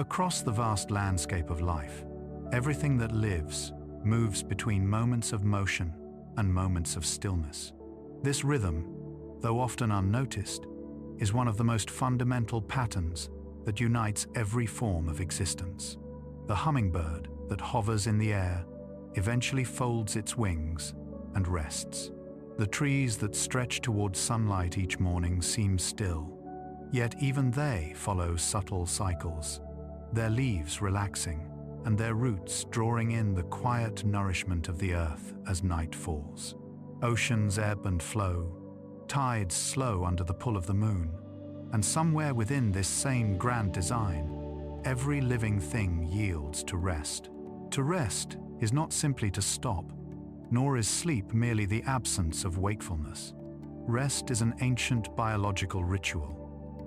Across the vast landscape of life, everything that lives moves between moments of motion and moments of stillness. This rhythm, though often unnoticed, is one of the most fundamental patterns that unites every form of existence. The hummingbird that hovers in the air eventually folds its wings and rests. The trees that stretch towards sunlight each morning seem still, yet even they follow subtle cycles, their leaves relaxing and their roots drawing in the quiet nourishment of the earth as night falls. Oceans ebb and flow, tides slow under the pull of the moon, and somewhere within this same grand design, every living thing yields to rest. To rest is not simply to stop, nor is sleep merely the absence of wakefulness. Rest is an ancient biological ritual,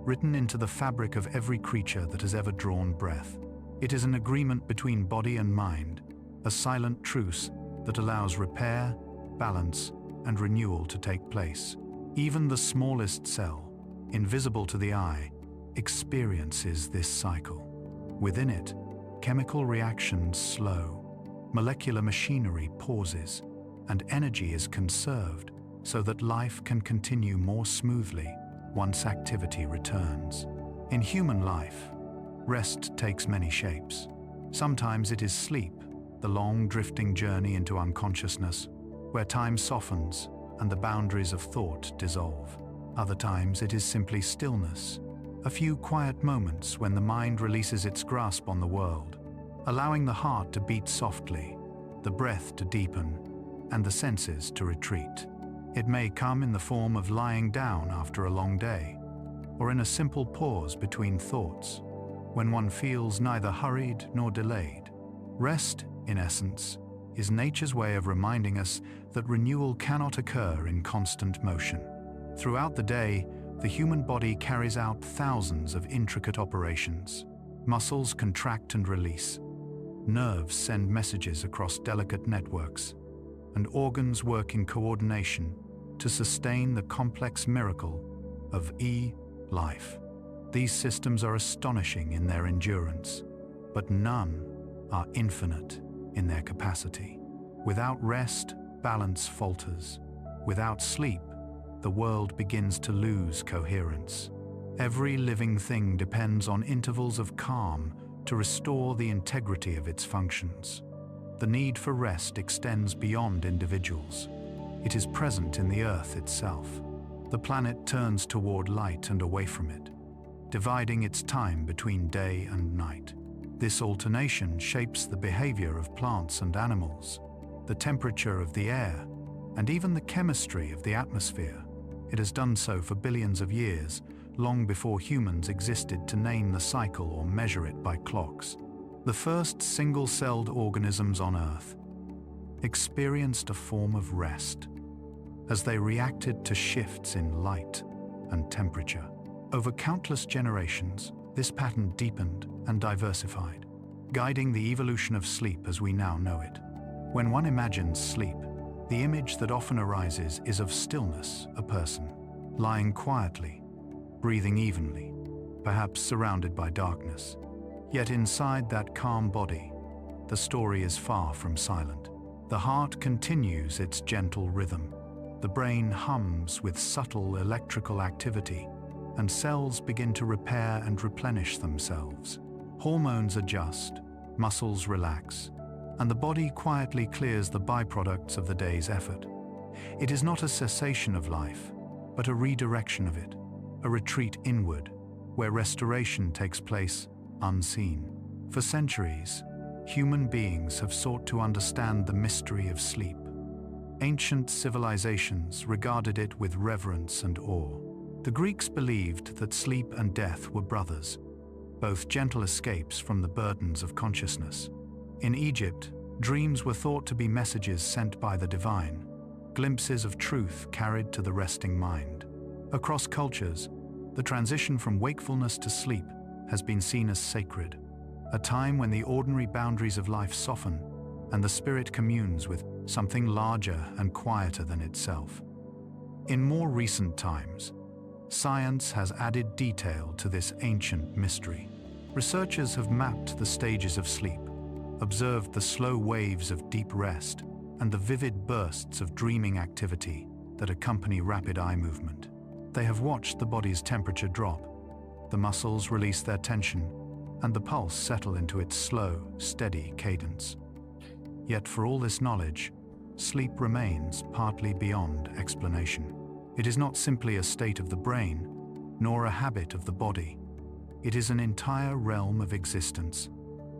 written into the fabric of every creature that has ever drawn breath. It is an agreement between body and mind, a silent truce that allows repair, balance, and renewal to take place. Even the smallest cell, invisible to the eye, experiences this cycle. Within it, chemical reactions slow, molecular machinery pauses, and energy is conserved so that life can continue more smoothly once activity returns. In human life, rest takes many shapes. Sometimes it is sleep, the long drifting journey into unconsciousness, where time softens and the boundaries of thought dissolve. Other times it is simply stillness, a few quiet moments when the mind releases its grasp on the world, allowing the heart to beat softly, the breath to deepen, and the senses to retreat. It may come in the form of lying down after a long day, or in a simple pause between thoughts, when one feels neither hurried nor delayed. Rest, in essence, is nature's way of reminding us that renewal cannot occur in constant motion. Throughout the day, the human body carries out thousands of intricate operations. Muscles contract and release. Nerves send messages across delicate networks, and organs work in coordination to sustain the complex miracle of life. These systems are astonishing in their endurance, but none are infinite in their capacity. Without rest, balance falters. Without sleep, the world begins to lose coherence. Every living thing depends on intervals of calm to restore the integrity of its functions. The need for rest extends beyond individuals. It is present in the earth itself. The planet turns toward light and away from it, dividing its time between day and night. This alternation shapes the behavior of plants and animals, the temperature of the air, and even the chemistry of the atmosphere. It has done so for billions of years, long before humans existed to name the cycle or measure it by clocks. The first single-celled organisms on Earth experienced a form of rest as they reacted to shifts in light and temperature. Over countless generations, this pattern deepened and diversified, guiding the evolution of sleep as we now know it. When one imagines sleep, the image that often arises is of stillness, a person, lying quietly, breathing evenly, perhaps surrounded by darkness. Yet inside that calm body, the story is far from silent. The heart continues its gentle rhythm. The brain hums with subtle electrical activity, and cells begin to repair and replenish themselves. Hormones adjust, muscles relax, and the body quietly clears the byproducts of the day's effort. It is not a cessation of life, but a redirection of it, a retreat inward, where restoration takes place unseen. For centuries, human beings have sought to understand the mystery of sleep. Ancient civilizations regarded it with reverence and awe. The Greeks believed that sleep and death were brothers, both gentle escapes from the burdens of consciousness. In Egypt, dreams were thought to be messages sent by the divine, glimpses of truth carried to the resting mind. Across cultures, the transition from wakefulness to sleep has been seen as sacred, a time when the ordinary boundaries of life soften and the spirit communes with something larger and quieter than itself. In more recent times, science has added detail to this ancient mystery. Researchers have mapped the stages of sleep, observed the slow waves of deep rest, and the vivid bursts of dreaming activity that accompany rapid eye movement. They have watched the body's temperature drop, the muscles release their tension, and the pulse settle into its slow, steady cadence. Yet for all this knowledge, sleep remains partly beyond explanation. It is not simply a state of the brain, nor a habit of the body. It is an entire realm of existence,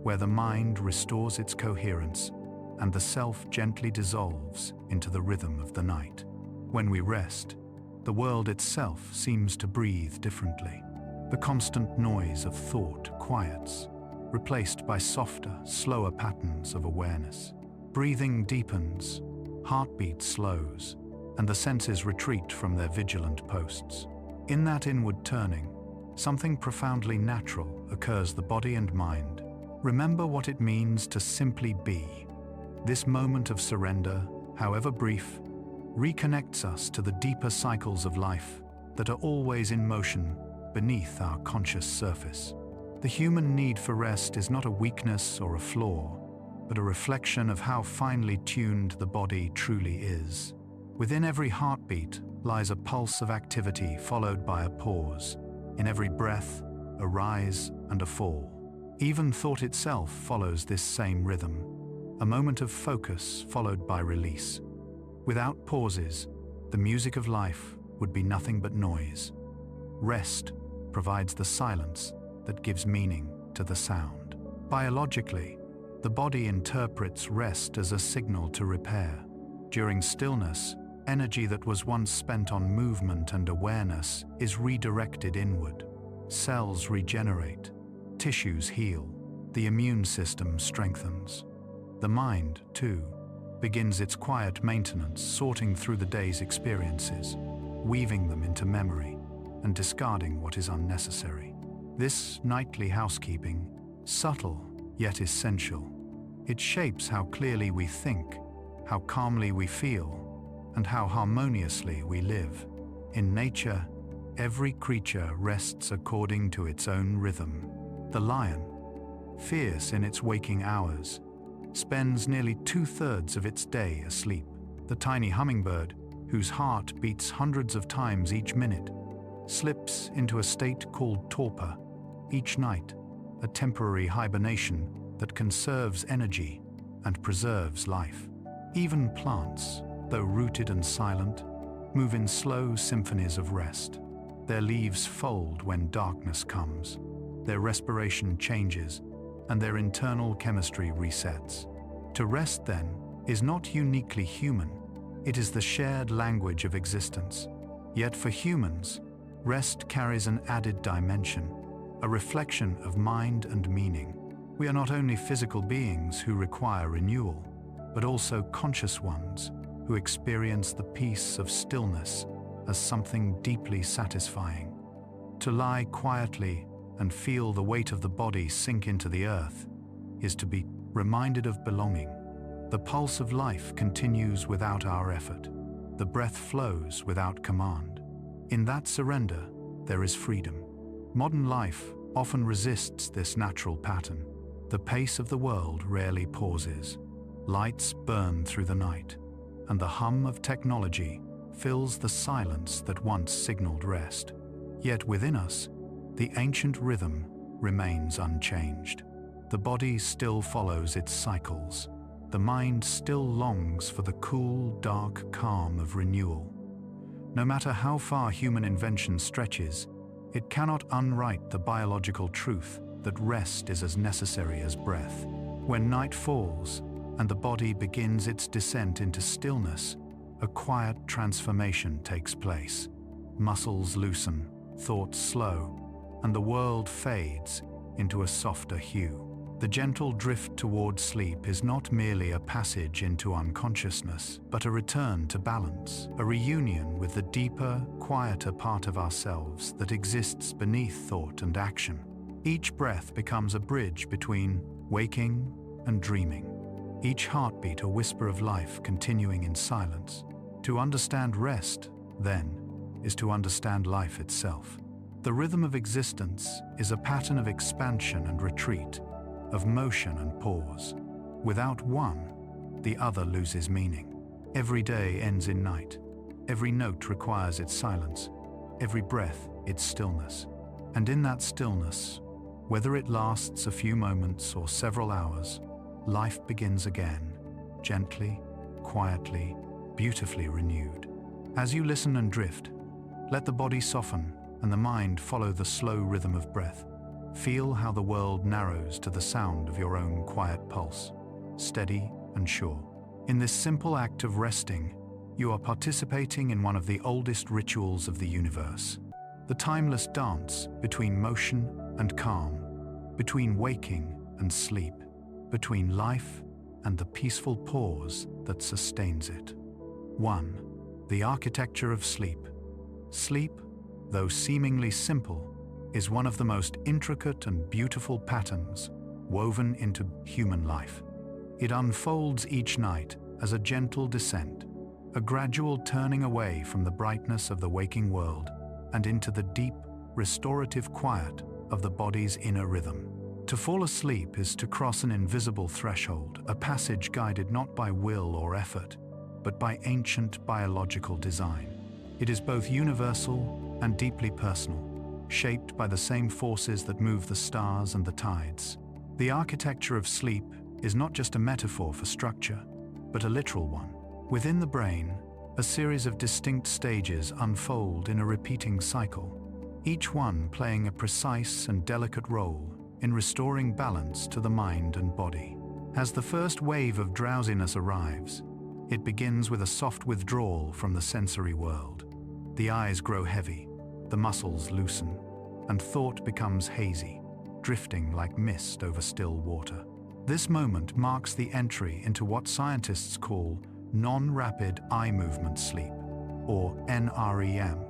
where the mind restores its coherence and the self gently dissolves into the rhythm of the night. When we rest, the world itself seems to breathe differently. The constant noise of thought quiets, replaced by softer, slower patterns of awareness. Breathing deepens, heartbeat slows, and the senses retreat from their vigilant posts. In that inward turning, something profoundly natural occurs. The body and mind remember what it means to simply be. This moment of surrender, however brief, reconnects us to the deeper cycles of life that are always in motion beneath our conscious surface. The human need for rest is not a weakness or a flaw, but a reflection of how finely tuned the body truly is. Within every heartbeat lies a pulse of activity followed by a pause. In every breath, a rise and a fall. Even thought itself follows this same rhythm, a moment of focus followed by release. Without pauses, the music of life would be nothing but noise. Rest provides the silence that gives meaning to the sound. Biologically, the body interprets rest as a signal to repair. During stillness, energy that was once spent on movement and awareness is redirected inward. Cells regenerate, tissues heal, the immune system strengthens. The mind, too, begins its quiet maintenance, sorting through the day's experiences, weaving them into memory, and discarding what is unnecessary. This nightly housekeeping, subtle yet essential, it shapes how clearly we think, how calmly we feel, and how harmoniously we live. In nature, every creature rests according to its own rhythm. The lion, fierce in its waking hours, spends nearly 2/3 of its day asleep. The tiny hummingbird, whose heart beats hundreds of times each minute, slips into a state called torpor each night, a temporary hibernation that conserves energy and preserves life. Even plants, though rooted and silent, move in slow symphonies of rest. Their leaves fold when darkness comes, their respiration changes, and their internal chemistry resets. To rest, then, is not uniquely human. It is the shared language of existence. Yet for humans, rest carries an added dimension, a reflection of mind and meaning. We are not only physical beings who require renewal, but also conscious ones who experience the peace of stillness as something deeply satisfying. To lie quietly and feel the weight of the body sink into the earth is to be reminded of belonging. The pulse of life continues without our effort. The breath flows without command. In that surrender, there is freedom. Modern life often resists this natural pattern. The pace of the world rarely pauses. Lights burn through the night, and the hum of technology fills the silence that once signaled rest. Yet within us, the ancient rhythm remains unchanged. The body still follows its cycles. The mind still longs for the cool, dark calm of renewal. No matter how far human invention stretches, it cannot unwrite the biological truth that rest is as necessary as breath. When night falls and the body begins its descent into stillness, a quiet transformation takes place. Muscles loosen, thoughts slow, and the world fades into a softer hue. The gentle drift toward sleep is not merely a passage into unconsciousness, but a return to balance, a reunion with the deeper, quieter part of ourselves that exists beneath thought and action. Each breath becomes a bridge between waking and dreaming. Each heartbeat a whisper of life continuing in silence. To understand rest, then, is to understand life itself. The rhythm of existence is a pattern of expansion and retreat, of motion and pause. Without one, the other loses meaning. Every day ends in night. Every note requires its silence. Every breath, its stillness. And in that stillness, whether it lasts a few moments or several hours, life begins again, gently, quietly, beautifully renewed. As you listen and drift, let the body soften and the mind follow the slow rhythm of breath. Feel how the world narrows to the sound of your own quiet pulse, steady and sure. In this simple act of resting, you are participating in one of the oldest rituals of the universe. The timeless dance between motion and calm, between waking and sleep, between life and the peaceful pause that sustains it. 1. The architecture of sleep. Sleep, though seemingly simple, is one of the most intricate and beautiful patterns woven into human life. It unfolds each night as a gentle descent, a gradual turning away from the brightness of the waking world and into the deep, restorative quiet of the body's inner rhythm. To fall asleep is to cross an invisible threshold, a passage guided not by will or effort, but by ancient biological design. It is both universal and deeply personal, shaped by the same forces that move the stars and the tides. The architecture of sleep is not just a metaphor for structure, but a literal one. Within the brain, a series of distinct stages unfold in a repeating cycle, each one playing a precise and delicate role in restoring balance to the mind and body. As the first wave of drowsiness arrives, it begins with a soft withdrawal from the sensory world. The eyes grow heavy, the muscles loosen, and thought becomes hazy, drifting like mist over still water. This moment marks the entry into what scientists call non-rapid eye movement sleep, or NREM.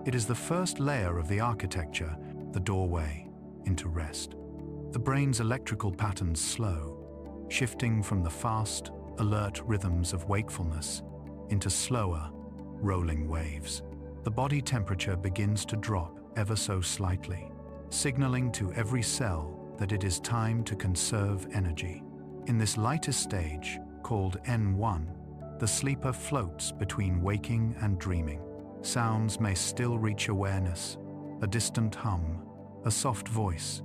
It is the first layer of the architecture, the doorway into rest. The brain's electrical patterns slow, shifting from the fast, alert rhythms of wakefulness into slower, rolling waves. The body temperature begins to drop ever so slightly, signaling to every cell that it is time to conserve energy. In this lightest stage, called N1, the sleeper floats between waking and dreaming. Sounds may still reach awareness, a distant hum, a soft voice,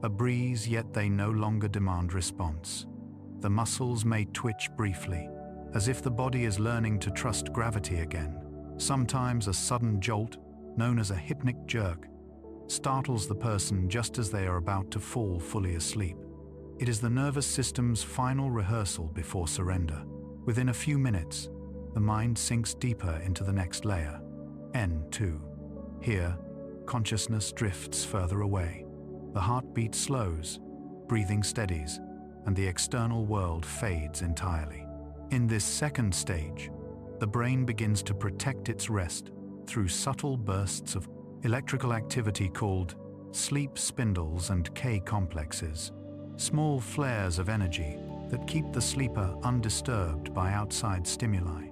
a breeze, yet they no longer demand response. The muscles may twitch briefly, as if the body is learning to trust gravity again. Sometimes a sudden jolt, known as a hypnic jerk, startles the person just as they are about to fall fully asleep. It is the nervous system's final rehearsal before surrender. Within a few minutes, the mind sinks deeper into the next layer, N2. Here, consciousness drifts further away. The heartbeat slows, breathing steadies, and the external world fades entirely. In this second stage, the brain begins to protect its rest through subtle bursts of electrical activity called sleep spindles and K-complexes, small flares of energy that keep the sleeper undisturbed by outside stimuli.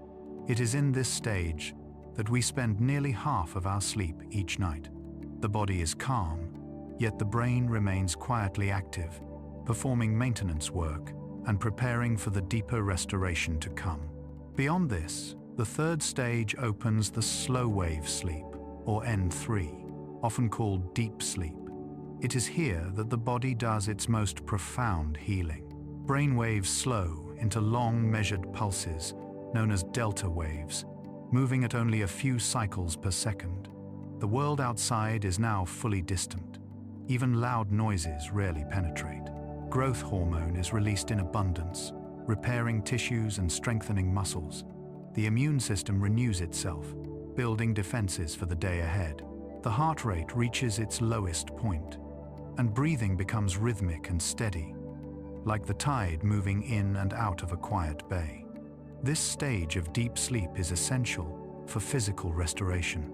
It is in this stage that we spend nearly half of our sleep each night. The body is calm, yet the brain remains quietly active, performing maintenance work and preparing for the deeper restoration to come. Beyond this, the third stage opens the slow wave sleep, or N3, often called deep sleep. It is here that the body does its most profound healing. Brainwaves slow into long measured pulses, known as delta waves, moving at only a few cycles per second. The world outside is now fully distant. Even loud noises rarely penetrate. Growth hormone is released in abundance, repairing tissues and strengthening muscles. The immune system renews itself, building defenses for the day ahead. The heart rate reaches its lowest point, and breathing becomes rhythmic and steady, like the tide moving in and out of a quiet bay. This stage of deep sleep is essential for physical restoration.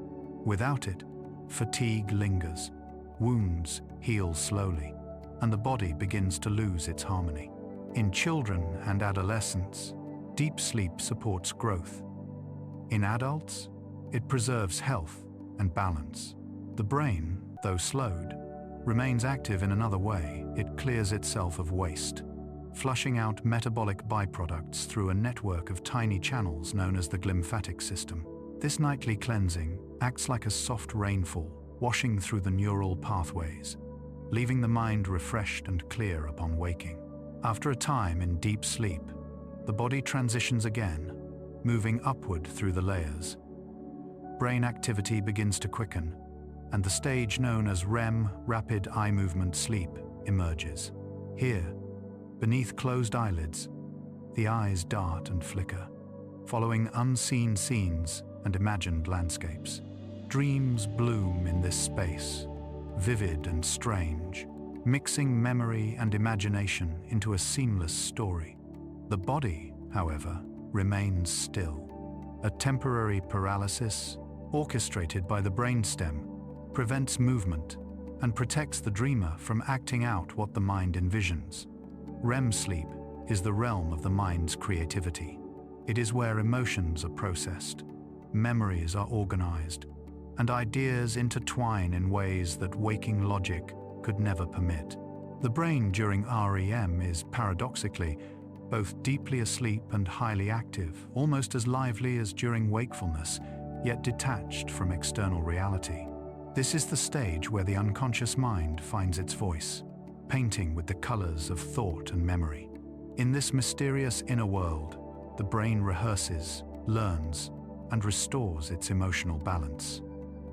Without it, fatigue lingers, wounds heal slowly, and the body begins to lose its harmony. In children and adolescents, deep sleep supports growth. In adults, it preserves health and balance. The brain, though slowed, remains active in another way. It clears itself of waste, flushing out metabolic byproducts through a network of tiny channels known as the glymphatic system. This nightly cleansing acts like a soft rainfall, washing through the neural pathways, leaving the mind refreshed and clear upon waking. After a time in deep sleep, the body transitions again, moving upward through the layers. Brain activity begins to quicken, and the stage known as REM, rapid eye movement sleep, emerges. Here, beneath closed eyelids, the eyes dart and flicker, following unseen scenes and imagined landscapes. Dreams bloom in this space, vivid and strange, mixing memory and imagination into a seamless story. The body, however, remains still. A temporary paralysis, orchestrated by the brainstem, prevents movement and protects the dreamer from acting out what the mind envisions. REM sleep is the realm of the mind's creativity. It is where emotions are processed, memories are organized, and ideas intertwine in ways that waking logic could never permit. The brain during REM is, paradoxically, both deeply asleep and highly active, almost as lively as during wakefulness, yet detached from external reality. This is the stage where the unconscious mind finds its voice, painting with the colors of thought and memory. In this mysterious inner world, the brain rehearses, learns, and restores its emotional balance.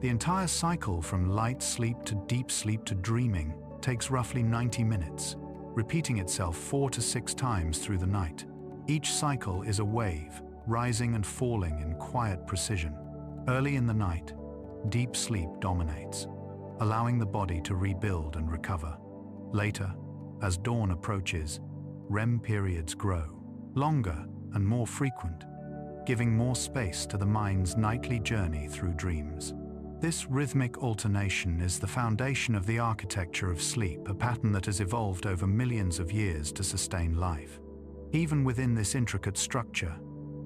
The entire cycle from light sleep to deep sleep to dreaming takes roughly 90 minutes, repeating itself 4 to 6 times through the night. Each cycle is a wave, rising and falling in quiet precision. Early in the night, deep sleep dominates, allowing the body to rebuild and recover. Later, as dawn approaches, REM periods grow, longer and more frequent, giving more space to the mind's nightly journey through dreams. This rhythmic alternation is the foundation of the architecture of sleep, a pattern that has evolved over millions of years to sustain life. Even within this intricate structure,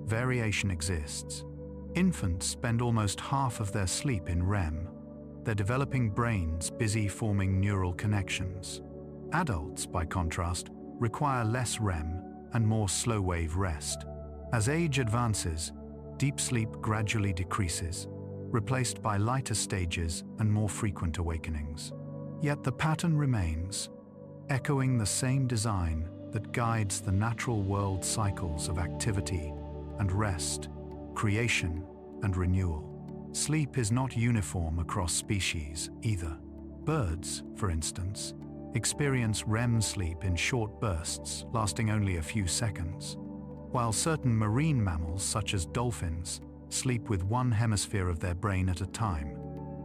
variation exists. Infants spend almost half of their sleep in REM, their developing brains busy forming neural connections. Adults, by contrast, require less REM and more slow-wave rest. As age advances, deep sleep gradually decreases, replaced by lighter stages and more frequent awakenings. Yet the pattern remains, echoing the same design that guides the natural world cycles of activity and rest, creation and renewal. Sleep is not uniform across species either. Birds, for instance, experience REM sleep in short bursts lasting only a few seconds, while certain marine mammals, such as dolphins, sleep with one hemisphere of their brain at a time.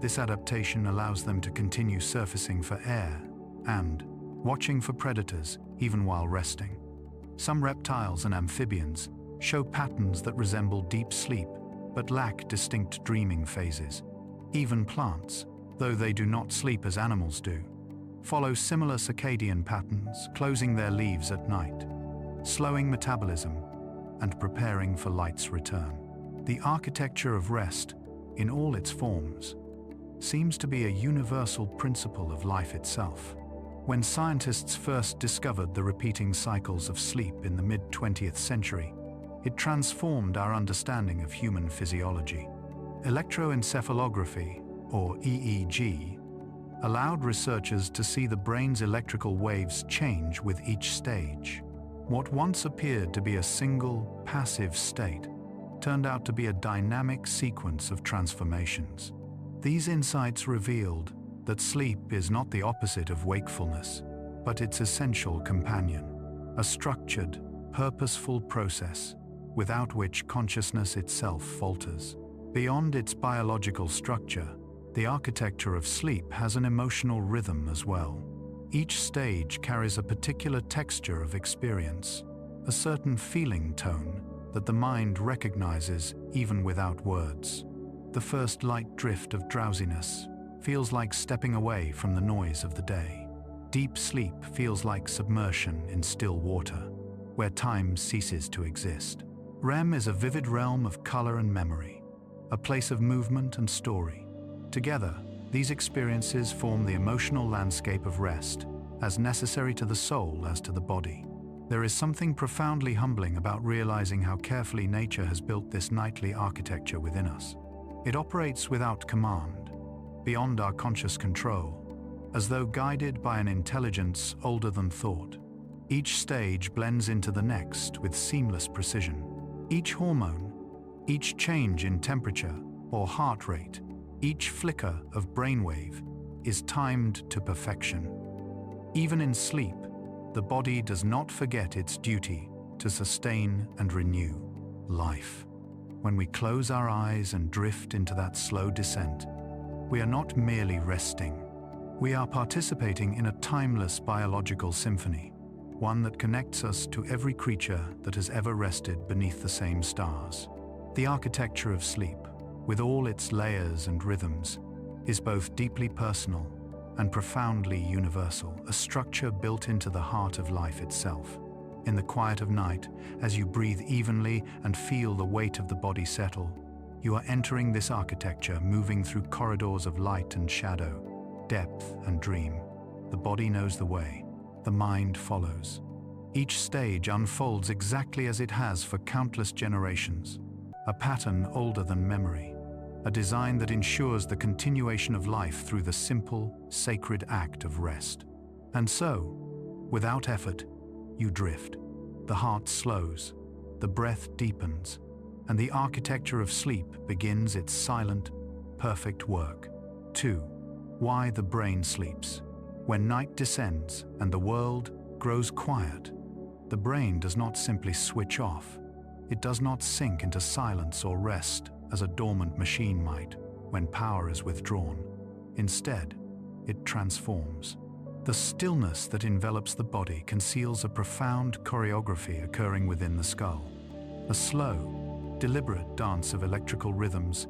This adaptation allows them to continue surfacing for air and watching for predators even while resting. Some reptiles and amphibians show patterns that resemble deep sleep but lack distinct dreaming phases. Even plants, though they do not sleep as animals do, follow similar circadian patterns, closing their leaves at night, slowing metabolism, and preparing for light's return. The architecture of rest, in all its forms, seems to be a universal principle of life itself. When scientists first discovered the repeating cycles of sleep in the mid-20th century, it transformed our understanding of human physiology. Electroencephalography, or EEG, allowed researchers to see the brain's electrical waves change with each stage. What once appeared to be a single, passive state turned out to be a dynamic sequence of transformations. These insights revealed that sleep is not the opposite of wakefulness, but its essential companion, a structured, purposeful process without which consciousness itself falters. Beyond its biological structure, the architecture of sleep has an emotional rhythm as well. Each stage carries a particular texture of experience, a certain feeling tone that the mind recognizes even without words. The first light drift of drowsiness feels like stepping away from the noise of the day. Deep sleep feels like submersion in still water, where time ceases to exist. REM is a vivid realm of color and memory, a place of movement and story. Together, These experiences form the emotional landscape of rest, as necessary to the soul as to the body. There is something profoundly humbling about realizing how carefully nature has built this nightly architecture within us. It operates without command, beyond our conscious control, as though guided by an intelligence older than thought. Each stage blends into the next with seamless precision. Each hormone, each change in temperature or heart rate, each flicker of brainwave is timed to perfection. Even in sleep, the body does not forget its duty to sustain and renew life. When we close our eyes and drift into that slow descent, we are not merely resting. We are participating in a timeless biological symphony, one that connects us to every creature that has ever rested beneath the same stars. The architecture of sleep, with all its layers and rhythms, is both deeply personal and profoundly universal, a structure built into the heart of life itself. In the quiet of night, as you breathe evenly and feel the weight of the body settle, you are entering this architecture, moving through corridors of light and shadow, depth and dream. The body knows the way, the mind follows. Each stage unfolds exactly as it has for countless generations, a pattern older than memory, a design that ensures the continuation of life through the simple, sacred act of rest. And so, without effort, you drift. The heart slows, the breath deepens, and the architecture of sleep begins its silent, perfect work. 2. Why the brain sleeps. When night descends and the world grows quiet, the brain does not simply switch off. It does not sink into silence or rest as a dormant machine might when power is withdrawn. Instead, it transforms. The stillness that envelops the body conceals a profound choreography occurring within the skull. A slow, deliberate dance of electrical rhythms,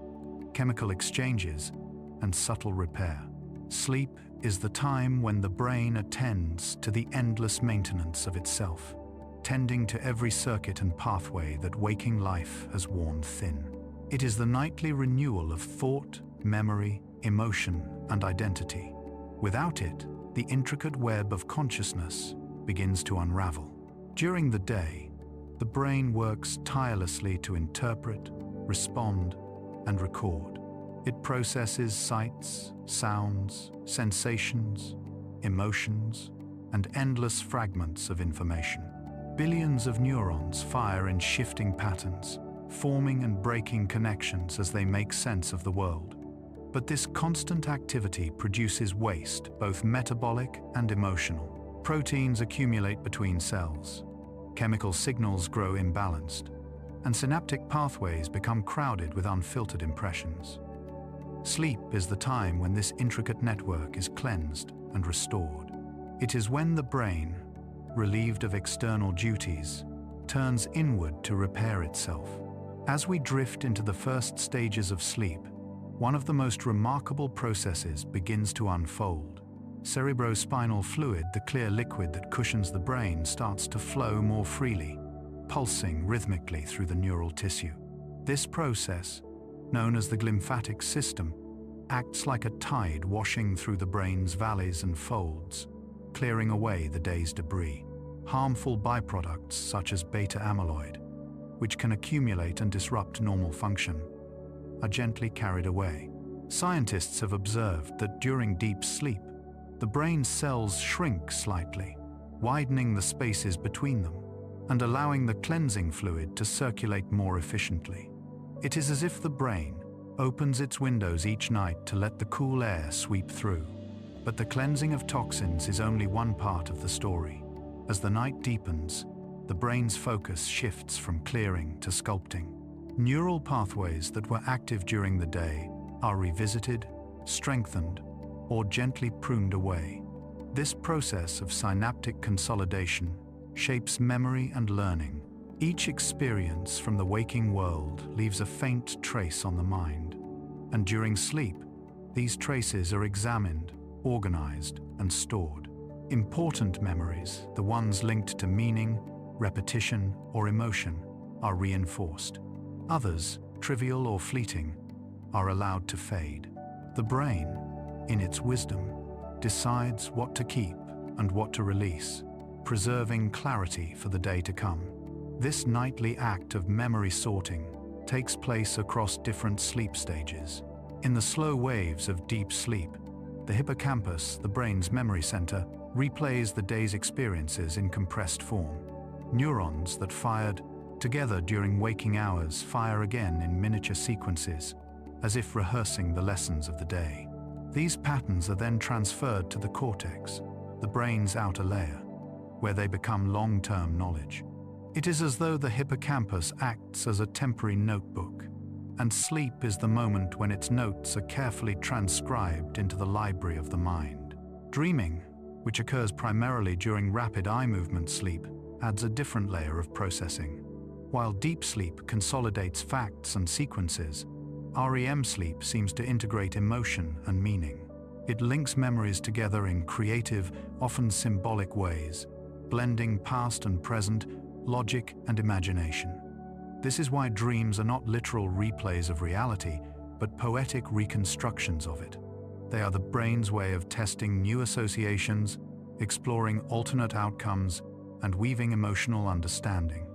chemical exchanges, and subtle repair. Sleep is the time when the brain attends to the endless maintenance of itself, tending to every circuit and pathway that waking life has worn thin. It is the nightly renewal of thought, memory, emotion, and identity. Without it, the intricate web of consciousness begins to unravel. During the day, the brain works tirelessly to interpret, respond, and record. It processes sights, sounds, sensations, emotions, and endless fragments of information. Billions of neurons fire in shifting patterns, forming and breaking connections as they make sense of the world. But this constant activity produces waste, both metabolic and emotional. Proteins accumulate between cells, chemical signals grow imbalanced, and synaptic pathways become crowded with unfiltered impressions. Sleep is the time when this intricate network is cleansed and restored. It is when the brain, relieved of external duties, turns inward to repair itself. As we drift into the first stages of sleep, one of the most remarkable processes begins to unfold. Cerebrospinal fluid, the clear liquid that cushions the brain, starts to flow more freely, pulsing rhythmically through the neural tissue. This process, known as the glymphatic system, acts like a tide washing through the brain's valleys and folds, clearing away the day's debris. Harmful byproducts such as beta amyloid, which can accumulate and disrupt normal function, are gently carried away. Scientists have observed that during deep sleep, the brain's cells shrink slightly, widening the spaces between them and allowing the cleansing fluid to circulate more efficiently. It is as if the brain opens its windows each night to let the cool air sweep through. But the cleansing of toxins is only one part of the story. As the night deepens, the brain's focus shifts from clearing to sculpting. Neural pathways that were active during the day are revisited, strengthened, or gently pruned away. This process of synaptic consolidation shapes memory and learning. Each experience from the waking world leaves a faint trace on the mind, and during sleep, these traces are examined, organized, and stored. Important memories, the ones linked to meaning, repetition, or emotion, are reinforced. Others, trivial or fleeting, are allowed to fade. The brain, in its wisdom, decides what to keep and what to release, preserving clarity for the day to come. This nightly act of memory sorting takes place across different sleep stages. In the slow waves of deep sleep, the hippocampus, the brain's memory center, replays the day's experiences in compressed form. Neurons that fired together during waking hours fire again in miniature sequences, as if rehearsing the lessons of the day. These patterns are then transferred to the cortex, the brain's outer layer, where they become long-term knowledge. It is as though the hippocampus acts as a temporary notebook, and sleep is the moment when its notes are carefully transcribed into the library of the mind. Dreaming, which occurs primarily during rapid eye movement sleep, adds a different layer of processing. While deep sleep consolidates facts and sequences, REM sleep seems to integrate emotion and meaning. It links memories together in creative, often symbolic ways, blending past and present, logic and imagination. This is why dreams are not literal replays of reality, but poetic reconstructions of it. They are the brain's way of testing new associations, exploring alternate outcomes, and weaving emotional understanding.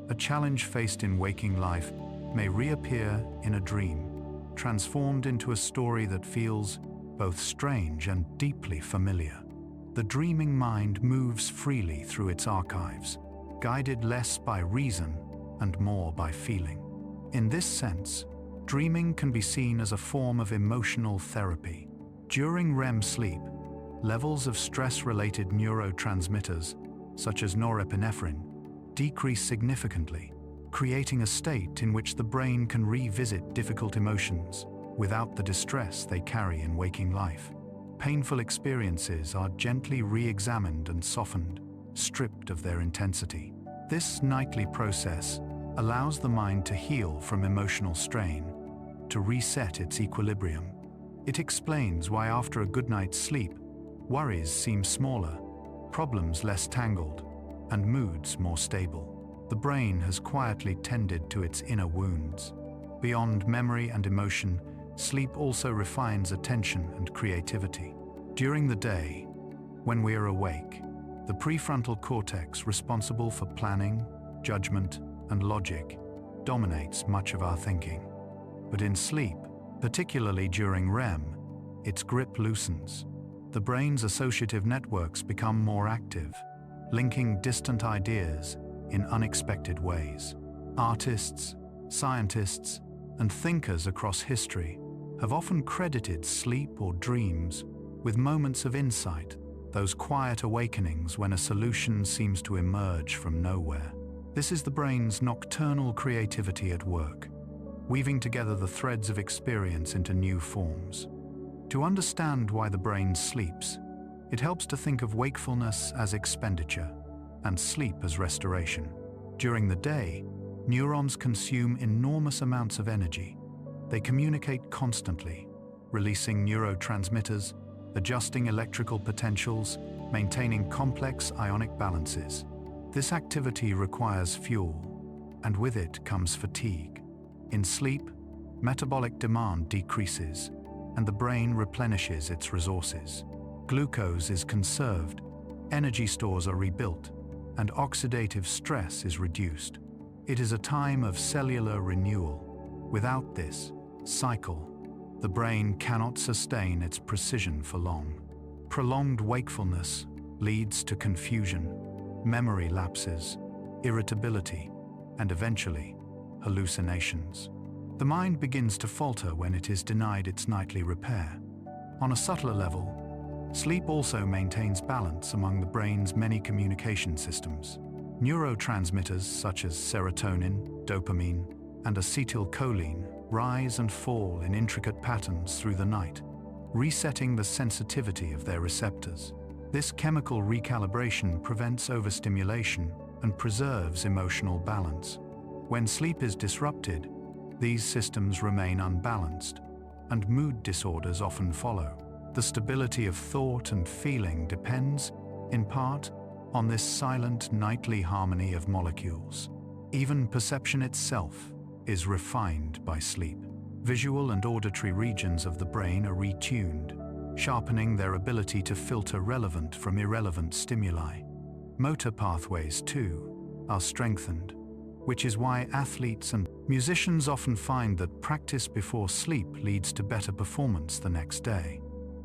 A challenge faced in waking life may reappear in a dream, transformed into a story that feels both strange and deeply familiar. The dreaming mind moves freely through its archives, guided less by reason and more by feeling. In this sense, dreaming can be seen as a form of emotional therapy. During REM sleep, levels of stress-related neurotransmitters, such as norepinephrine, decrease significantly, creating a state in which the brain can revisit difficult emotions without the distress they carry in waking life. Painful experiences are gently re-examined and softened, stripped of their intensity. This nightly process allows the mind to heal from emotional strain, to reset its equilibrium. It explains why after a good night's sleep, worries seem smaller, problems less tangled, and moods more stable. The brain has quietly tended to its inner wounds. Beyond memory and emotion, sleep also refines attention and creativity. During the day, when we are awake, the prefrontal cortex, responsible for planning, judgment, and logic, dominates much of our thinking. But in sleep, particularly during REM, its grip loosens. The brain's associative networks become more active, linking distant ideas in unexpected ways. Artists, scientists, and thinkers across history have often credited sleep or dreams with moments of insight, those quiet awakenings when a solution seems to emerge from nowhere. This is the brain's nocturnal creativity at work, weaving together the threads of experience into new forms. To understand why the brain sleeps, it helps to think of wakefulness as expenditure and sleep as restoration. During the day, neurons consume enormous amounts of energy. They communicate constantly, releasing neurotransmitters, adjusting electrical potentials, maintaining complex ionic balances. This activity requires fuel, and with it comes fatigue. In sleep, metabolic demand decreases, and the brain replenishes its resources. Glucose is conserved, energy stores are rebuilt, and oxidative stress is reduced. It is a time of cellular renewal. Without this cycle, the brain cannot sustain its precision for long. Prolonged wakefulness leads to confusion, memory lapses, irritability, and eventually, hallucinations. The mind begins to falter when it is denied its nightly repair. On a subtler level, sleep also maintains balance among the brain's many communication systems. Neurotransmitters such as serotonin, dopamine, and acetylcholine rise and fall in intricate patterns through the night, resetting the sensitivity of their receptors. This chemical recalibration prevents overstimulation and preserves emotional balance. When sleep is disrupted, these systems remain unbalanced, and mood disorders often follow. The stability of thought and feeling depends, in part, on this silent nightly harmony of molecules. Even perception itself is refined by sleep. Visual and auditory regions of the brain are retuned, sharpening their ability to filter relevant from irrelevant stimuli. Motor pathways, too, are strengthened, which is why athletes and musicians often find that practice before sleep leads to better performance the next day.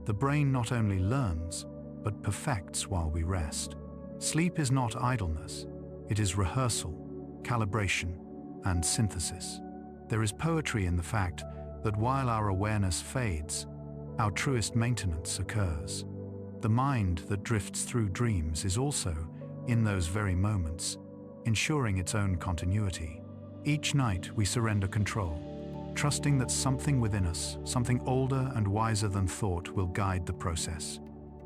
The brain not only learns, but perfects while we rest. Sleep is not idleness, it is rehearsal, calibration, and synthesis. There is poetry in the fact that while our awareness fades, our truest maintenance occurs. The mind that drifts through dreams is also, in those very moments, ensuring its own continuity. Each night we surrender control, trusting that something within us, something older and wiser than thought, will guide the process.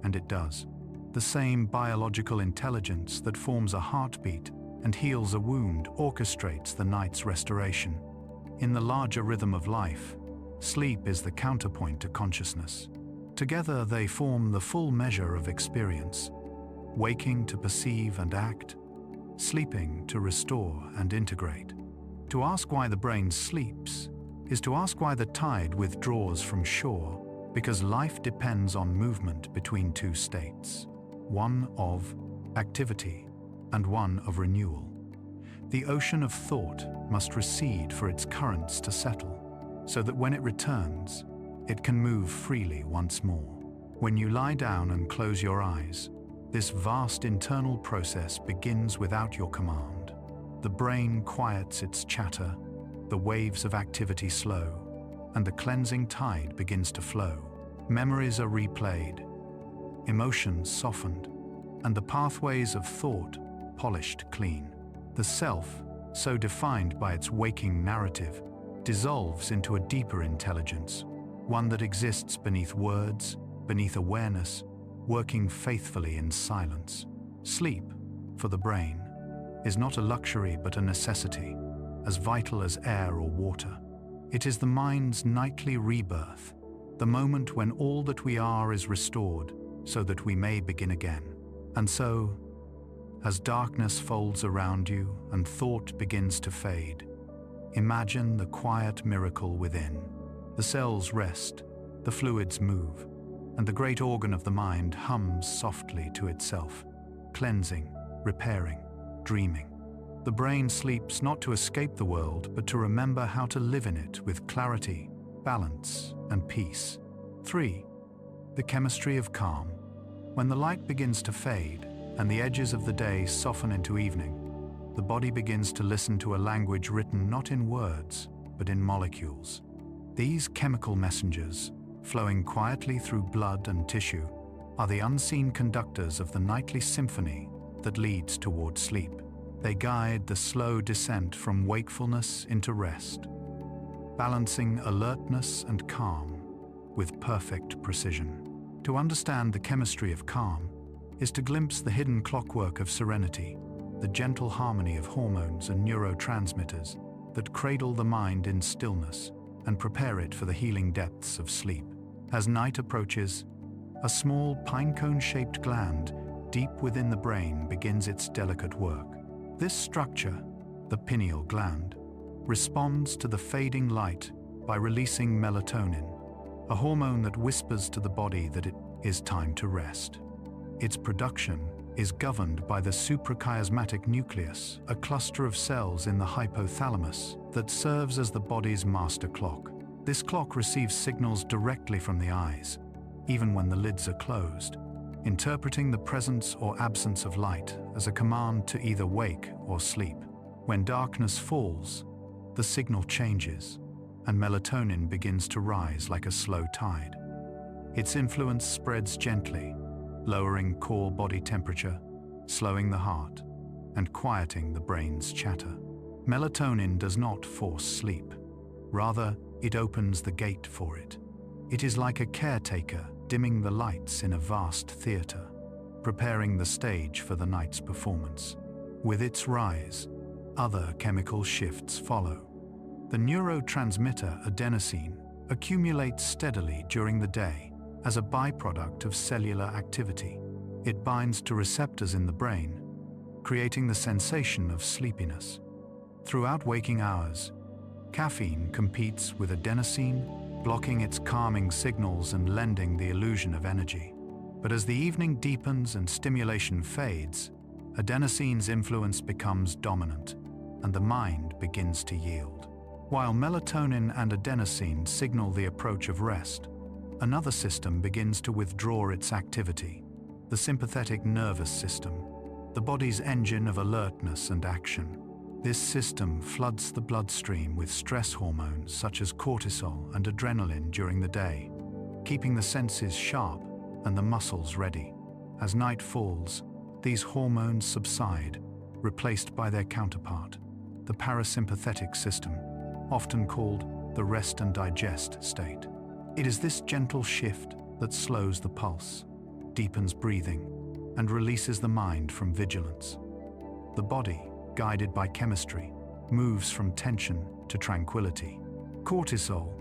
And it does. The same biological intelligence that forms a heartbeat and heals a wound orchestrates the night's restoration. In the larger rhythm of life, sleep is the counterpoint to consciousness. Together they form the full measure of experience, waking to perceive and act, sleeping to restore and integrate. To ask why the brain sleeps is to ask why the tide withdraws from shore, because life depends on movement between two states, one of activity and one of renewal. The ocean of thought must recede for its currents to settle, so that when it returns, it can move freely once more. When you lie down and close your eyes, this vast internal process begins without your command. The brain quiets its chatter, the waves of activity slow, and the cleansing tide begins to flow. Memories are replayed, emotions softened, and the pathways of thought polished clean. The self, so defined by its waking narrative, dissolves into a deeper intelligence, one that exists beneath words, beneath awareness, working faithfully in silence. Sleep, for the brain, is not a luxury but a necessity, as vital as air or water. It is the mind's nightly rebirth, the moment when all that we are is restored, so that we may begin again. And so, as darkness folds around you and thought begins to fade, imagine the quiet miracle within. The cells rest, the fluids move, and the great organ of the mind hums softly to itself, cleansing, repairing, dreaming. The brain sleeps not to escape the world, but to remember how to live in it with clarity, balance, and peace. 3. The chemistry of calm. When the light begins to fade and the edges of the day soften into evening, the body begins to listen to a language written not in words, but in molecules. These chemical messengers, flowing quietly through blood and tissue, are the unseen conductors of the nightly symphony that leads toward sleep. They guide the slow descent from wakefulness into rest, balancing alertness and calm with perfect precision. To understand the chemistry of calm is to glimpse the hidden clockwork of serenity, the gentle harmony of hormones and neurotransmitters that cradle the mind in stillness and prepare it for the healing depths of sleep. As night approaches, a small pinecone-shaped gland deep within the brain begins its delicate work. This structure, the pineal gland, responds to the fading light by releasing melatonin, a hormone that whispers to the body that it is time to rest. Its production is governed by the suprachiasmatic nucleus, a cluster of cells in the hypothalamus that serves as the body's master clock. This clock receives signals directly from the eyes, even when the lids are closed, interpreting the presence or absence of light as a command to either wake or sleep. When darkness falls, the signal changes, and melatonin begins to rise like a slow tide. Its influence spreads gently, lowering core body temperature, slowing the heart, and quieting the brain's chatter. Melatonin does not force sleep. Rather, it opens the gate for it. It is like a caretaker dimming the lights in a vast theater, preparing the stage for the night's performance. With its rise, other chemical shifts follow. The neurotransmitter adenosine accumulates steadily during the day as a byproduct of cellular activity. It binds to receptors in the brain, creating the sensation of sleepiness. Throughout waking hours, caffeine competes with adenosine, blocking its calming signals and lending the illusion of energy. But as the evening deepens and stimulation fades, adenosine's influence becomes dominant, and the mind begins to yield. While melatonin and adenosine signal the approach of rest, another system begins to withdraw its activity: the sympathetic nervous system, the body's engine of alertness and action. This system floods the bloodstream with stress hormones such as cortisol and adrenaline during the day, keeping the senses sharp and the muscles ready. As night falls, these hormones subside, replaced by their counterpart, the parasympathetic system, often called the rest and digest state. It is this gentle shift that slows the pulse, deepens breathing, and releases the mind from vigilance. The body, guided by chemistry, moves from tension to tranquility. Cortisol,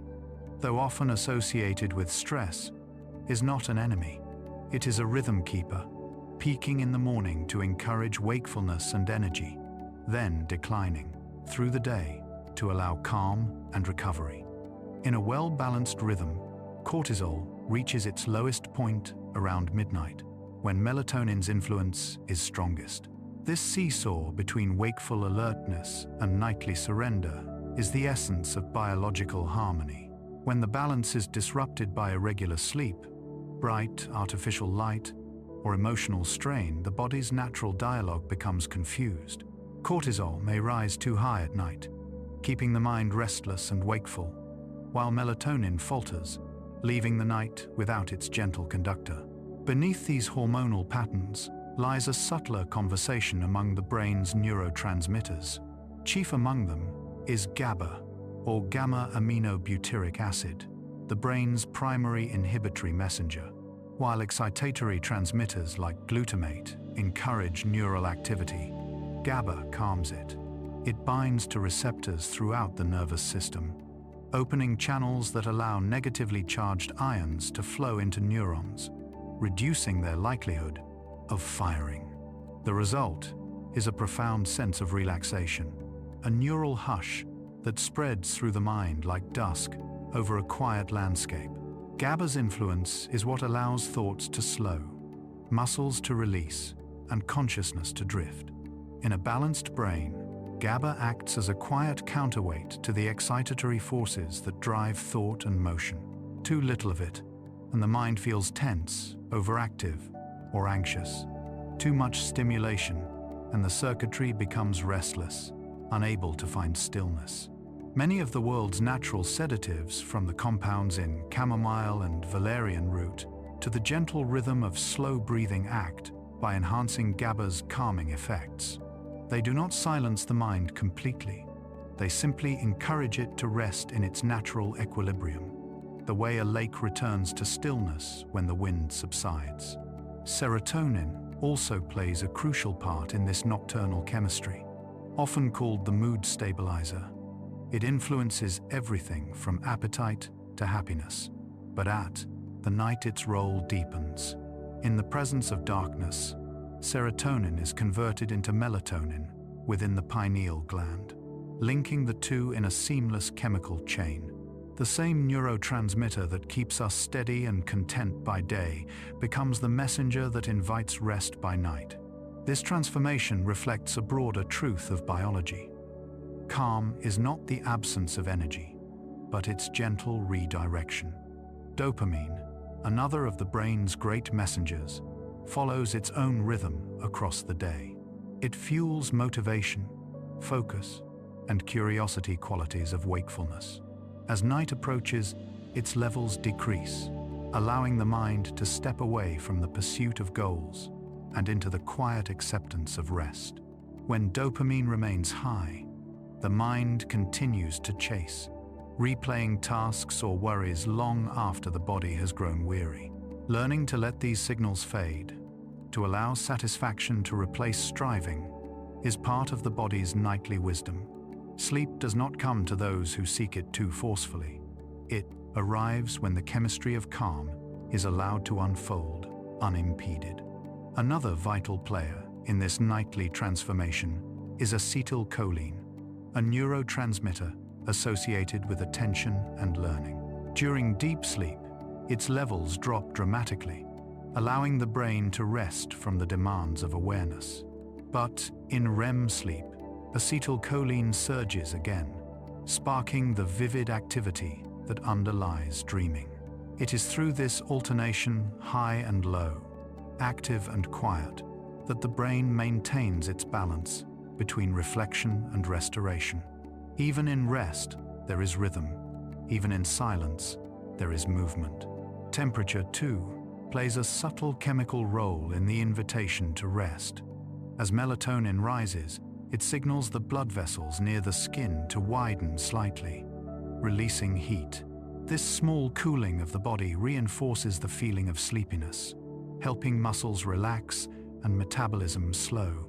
though often associated with stress, is not an enemy. It is a rhythm keeper, peaking in the morning to encourage wakefulness and energy, then declining through the day to allow calm and recovery. In a well-balanced rhythm, cortisol reaches its lowest point around midnight, when melatonin's influence is strongest. This seesaw between wakeful alertness and nightly surrender is the essence of biological harmony. When the balance is disrupted by irregular sleep, bright artificial light, or emotional strain, the body's natural dialogue becomes confused. Cortisol may rise too high at night, keeping the mind restless and wakeful, while melatonin falters, leaving the night without its gentle conductor. Beneath these hormonal patterns lies a subtler conversation among the brain's neurotransmitters. Chief among them is GABA, or gamma-aminobutyric acid, the brain's primary inhibitory messenger. While excitatory transmitters like glutamate encourage neural activity, GABA calms it. It binds to receptors throughout the nervous system, opening channels that allow negatively charged ions to flow into neurons, reducing their likelihood of firing. The result is a profound sense of relaxation, a neural hush that spreads through the mind like dusk over a quiet landscape. GABA's influence is what allows thoughts to slow, muscles to release, and consciousness to drift. In a balanced brain, GABA acts as a quiet counterweight to the excitatory forces that drive thought and motion. Too little of it, and the mind feels tense, overactive, or anxious. Too much stimulation, and the circuitry becomes restless, unable to find stillness. Many of the world's natural sedatives, from the compounds in chamomile and valerian root to the gentle rhythm of slow breathing, act by enhancing GABA's calming effects. They do not silence the mind completely. They simply encourage it to rest in its natural equilibrium, the way a lake returns to stillness when the wind subsides. Serotonin also plays a crucial part in this nocturnal chemistry. Often called the mood stabilizer, it influences everything from appetite to happiness. But at the night, its role deepens. In the presence of darkness, serotonin is converted into melatonin within the pineal gland, linking the two in a seamless chemical chain. The same neurotransmitter that keeps us steady and content by day becomes the messenger that invites rest by night. This transformation reflects a broader truth of biology. Calm is not the absence of energy, but its gentle redirection. Dopamine, another of the brain's great messengers, follows its own rhythm across the day. It fuels motivation, focus, and curiosity qualities of wakefulness. As night approaches, its levels decrease, allowing the mind to step away from the pursuit of goals and into the quiet acceptance of rest. When dopamine remains high, the mind continues to chase, replaying tasks or worries long after the body has grown weary. Learning to let these signals fade, to allow satisfaction to replace striving, is part of the body's nightly wisdom. Sleep does not come to those who seek it too forcefully. It arrives when the chemistry of calm is allowed to unfold unimpeded. Another vital player in this nightly transformation is acetylcholine, a neurotransmitter associated with attention and learning. During deep sleep, its levels drop dramatically, allowing the brain to rest from the demands of awareness. But in REM sleep, acetylcholine surges again, sparking the vivid activity that underlies dreaming. It is through this alternation, high and low, active and quiet, that the brain maintains its balance between reflection and restoration. Even in rest, there is rhythm. Even in silence, there is movement. Temperature, too, plays a subtle chemical role in the invitation to rest. As melatonin rises, it signals the blood vessels near the skin to widen slightly, releasing heat. This small cooling of the body reinforces the feeling of sleepiness, helping muscles relax and metabolism slow.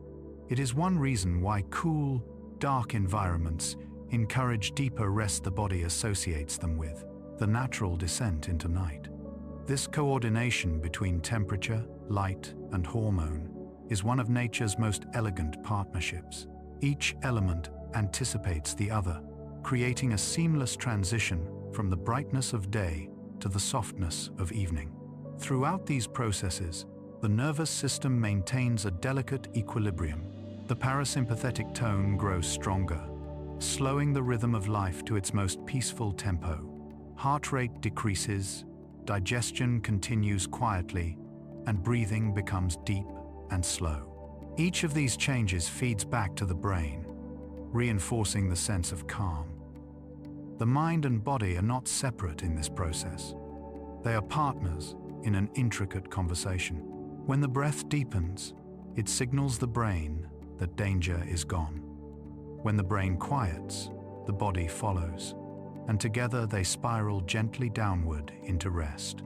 It is one reason why cool, dark environments encourage deeper rest the body associates them with, the natural descent into night. This coordination between temperature, light, and hormone is one of nature's most elegant partnerships. Each element anticipates the other, creating a seamless transition from the brightness of day to the softness of evening. Throughout these processes, the nervous system maintains a delicate equilibrium. The parasympathetic tone grows stronger, slowing the rhythm of life to its most peaceful tempo. Heart rate decreases, digestion continues quietly, and breathing becomes deep and slow. Each of these changes feeds back to the brain, reinforcing the sense of calm. The mind and body are not separate in this process. They are partners in an intricate conversation. When the breath deepens, it signals the brain that danger is gone. When the brain quiets, the body follows, and together they spiral gently downward into rest.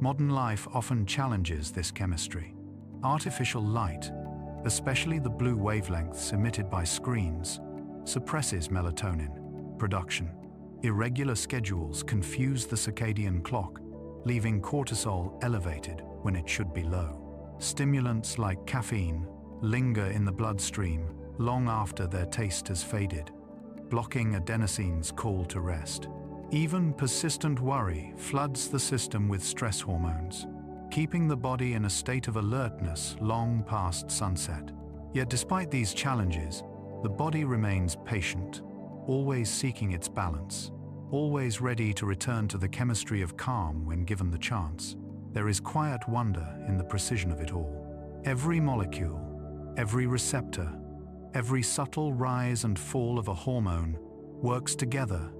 Modern life often challenges this chemistry. Artificial light, especially the blue wavelengths emitted by screens, suppresses melatonin production. Irregular schedules confuse the circadian clock, leaving cortisol elevated when it should be low. Stimulants like caffeine linger in the bloodstream long after their taste has faded, blocking adenosine's call to rest. Even persistent worry floods the system with stress hormones, keeping the body in a state of alertness long past sunset. Yet despite these challenges, the body remains patient, always seeking its balance, always ready to return to the chemistry of calm when given the chance. There is quiet wonder in the precision of it all. Every molecule, every receptor, every subtle rise and fall of a hormone works together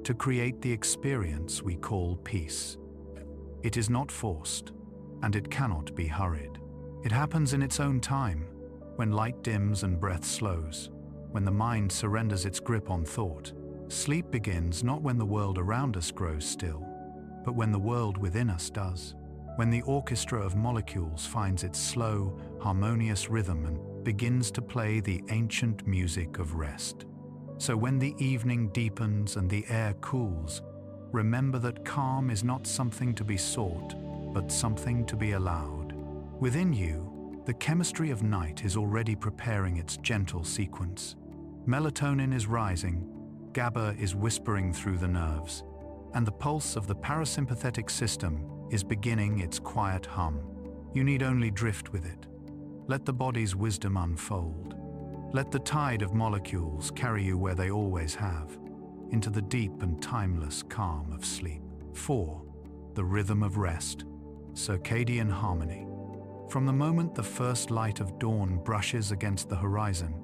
to create the experience we call peace. It is not forced, and it cannot be hurried. It happens in its own time, when light dims and breath slows, when the mind surrenders its grip on thought. Sleep begins not when the world around us grows still, but when the world within us does. When the orchestra of molecules finds its slow, harmonious rhythm and begins to play the ancient music of rest. So when the evening deepens and the air cools, remember that calm is not something to be sought, but something to be allowed. Within you, the chemistry of night is already preparing its gentle sequence. Melatonin is rising, GABA is whispering through the nerves, and the pulse of the parasympathetic system is beginning its quiet hum. You need only drift with it. Let the body's wisdom unfold. Let the tide of molecules carry you where they always have, into the deep and timeless calm of sleep. 4. The rhythm of rest, circadian harmony. From the moment the first light of dawn brushes against the horizon,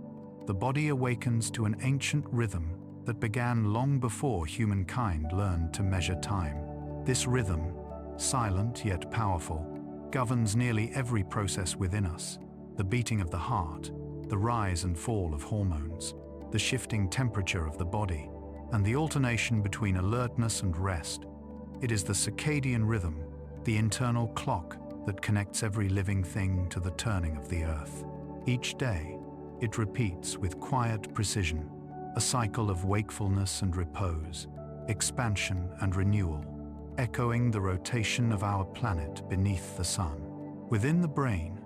the body awakens to an ancient rhythm that began long before humankind learned to measure time. This rhythm, silent yet powerful, governs nearly every process within us: the beating of the heart, the rise and fall of hormones, the shifting temperature of the body, and the alternation between alertness and rest. It is the circadian rhythm, the internal clock that connects every living thing to the turning of the earth. Each day, it repeats with quiet precision, a cycle of wakefulness and repose, expansion and renewal, echoing the rotation of our planet beneath the sun. Within the brain,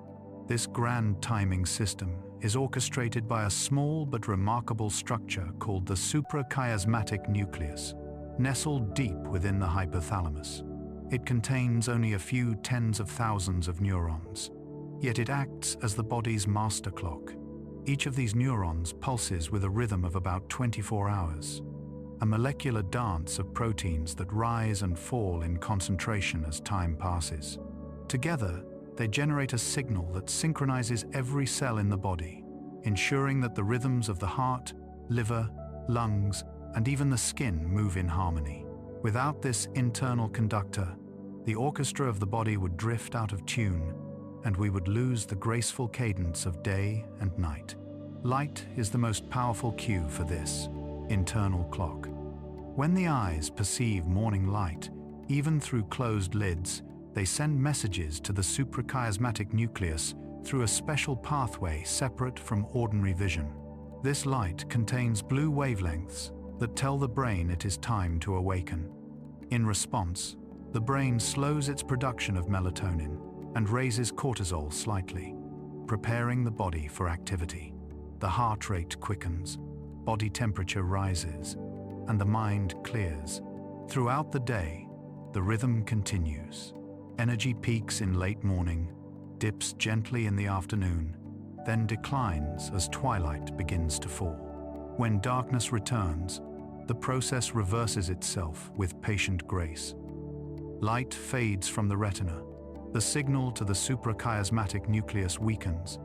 this grand timing system is orchestrated by a small but remarkable structure called the suprachiasmatic nucleus. nestled deep within the hypothalamus. It contains only a few tens of thousands of neurons, yet it acts as the body's master clock. Each of these neurons pulses with a rhythm of about 24 hours, a molecular dance of proteins that rise and fall in concentration as time passes. Together, they generate a signal that synchronizes every cell in the body, ensuring that the rhythms of the heart, liver, lungs, and even the skin move in harmony. Without this internal conductor, the orchestra of the body would drift out of tune, and we would lose the graceful cadence of day and night. Light is the most powerful cue for this internal clock. When the eyes perceive morning light, even through closed lids, they send messages to the suprachiasmatic nucleus through a special pathway separate from ordinary vision. This light contains blue wavelengths that tell the brain it is time to awaken. In response, the brain slows its production of melatonin and raises cortisol slightly, preparing the body for activity. The heart rate quickens, body temperature rises, and the mind clears. Throughout the day, the rhythm continues. Energy peaks in late morning, dips gently in the afternoon, then declines as twilight begins to fall. When darkness returns, the process reverses itself with patient grace. Light fades from the retina, the signal to the suprachiasmatic nucleus weakens,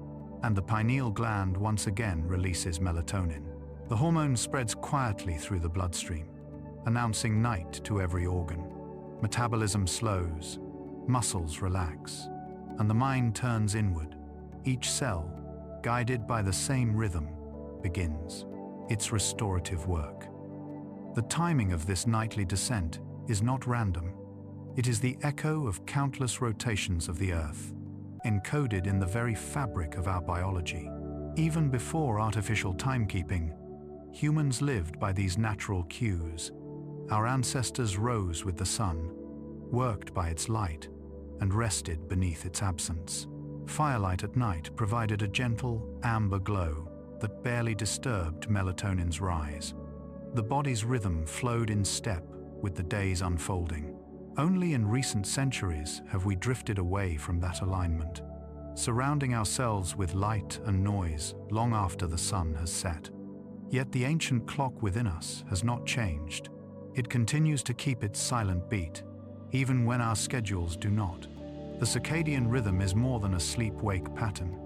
and the pineal gland once again releases melatonin. The hormone spreads quietly through the bloodstream, announcing night to every organ. Metabolism slows, muscles relax, and the mind turns inward. Each cell, guided by the same rhythm, begins its restorative work. The timing of this nightly descent is not random. It is the echo of countless rotations of the Earth, encoded in the very fabric of our biology. Even before artificial timekeeping, humans lived by these natural cues. Our ancestors rose with the sun, worked by its light, and rested beneath its absence. Firelight at night provided a gentle, amber glow that barely disturbed melatonin's rise. The body's rhythm flowed in step with the day's unfolding. Only in recent centuries have we drifted away from that alignment, surrounding ourselves with light and noise long after the sun has set. Yet the ancient clock within us has not changed. It continues to keep its silent beat, even when our schedules do not. The circadian rhythm is more than a sleep-wake pattern.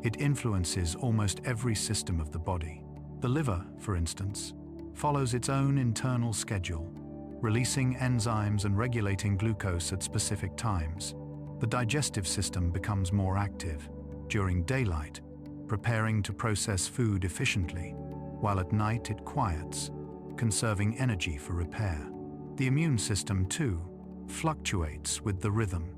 It influences almost every system of the body. The liver, for instance, follows its own internal schedule, releasing enzymes and regulating glucose at specific times. The digestive system becomes more active during daylight, preparing to process food efficiently, while at night it quiets, conserving energy for repair. The immune system, too, fluctuates with the rhythm,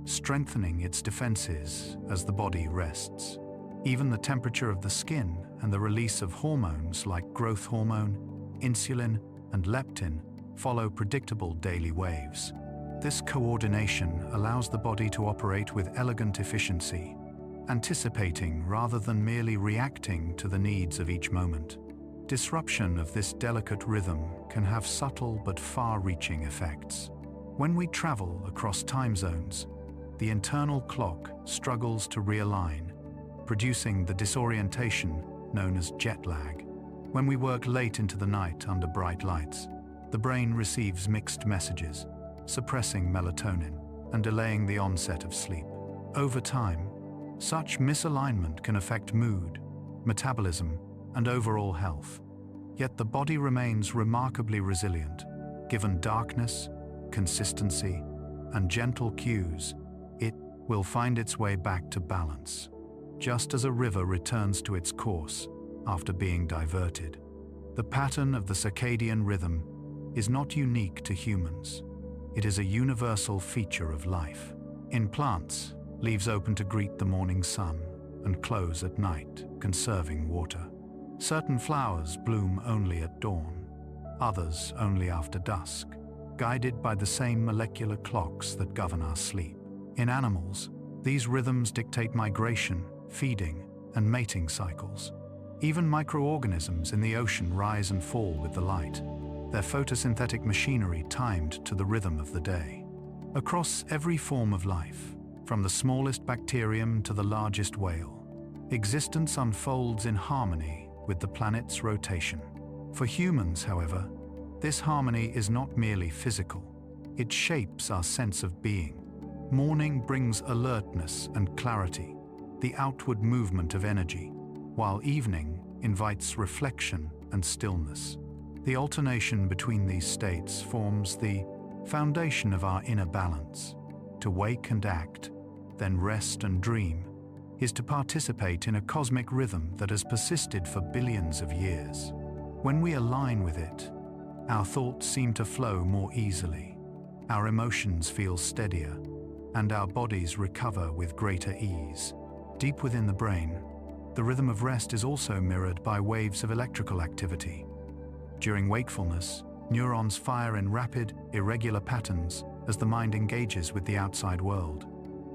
strengthening its defenses as the body rests. Even the temperature of the skin and the release of hormones like growth hormone, insulin, and leptin follow predictable daily waves. This coordination allows the body to operate with elegant efficiency, anticipating rather than merely reacting to the needs of each moment. Disruption of this delicate rhythm can have subtle but far-reaching effects. When we travel across time zones, the internal clock struggles to realign, producing the disorientation known as jet lag. When we work late into the night under bright lights, the brain receives mixed messages, suppressing melatonin and delaying the onset of sleep. Over time, such misalignment can affect mood, metabolism, and overall health. Yet the body remains remarkably resilient. Given darkness, consistency, and gentle cues, it will find its way back to balance, just as a river returns to its course after being diverted. The pattern of the circadian rhythm is not unique to humans. It is a universal feature of life. In plants, leaves open to greet the morning sun and close at night, conserving water. Certain flowers bloom only at dawn, others only after dusk, guided by the same molecular clocks that govern our sleep. In animals, these rhythms dictate migration, feeding, and mating cycles. Even microorganisms in the ocean rise and fall with the light, their photosynthetic machinery timed to the rhythm of the day. Across every form of life, from the smallest bacterium to the largest whale, existence unfolds in harmony with the planet's rotation. For humans, however, this harmony is not merely physical. It shapes our sense of being. Morning brings alertness and clarity, the outward movement of energy, while evening invites reflection and stillness. The alternation between these states forms the foundation of our inner balance. To wake and act, then rest and dream, is to participate in a cosmic rhythm that has persisted for billions of years. When we align with it, our thoughts seem to flow more easily, our emotions feel steadier, and our bodies recover with greater ease. Deep within the brain, the rhythm of rest is also mirrored by waves of electrical activity. During wakefulness, neurons fire in rapid, irregular patterns as the mind engages with the outside world.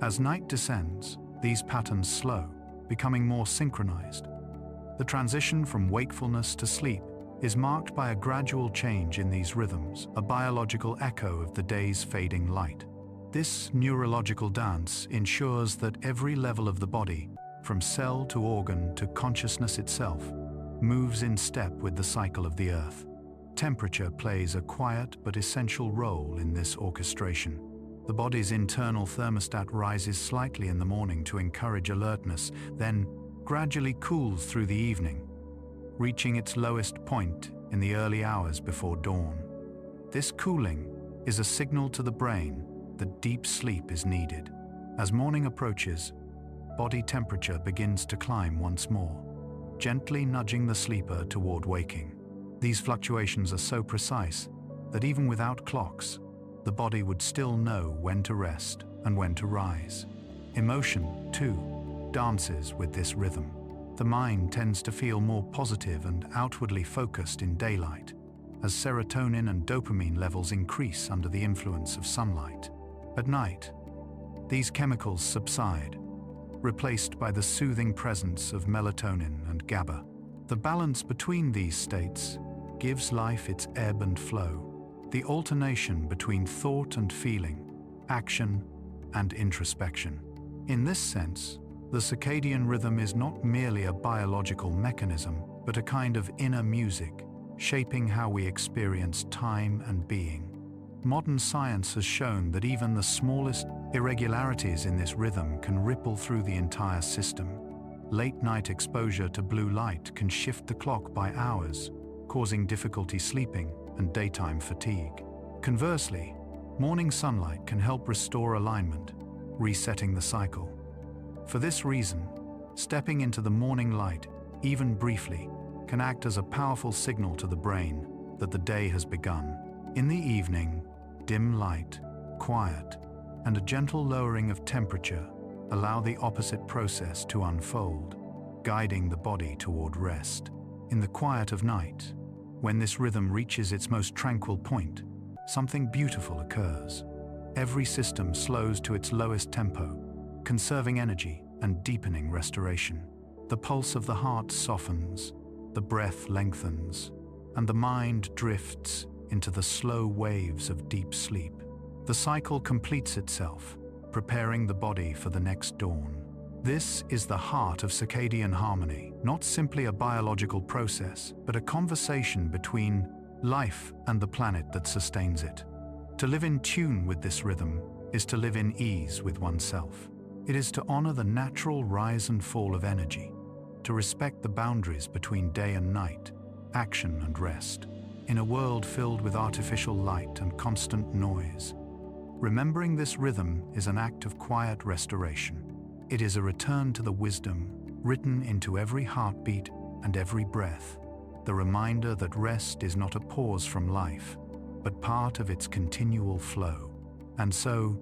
As night descends, these patterns slow, becoming more synchronized. The transition from wakefulness to sleep is marked by a gradual change in these rhythms, a biological echo of the day's fading light. This neurological dance ensures that every level of the body, from cell to organ to consciousness itself, moves in step with the cycle of the earth. Temperature plays a quiet but essential role in this orchestration. The body's internal thermostat rises slightly in the morning to encourage alertness, then gradually cools through the evening, reaching its lowest point in the early hours before dawn. This cooling is a signal to the brain that deep sleep is needed. As morning approaches, body temperature begins to climb once more, gently nudging the sleeper toward waking. These fluctuations are so precise that even without clocks, the body would still know when to rest and when to rise. Emotion, too, dances with this rhythm. The mind tends to feel more positive and outwardly focused in daylight, as serotonin and dopamine levels increase under the influence of sunlight. At night, these chemicals subside, replaced by the soothing presence of melatonin and GABA. The balance between these states gives life its ebb and flow, the alternation between thought and feeling, action and introspection. In this sense, the circadian rhythm is not merely a biological mechanism, but a kind of inner music, shaping how we experience time and being. Modern science has shown that even the smallest irregularities in this rhythm can ripple through the entire system. Late-night exposure to blue light can shift the clock by hours, causing difficulty sleeping and daytime fatigue. Conversely, morning sunlight can help restore alignment, resetting the cycle. For this reason, stepping into the morning light, even briefly, can act as a powerful signal to the brain that the day has begun. In the evening, dim light, quiet, and a gentle lowering of temperature allow the opposite process to unfold, guiding the body toward rest. In the quiet of night, when this rhythm reaches its most tranquil point, something beautiful occurs. Every system slows to its lowest tempo, conserving energy and deepening restoration. The pulse of the heart softens, the breath lengthens, and the mind drifts into the slow waves of deep sleep. The cycle completes itself, preparing the body for the next dawn. This is the heart of circadian harmony, not simply a biological process, but a conversation between life and the planet that sustains it. To live in tune with this rhythm is to live in ease with oneself. It is to honor the natural rise and fall of energy, to respect the boundaries between day and night, action and rest. In a world filled with artificial light and constant noise, remembering this rhythm is an act of quiet restoration. It is a return to the wisdom written into every heartbeat and every breath, the reminder that rest is not a pause from life, but part of its continual flow. And so,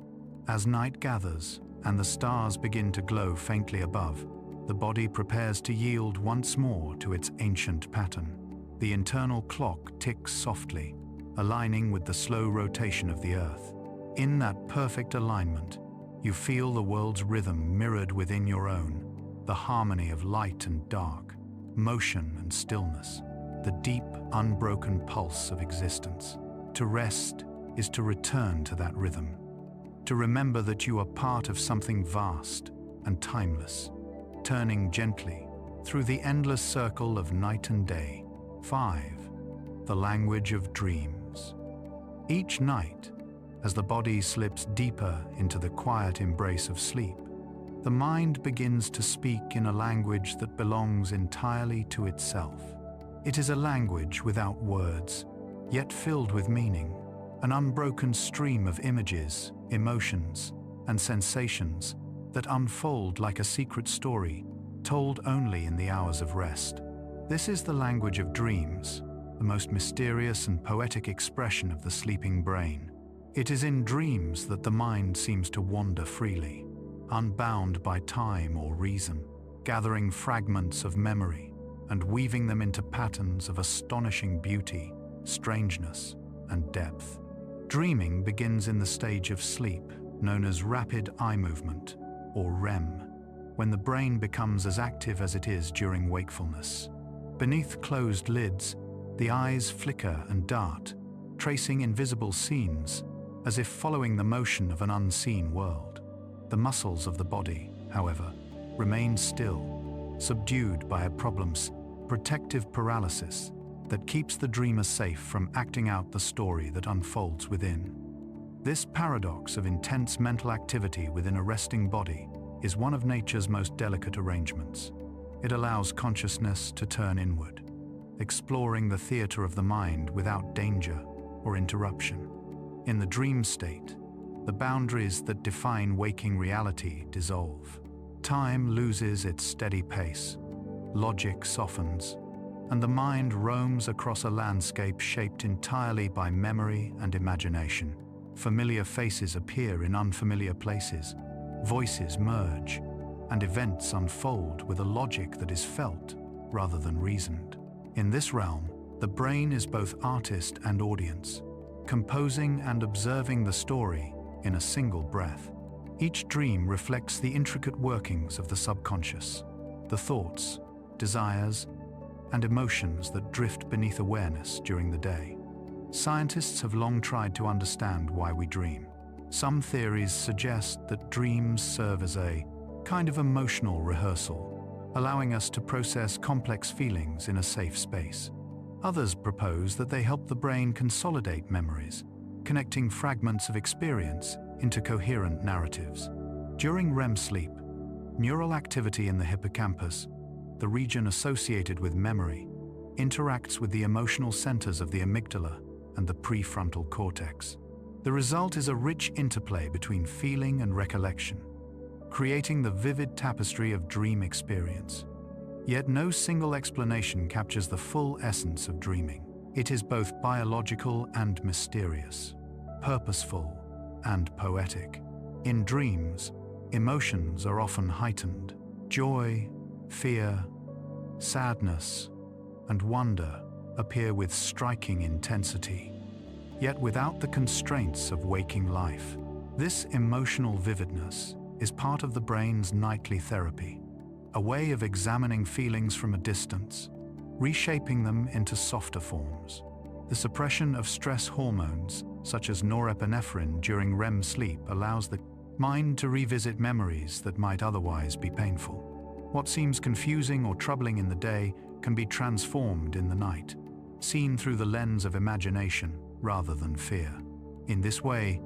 as night gathers and the stars begin to glow faintly above, the body prepares to yield once more to its ancient pattern. The internal clock ticks softly, aligning with the slow rotation of the earth. In that perfect alignment, you feel the world's rhythm mirrored within your own, the harmony of light and dark, motion and stillness. the deep, unbroken pulse of existence. To rest is to return to that rhythm, to remember that you are part of something vast and timeless, turning gently through the endless circle of night and day. 5. The language of dreams. Each night, as the body slips deeper into the quiet embrace of sleep, the mind begins to speak in a language that belongs entirely to itself. It is a language without words, yet filled with meaning, an unbroken stream of images, emotions, and sensations that unfold like a secret story, told only in the hours of rest. This is the language of dreams, the most mysterious and poetic expression of the sleeping brain. It is in dreams that the mind seems to wander freely, unbound by time or reason, gathering fragments of memory and weaving them into patterns of astonishing beauty, strangeness, and depth. Dreaming begins in the stage of sleep, known as rapid eye movement, or REM, when the brain becomes as active as it is during wakefulness. Beneath closed lids, the eyes flicker and dart, tracing invisible scenes, as if following the motion of an unseen world. The muscles of the body, however, remain still, subdued by a problem's protective paralysis that keeps the dreamer safe from acting out the story that unfolds within. This paradox of intense mental activity within a resting body is one of nature's most delicate arrangements. It allows consciousness to turn inward, exploring the theater of the mind without danger or interruption. In the dream state, the boundaries that define waking reality dissolve. Time loses its steady pace, logic softens, and the mind roams across a landscape shaped entirely by memory and imagination. Familiar faces appear in unfamiliar places, voices merge, and events unfold with a logic that is felt rather than reasoned. In this realm, the brain is both artist and audience, composing and observing the story in a single breath. Each dream reflects the intricate workings of the subconscious, the thoughts, desires, and emotions that drift beneath awareness during the day. Scientists have long tried to understand why we dream. Some theories suggest that dreams serve as a kind of emotional rehearsal, allowing us to process complex feelings in a safe space. Others propose that they help the brain consolidate memories, connecting fragments of experience into coherent narratives. During REM sleep, neural activity in the hippocampus, the region associated with memory, interacts with the emotional centers of the amygdala and the prefrontal cortex. The result is a rich interplay between feeling and recollection, creating the vivid tapestry of dream experience. Yet no single explanation captures the full essence of dreaming. It is both biological and mysterious, purposeful and poetic. In dreams, emotions are often heightened. Joy, fear, sadness, and wonder appear with striking intensity, yet without the constraints of waking life. This emotional vividness is part of the brain's nightly therapy, a way of examining feelings from a distance, reshaping them into softer forms. The suppression of stress hormones, such as norepinephrine during REM sleep, allows the mind to revisit memories that might otherwise be painful. What seems confusing or troubling in the day can be transformed in the night, seen through the lens of imagination rather than fear. In this way,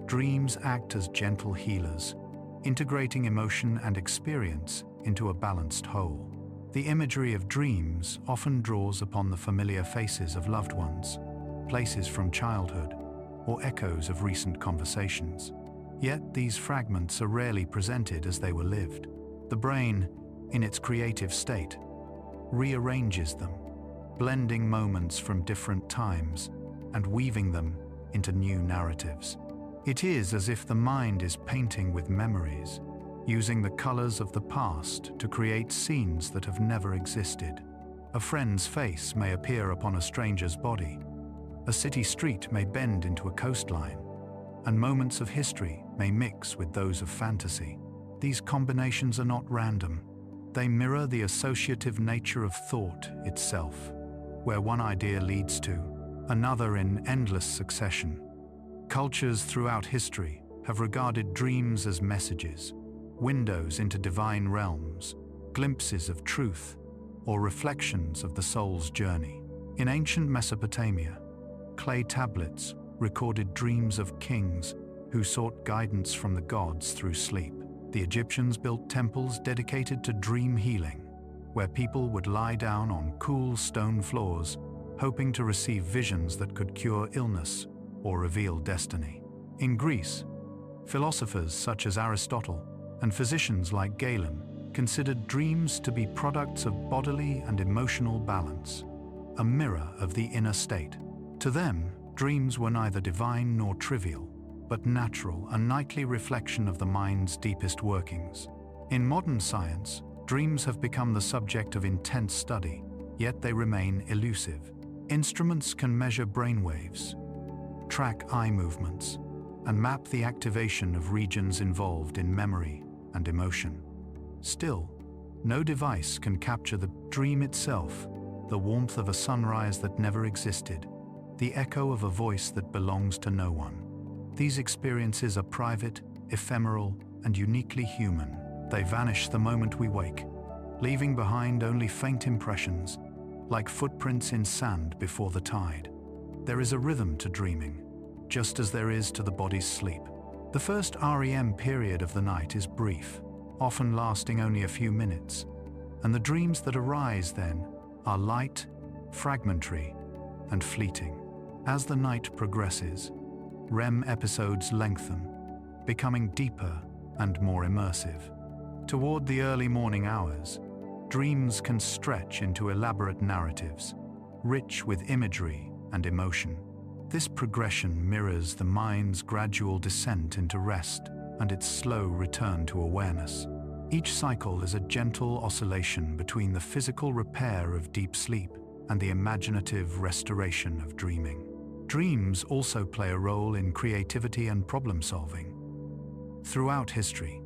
dreams act as gentle healers, integrating emotion and experience into a balanced whole. The imagery of dreams often draws upon the familiar faces of loved ones, places from childhood, or echoes of recent conversations. Yet these fragments are rarely presented as they were lived. The brain, in its creative state, rearranges them, blending moments from different times and weaving them into new narratives. It is as if the mind is painting with memories, using the colors of the past to create scenes that have never existed. A friend's face may appear upon a stranger's body. A city street may bend into a coastline, and moments of history may mix with those of fantasy. These combinations are not random. They mirror the associative nature of thought itself. where one idea leads to another in endless succession. Cultures throughout history have regarded dreams as messages, windows into divine realms, glimpses of truth, or reflections of the soul's journey. In ancient Mesopotamia, clay tablets recorded dreams of kings who sought guidance from the gods through sleep. The Egyptians built temples dedicated to dream healing, where people would lie down on cool stone floors, hoping to receive visions that could cure illness or reveal destiny. In Greece, philosophers such as Aristotle and physicians like Galen considered dreams to be products of bodily and emotional balance, a mirror of the inner state. To them, dreams were neither divine nor trivial, but natural, a nightly reflection of the mind's deepest workings. In modern science, dreams have become the subject of intense study, yet they remain elusive. Instruments can measure brainwaves, track eye movements, and map the activation of regions involved in memory and emotion. Still, no device can capture the dream itself, the warmth of a sunrise that never existed, the echo of a voice that belongs to no one. These experiences are private, ephemeral, and uniquely human. They vanish the moment we wake, leaving behind only faint impressions, like footprints in sand before the tide. There is a rhythm to dreaming, just as there is to the body's sleep. The first REM period of the night is brief, often lasting only a few minutes, and the dreams that arise then are light, fragmentary, and fleeting. As the night progresses, REM episodes lengthen, becoming deeper and more immersive. Toward the early morning hours, dreams can stretch into elaborate narratives, rich with imagery and emotion. This progression mirrors the mind's gradual descent into rest and its slow return to awareness. Each cycle is a gentle oscillation between the physical repair of deep sleep and the imaginative restoration of dreaming. Dreams also play a role in creativity and problem-solving. Throughout history,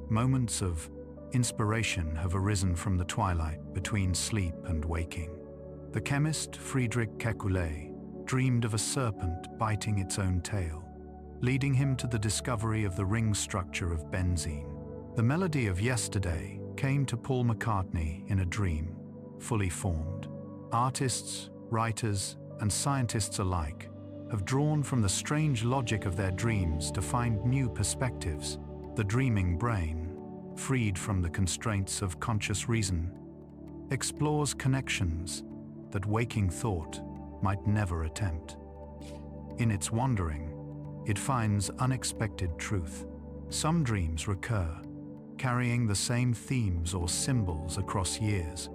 moments of inspiration have arisen from the twilight between sleep and waking. The chemist Friedrich Kekulé dreamed of a serpent biting its own tail, leading him to the discovery of the ring structure of benzene. The melody of Yesterday came to Paul McCartney in a dream, fully formed. Artists, writers, and scientists alike have drawn from the strange logic of their dreams to find new perspectives. The dreaming brain, freed from the constraints of conscious reason, explores connections that waking thought might never attempt. In its wandering, it finds unexpected truth. Some dreams recur, carrying the same themes or symbols across years.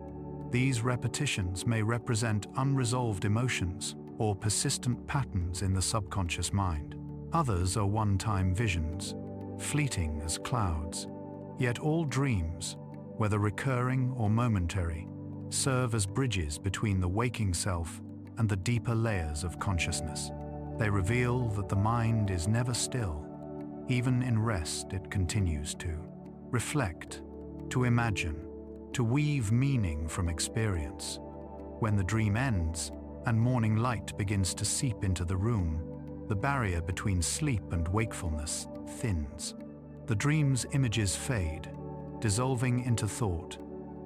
These repetitions may represent unresolved emotions or persistent patterns in the subconscious mind. Others are one-time visions, fleeting as clouds. Yet all dreams, whether recurring or momentary, serve as bridges between the waking self and the deeper layers of consciousness. They reveal that the mind is never still. Even in rest, it continues to reflect, to imagine, to weave meaning from experience. When the dream ends and morning light begins to seep into the room, the barrier between sleep and wakefulness thins. The dream's images fade, dissolving into thought,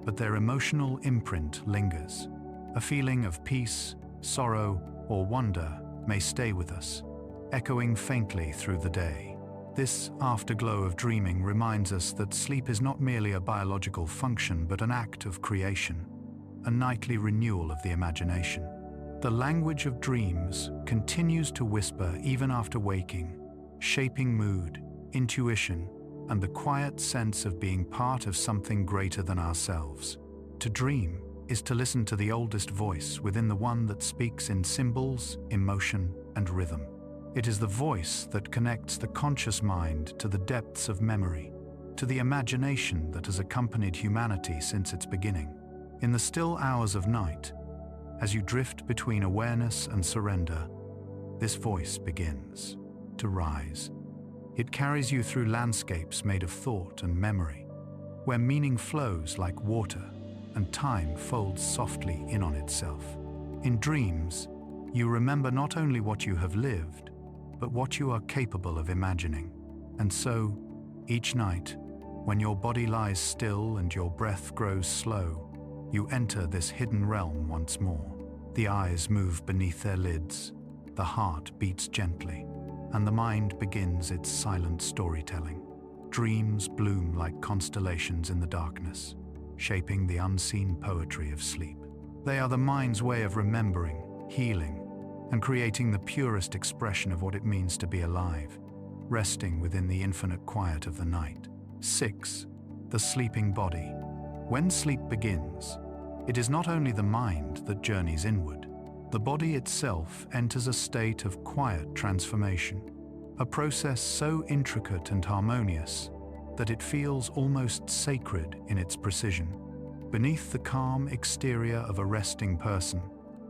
but their emotional imprint lingers. A feeling of peace, sorrow, or wonder may stay with us, echoing faintly through the day. This afterglow of dreaming reminds us that sleep is not merely a biological function but an act of creation, a nightly renewal of the imagination. The language of dreams continues to whisper even after waking, shaping mood, intuition, and the quiet sense of being part of something greater than ourselves. To dream is to listen to the oldest voice within the one that speaks in symbols, emotion, and rhythm. It is the voice that connects the conscious mind to the depths of memory, to the imagination that has accompanied humanity since its beginning. In the still hours of night, as you drift between awareness and surrender, this voice begins to rise. It carries you through landscapes made of thought and memory, where meaning flows like water and time folds softly in on itself. In dreams, you remember not only what you have lived, but what you are capable of imagining. And so, each night, when your body lies still and your breath grows slow, you enter this hidden realm once more. The eyes move beneath their lids, the heart beats gently, and the mind begins its silent storytelling. Dreams bloom like constellations in the darkness, shaping the unseen poetry of sleep. They are the mind's way of remembering, healing, and creating the purest expression of what it means to be alive, resting within the infinite quiet of the night. 6. The sleeping body. When sleep begins, it is not only the mind that journeys inward. The body itself enters a state of quiet transformation, a process so intricate and harmonious that it feels almost sacred in its precision. Beneath the calm exterior of a resting person,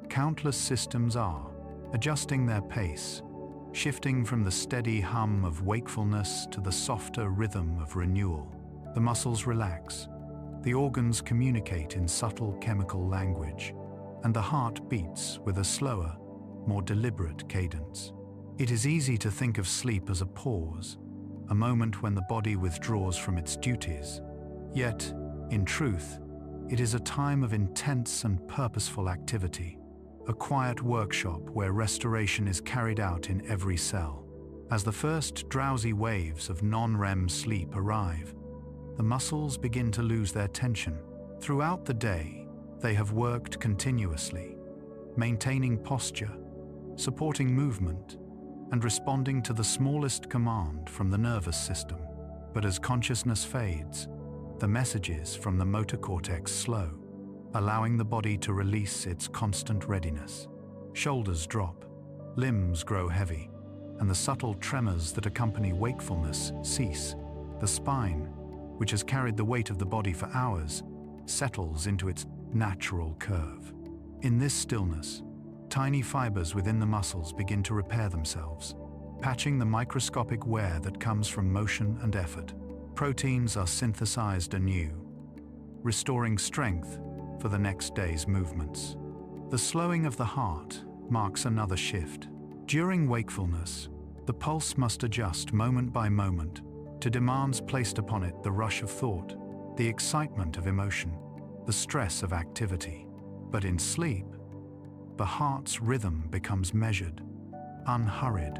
countless systems are, adjusting their pace, shifting from the steady hum of wakefulness to the softer rhythm of renewal. The muscles relax, the organs communicate in subtle chemical language, and the heart beats with a slower, more deliberate cadence. It is easy to think of sleep as a pause, a moment when the body withdraws from its duties. Yet, in truth, it is a time of intense and purposeful activity, a quiet workshop where restoration is carried out in every cell. As the first drowsy waves of non-REM sleep arrive, the muscles begin to lose their tension. Throughout the day, they have worked continuously, maintaining posture, supporting movement, and responding to the smallest command from the nervous system. But as consciousness fades, the messages from the motor cortex slow, allowing the body to release its constant readiness. Shoulders drop, limbs grow heavy, and the subtle tremors that accompany wakefulness cease. The spine, which has carried the weight of the body for hours, settles into its natural curve. In this stillness, tiny fibers within the muscles begin to repair themselves, patching the microscopic wear that comes from motion and effort. Proteins are synthesized anew, restoring strength for the next day's movements. The slowing of the heart marks another shift. During wakefulness, the pulse must adjust moment by moment to demands placed upon it: the rush of thought, the excitement of emotion, the stress of activity. But in sleep, the heart's rhythm becomes measured, unhurried,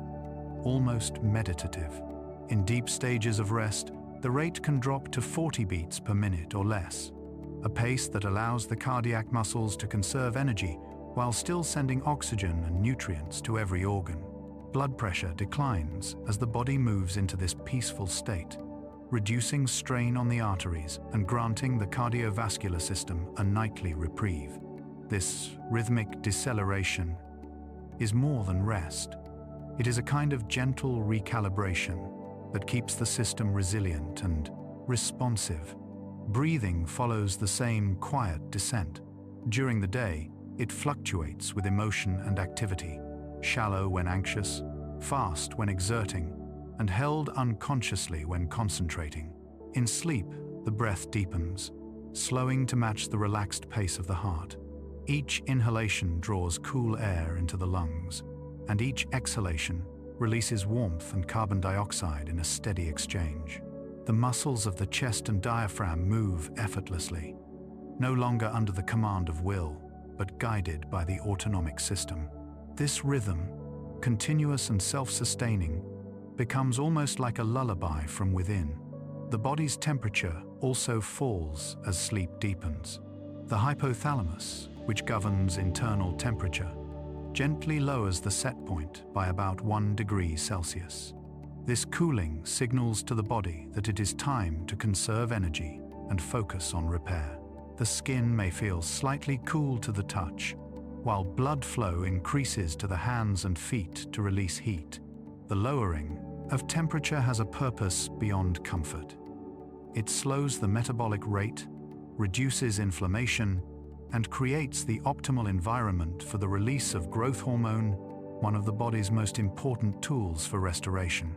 almost meditative. In deep stages of rest, the rate can drop to 40 beats per minute or less, a pace that allows the cardiac muscles to conserve energy while still sending oxygen and nutrients to every organ. Blood pressure declines as the body moves into this peaceful state, reducing strain on the arteries and granting the cardiovascular system a nightly reprieve. This rhythmic deceleration is more than rest. It is a kind of gentle recalibration that keeps the system resilient and responsive. Breathing follows the same quiet descent. During the day, it fluctuates with emotion and activity, shallow when anxious, fast when exerting, and held unconsciously when concentrating. In sleep, the breath deepens, slowing to match the relaxed pace of the heart. Each inhalation draws cool air into the lungs, and each exhalation releases warmth and carbon dioxide in a steady exchange. The muscles of the chest and diaphragm move effortlessly, no longer under the command of will, but guided by the autonomic system. This rhythm, continuous and self-sustaining, becomes almost like a lullaby from within. The body's temperature also falls as sleep deepens. The hypothalamus, which governs internal temperature, gently lowers the set point by about 1 degree Celsius. This cooling signals to the body that it is time to conserve energy and focus on repair. The skin may feel slightly cool to the touch, while blood flow increases to the hands and feet to release heat. The lowering of temperature has a purpose beyond comfort. It slows the metabolic rate, reduces inflammation, and creates the optimal environment for the release of growth hormone, one of the body's most important tools for restoration.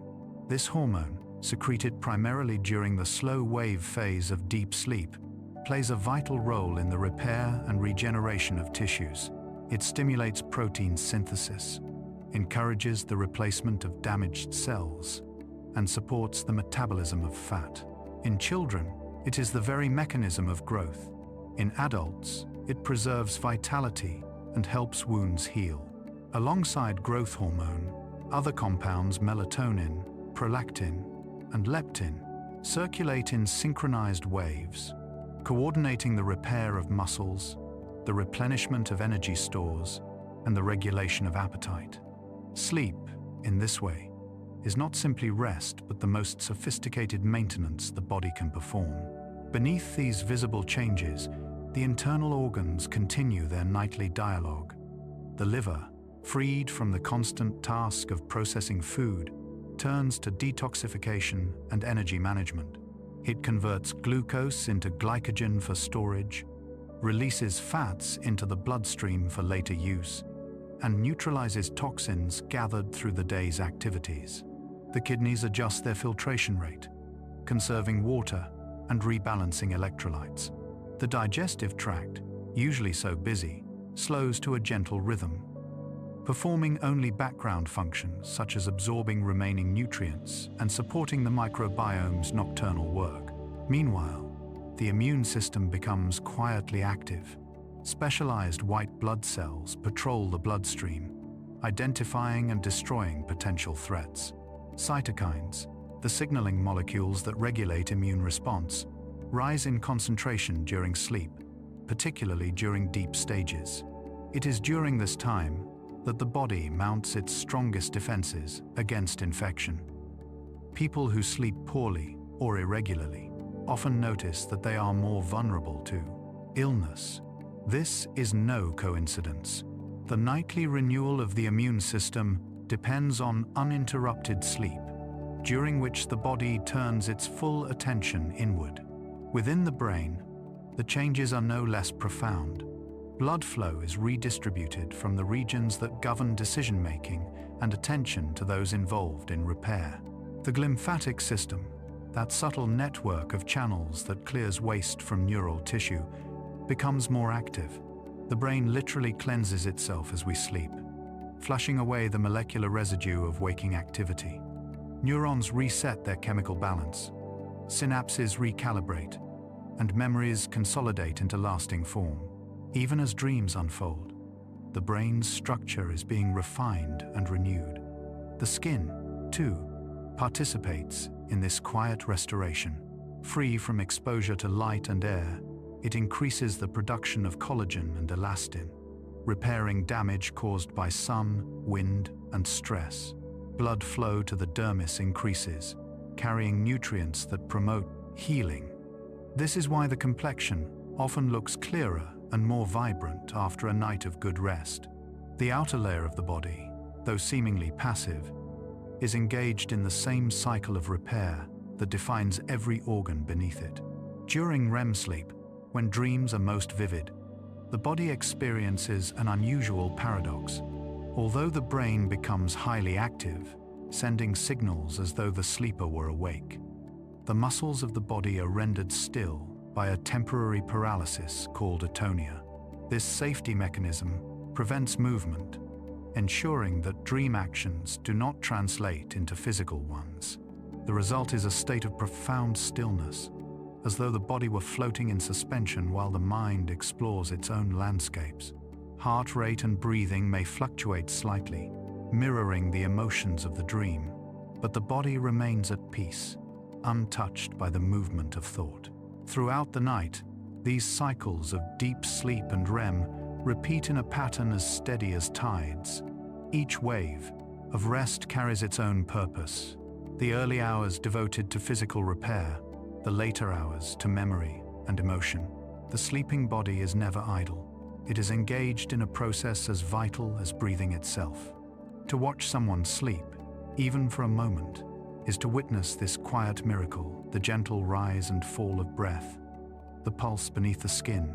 This hormone, secreted primarily during the slow wave phase of deep sleep, plays a vital role in the repair and regeneration of tissues. It stimulates protein synthesis, encourages the replacement of damaged cells, and supports the metabolism of fat. In children, it is the very mechanism of growth. In adults, it preserves vitality and helps wounds heal. Alongside growth hormone, other compounds melatonin, prolactin, and leptin circulate in synchronized waves, coordinating the repair of muscles, the replenishment of energy stores, and the regulation of appetite. Sleep, in this way, is not simply rest but the most sophisticated maintenance the body can perform. Beneath these visible changes, the internal organs continue their nightly dialogue. The liver, freed from the constant task of processing food, turns to detoxification and energy management. It converts glucose into glycogen for storage, releases fats into the bloodstream for later use, and neutralizes toxins gathered through the day's activities. The kidneys adjust their filtration rate, conserving water and rebalancing electrolytes. The digestive tract, usually so busy, slows to a gentle rhythm, performing only background functions such as absorbing remaining nutrients and supporting the microbiome's nocturnal work. Meanwhile, the immune system becomes quietly active. Specialized white blood cells patrol the bloodstream, identifying and destroying potential threats. Cytokines, the signaling molecules that regulate immune response, rise in concentration during sleep, particularly during deep stages. It is during this time that the body mounts its strongest defenses against infection. People who sleep poorly or irregularly often notice that they are more vulnerable to illness. This is no coincidence. The nightly renewal of the immune system depends on uninterrupted sleep, during which the body turns its full attention inward. Within the brain, the changes are no less profound. Blood flow is redistributed from the regions that govern decision-making and attention to those involved in repair. The glymphatic system, that subtle network of channels that clears waste from neural tissue, becomes more active. The brain literally cleanses itself as we sleep, flushing away the molecular residue of waking activity. Neurons reset their chemical balance, synapses recalibrate, and memories consolidate into lasting form. Even as dreams unfold, the brain's structure is being refined and renewed. The skin, too, participates in this quiet restoration. Free from exposure to light and air, it increases the production of collagen and elastin, repairing damage caused by sun, wind, and stress. Blood flow to the dermis increases, carrying nutrients that promote healing. This is why the complexion often looks clearer and more vibrant after a night of good rest. The outer layer of the body, though seemingly passive, is engaged in the same cycle of repair that defines every organ beneath it. During REM sleep, when dreams are most vivid, the body experiences an unusual paradox. Although the brain becomes highly active, sending signals as though the sleeper were awake, the muscles of the body are rendered still by a temporary paralysis called atonia. This safety mechanism prevents movement, ensuring that dream actions do not translate into physical ones. The result is a state of profound stillness, as though the body were floating in suspension while the mind explores its own landscapes. Heart rate and breathing may fluctuate slightly, mirroring the emotions of the dream, but the body remains at peace, untouched by the movement of thought. Throughout the night, these cycles of deep sleep and REM repeat in a pattern as steady as tides. Each wave of rest carries its own purpose. The early hours devoted to physical repair, the later hours to memory and emotion. The sleeping body is never idle. It is engaged in a process as vital as breathing itself. To watch someone sleep, even for a moment, is to witness this quiet miracle, the gentle rise and fall of breath, the pulse beneath the skin,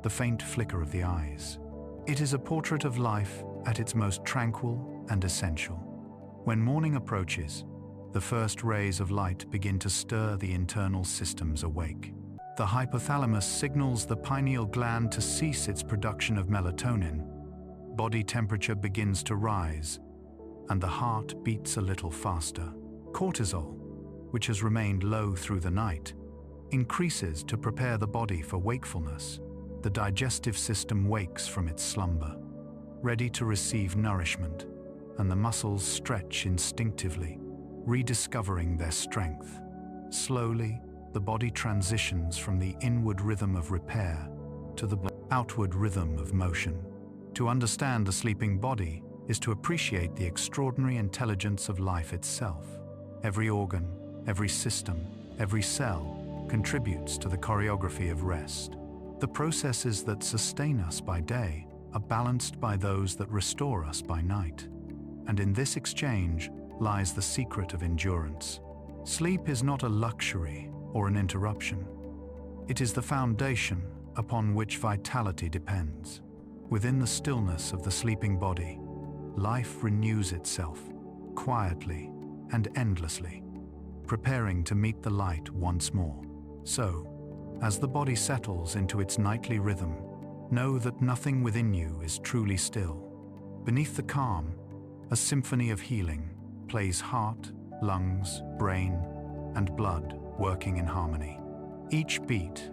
the faint flicker of the eyes. It is a portrait of life at its most tranquil and essential. When morning approaches, the first rays of light begin to stir the internal systems awake. The hypothalamus signals the pineal gland to cease its production of melatonin, body temperature begins to rise, and the heart beats a little faster. Cortisol, which has remained low through the night, increases to prepare the body for wakefulness. The digestive system wakes from its slumber, ready to receive nourishment, and the muscles stretch instinctively, rediscovering their strength. Slowly, the body transitions from the inward rhythm of repair to the outward rhythm of motion. To understand the sleeping body is to appreciate the extraordinary intelligence of life itself. Every organ, every system, every cell contributes to the choreography of rest. The processes that sustain us by day are balanced by those that restore us by night. And in this exchange lies the secret of endurance. Sleep is not a luxury or an interruption. It is the foundation upon which vitality depends. Within the stillness of the sleeping body, life renews itself, quietly and endlessly, preparing to meet the light once more. So, as the body settles into its nightly rhythm, know that nothing within you is truly still. Beneath the calm, a symphony of healing plays heart, lungs, brain, and blood working in harmony. Each beat,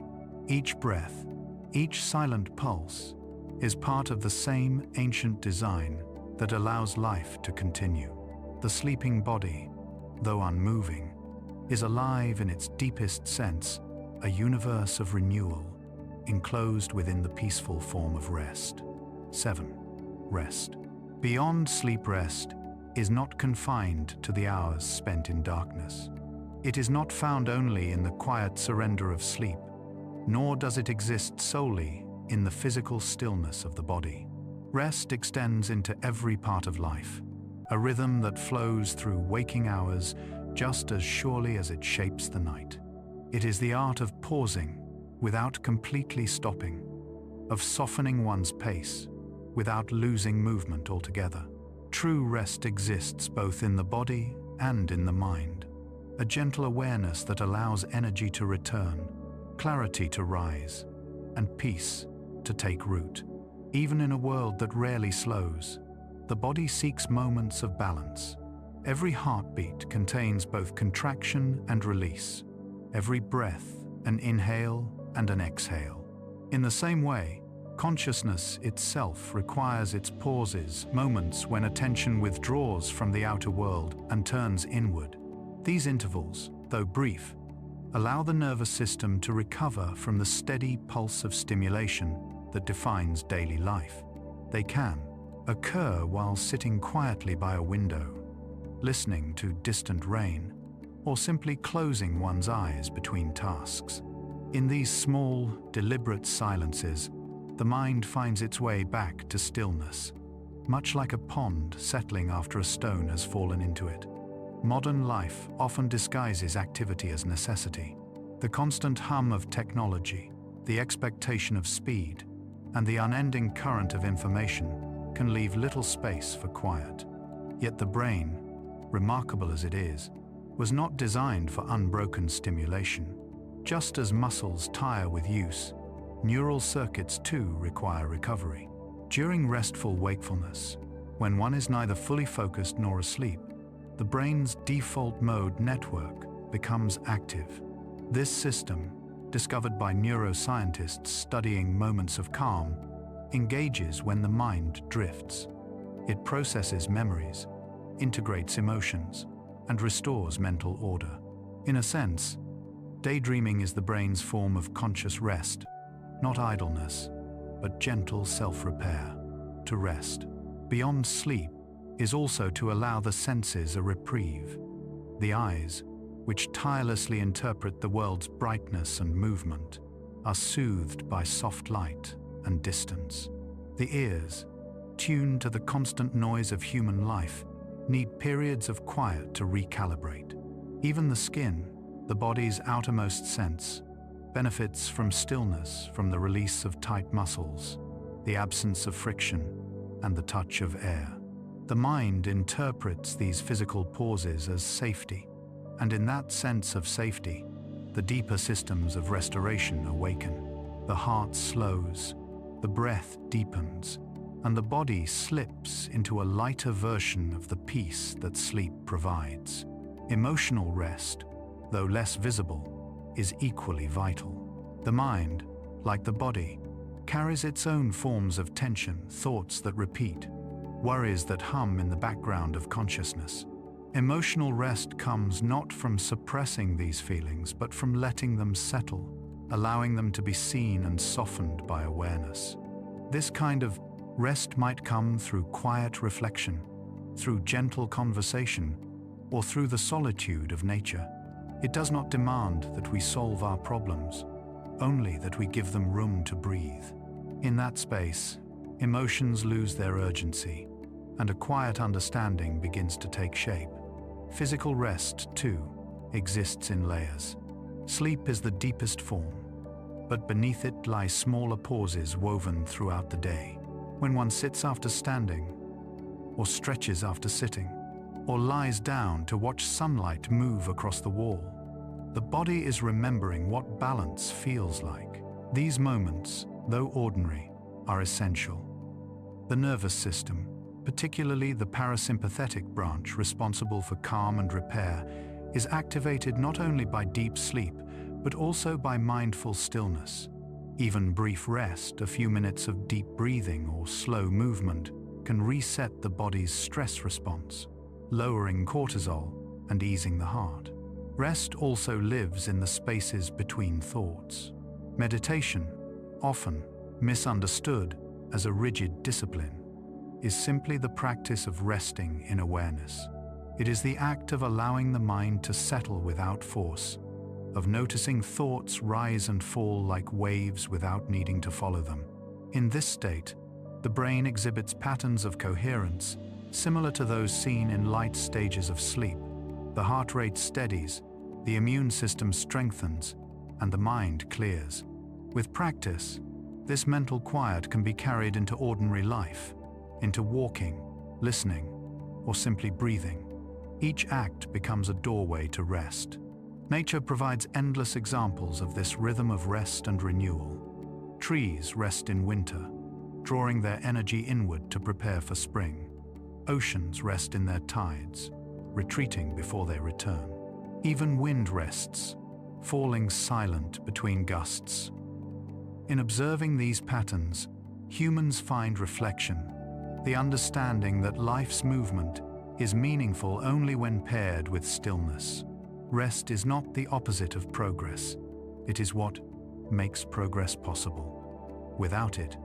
each breath, each silent pulse is part of the same ancient design that allows life to continue. The sleeping body, though unmoving, is alive in its deepest sense, a universe of renewal, enclosed within the peaceful form of rest. 7. Rest. Beyond sleep, rest is not confined to the hours spent in darkness. It is not found only in the quiet surrender of sleep, nor does it exist solely in the physical stillness of the body. Rest extends into every part of life, a rhythm that flows through waking hours just as surely as it shapes the night. It is the art of pausing without completely stopping, of softening one's pace without losing movement altogether. True rest exists both in the body and in the mind, a gentle awareness that allows energy to return, clarity to rise, and peace to take root. Even in a world that rarely slows, the body seeks moments of balance. Every heartbeat contains both contraction and release, every breath an inhale and an exhale. In the same way, consciousness itself requires its pauses, moments when attention withdraws from the outer world and turns inward. These intervals, though brief, allow the nervous system to recover from the steady pulse of stimulation that defines daily life. They can occur while sitting quietly by a window, listening to distant rain, or simply closing one's eyes between tasks. In these small, deliberate silences, the mind finds its way back to stillness, much like a pond settling after a stone has fallen into it. Modern life often disguises activity as necessity. The constant hum of technology, the expectation of speed, and the unending current of information can leave little space for quiet. Yet the brain, remarkable as it is, was not designed for unbroken stimulation. Just as muscles tire with use, neural circuits too require recovery. During restful wakefulness, when one is neither fully focused nor asleep, the brain's default mode network becomes active. This system, discovered by neuroscientists studying moments of calm, engages when the mind drifts. It processes memories, integrates emotions, and restores mental order. In a sense, daydreaming is the brain's form of conscious rest, not idleness, but gentle self-repair. To rest, beyond sleep, is also to allow the senses a reprieve. The eyes, which tirelessly interpret the world's brightness and movement, are soothed by soft light and distance. The ears, tuned to the constant noise of human life, need periods of quiet to recalibrate. Even the skin, the body's outermost sense, benefits from stillness, from the release of tight muscles, the absence of friction, and the touch of air. The mind interprets these physical pauses as safety, and in that sense of safety, the deeper systems of restoration awaken. The heart slows, the breath deepens, and the body slips into a lighter version of the peace that sleep provides. Emotional rest, though less visible, is equally vital. The mind, like the body, carries its own forms of tension, thoughts that repeat, worries that hum in the background of consciousness. Emotional rest comes not from suppressing these feelings, but from letting them settle, allowing them to be seen and softened by awareness. This kind of rest might come through quiet reflection, through gentle conversation, or through the solitude of nature. It does not demand that we solve our problems, only that we give them room to breathe. In that space, emotions lose their urgency, and a quiet understanding begins to take shape. Physical rest, too, exists in layers. Sleep is the deepest form, but beneath it lie smaller pauses woven throughout the day. When one sits after standing, or stretches after sitting, or lies down to watch sunlight move across the wall, the body is remembering what balance feels like. These moments, though ordinary, are essential. The nervous system, particularly the parasympathetic branch responsible for calm and repair, is activated not only by deep sleep, but also by mindful stillness. Even brief rest, a few minutes of deep breathing or slow movement, can reset the body's stress response, lowering cortisol and easing the heart. Rest also lives in the spaces between thoughts. Meditation, often misunderstood as a rigid discipline, is simply the practice of resting in awareness. It is the act of allowing the mind to settle without force, of noticing thoughts rise and fall like waves without needing to follow them. In this state, the brain exhibits patterns of coherence similar to those seen in light stages of sleep. The heart rate steadies, the immune system strengthens, and the mind clears. With practice, this mental quiet can be carried into ordinary life, into walking, listening, or simply breathing. Each act becomes a doorway to rest. Nature provides endless examples of this rhythm of rest and renewal. Trees rest in winter, drawing their energy inward to prepare for spring. Oceans rest in their tides, retreating before they return. Even wind rests, falling silent between gusts. In observing these patterns, humans find reflection, the understanding that life's movement is meaningful only when paired with stillness. Rest is not the opposite of progress. It is what makes progress possible. Without it,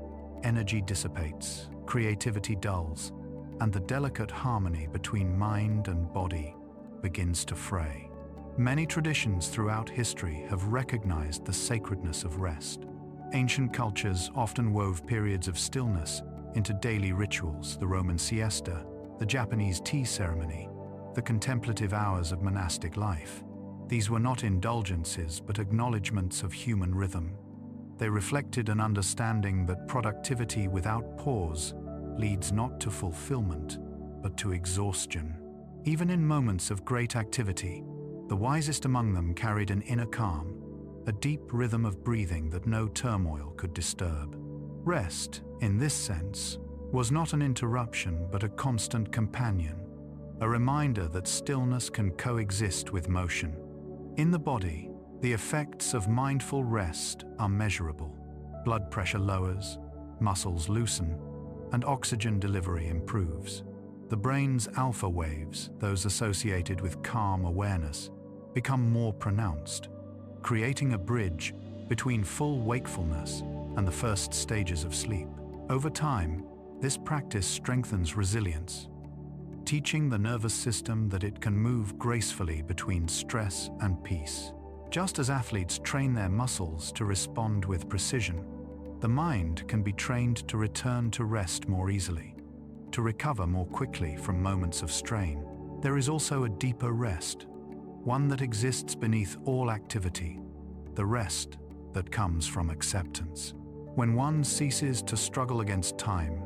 energy dissipates, creativity dulls, and the delicate harmony between mind and body begins to fray. Many traditions throughout history have recognized the sacredness of rest. Ancient cultures often wove periods of stillness into daily rituals: the Roman siesta, the Japanese tea ceremony, the contemplative hours of monastic life. These were not indulgences, but acknowledgements of human rhythm. They reflected an understanding that productivity without pause leads not to fulfillment, but to exhaustion. Even in moments of great activity, the wisest among them carried an inner calm, a deep rhythm of breathing that no turmoil could disturb. Rest, in this sense, was not an interruption but a constant companion, a reminder that stillness can coexist with motion. In the body, the effects of mindful rest are measurable. Blood pressure lowers, muscles loosen, and oxygen delivery improves. The brain's alpha waves, those associated with calm awareness, become more pronounced, creating a bridge between full wakefulness and the first stages of sleep. Over time, this practice strengthens resilience, teaching the nervous system that it can move gracefully between stress and peace. Just as athletes train their muscles to respond with precision, the mind can be trained to return to rest more easily, to recover more quickly from moments of strain. There is also a deeper rest, one that exists beneath all activity, the rest that comes from acceptance. When one ceases to struggle against time,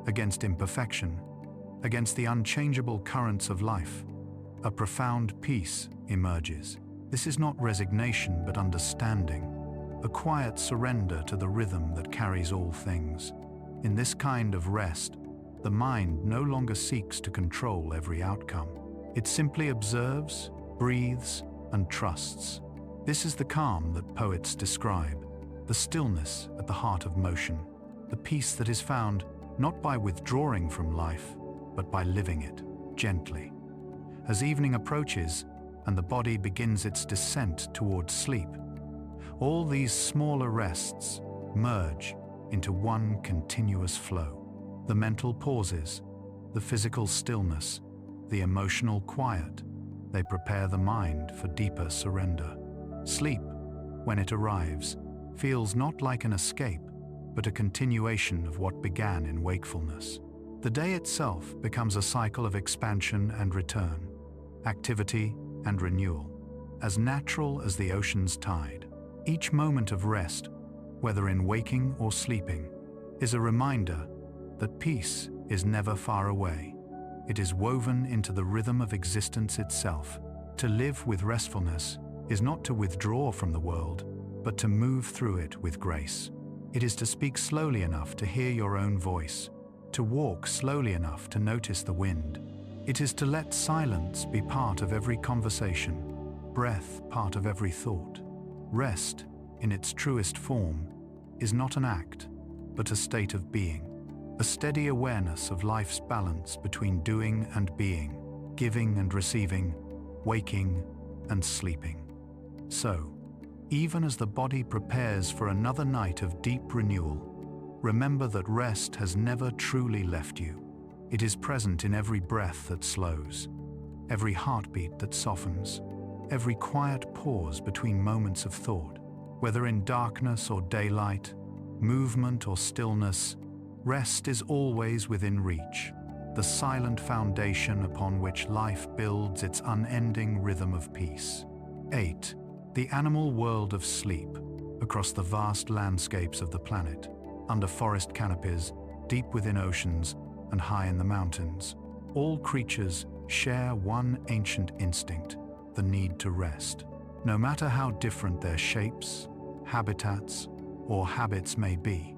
against imperfection, against the unchangeable currents of life, a profound peace emerges. This is not resignation but understanding, a quiet surrender to the rhythm that carries all things. In this kind of rest, the mind no longer seeks to control every outcome. It simply observes, breathes, and trusts. This is the calm that poets describe, the stillness at the heart of motion, the peace that is found not by withdrawing from life, but by living it gently. As evening approaches and the body begins its descent towards sleep, all these smaller rests merge into one continuous flow. The mental pauses, the physical stillness, the emotional quiet, they prepare the mind for deeper surrender. Sleep, when it arrives, feels not like an escape, but a continuation of what began in wakefulness. The day itself becomes a cycle of expansion and return, activity and renewal, as natural as the ocean's tide. Each moment of rest, whether in waking or sleeping, is a reminder that peace is never far away. It is woven into the rhythm of existence itself. To live with restfulness is not to withdraw from the world, but to move through it with grace. It is to speak slowly enough to hear your own voice, to walk slowly enough to notice the wind. It is to let silence be part of every conversation, breath part of every thought. Rest, in its truest form, is not an act, but a state of being, a steady awareness of life's balance between doing and being, giving and receiving, waking and sleeping. So, even as the body prepares for another night of deep renewal, remember that rest has never truly left you. It is present in every breath that slows, every heartbeat that softens, every quiet pause between moments of thought. Whether in darkness or daylight, movement or stillness, rest is always within reach, the silent foundation upon which life builds its unending rhythm of peace. 8. The animal world of sleep, across the vast landscapes of the planet, under forest canopies, deep within oceans, and high in the mountains. All creatures share one ancient instinct, the need to rest. No matter how different their shapes, habitats, or habits may be,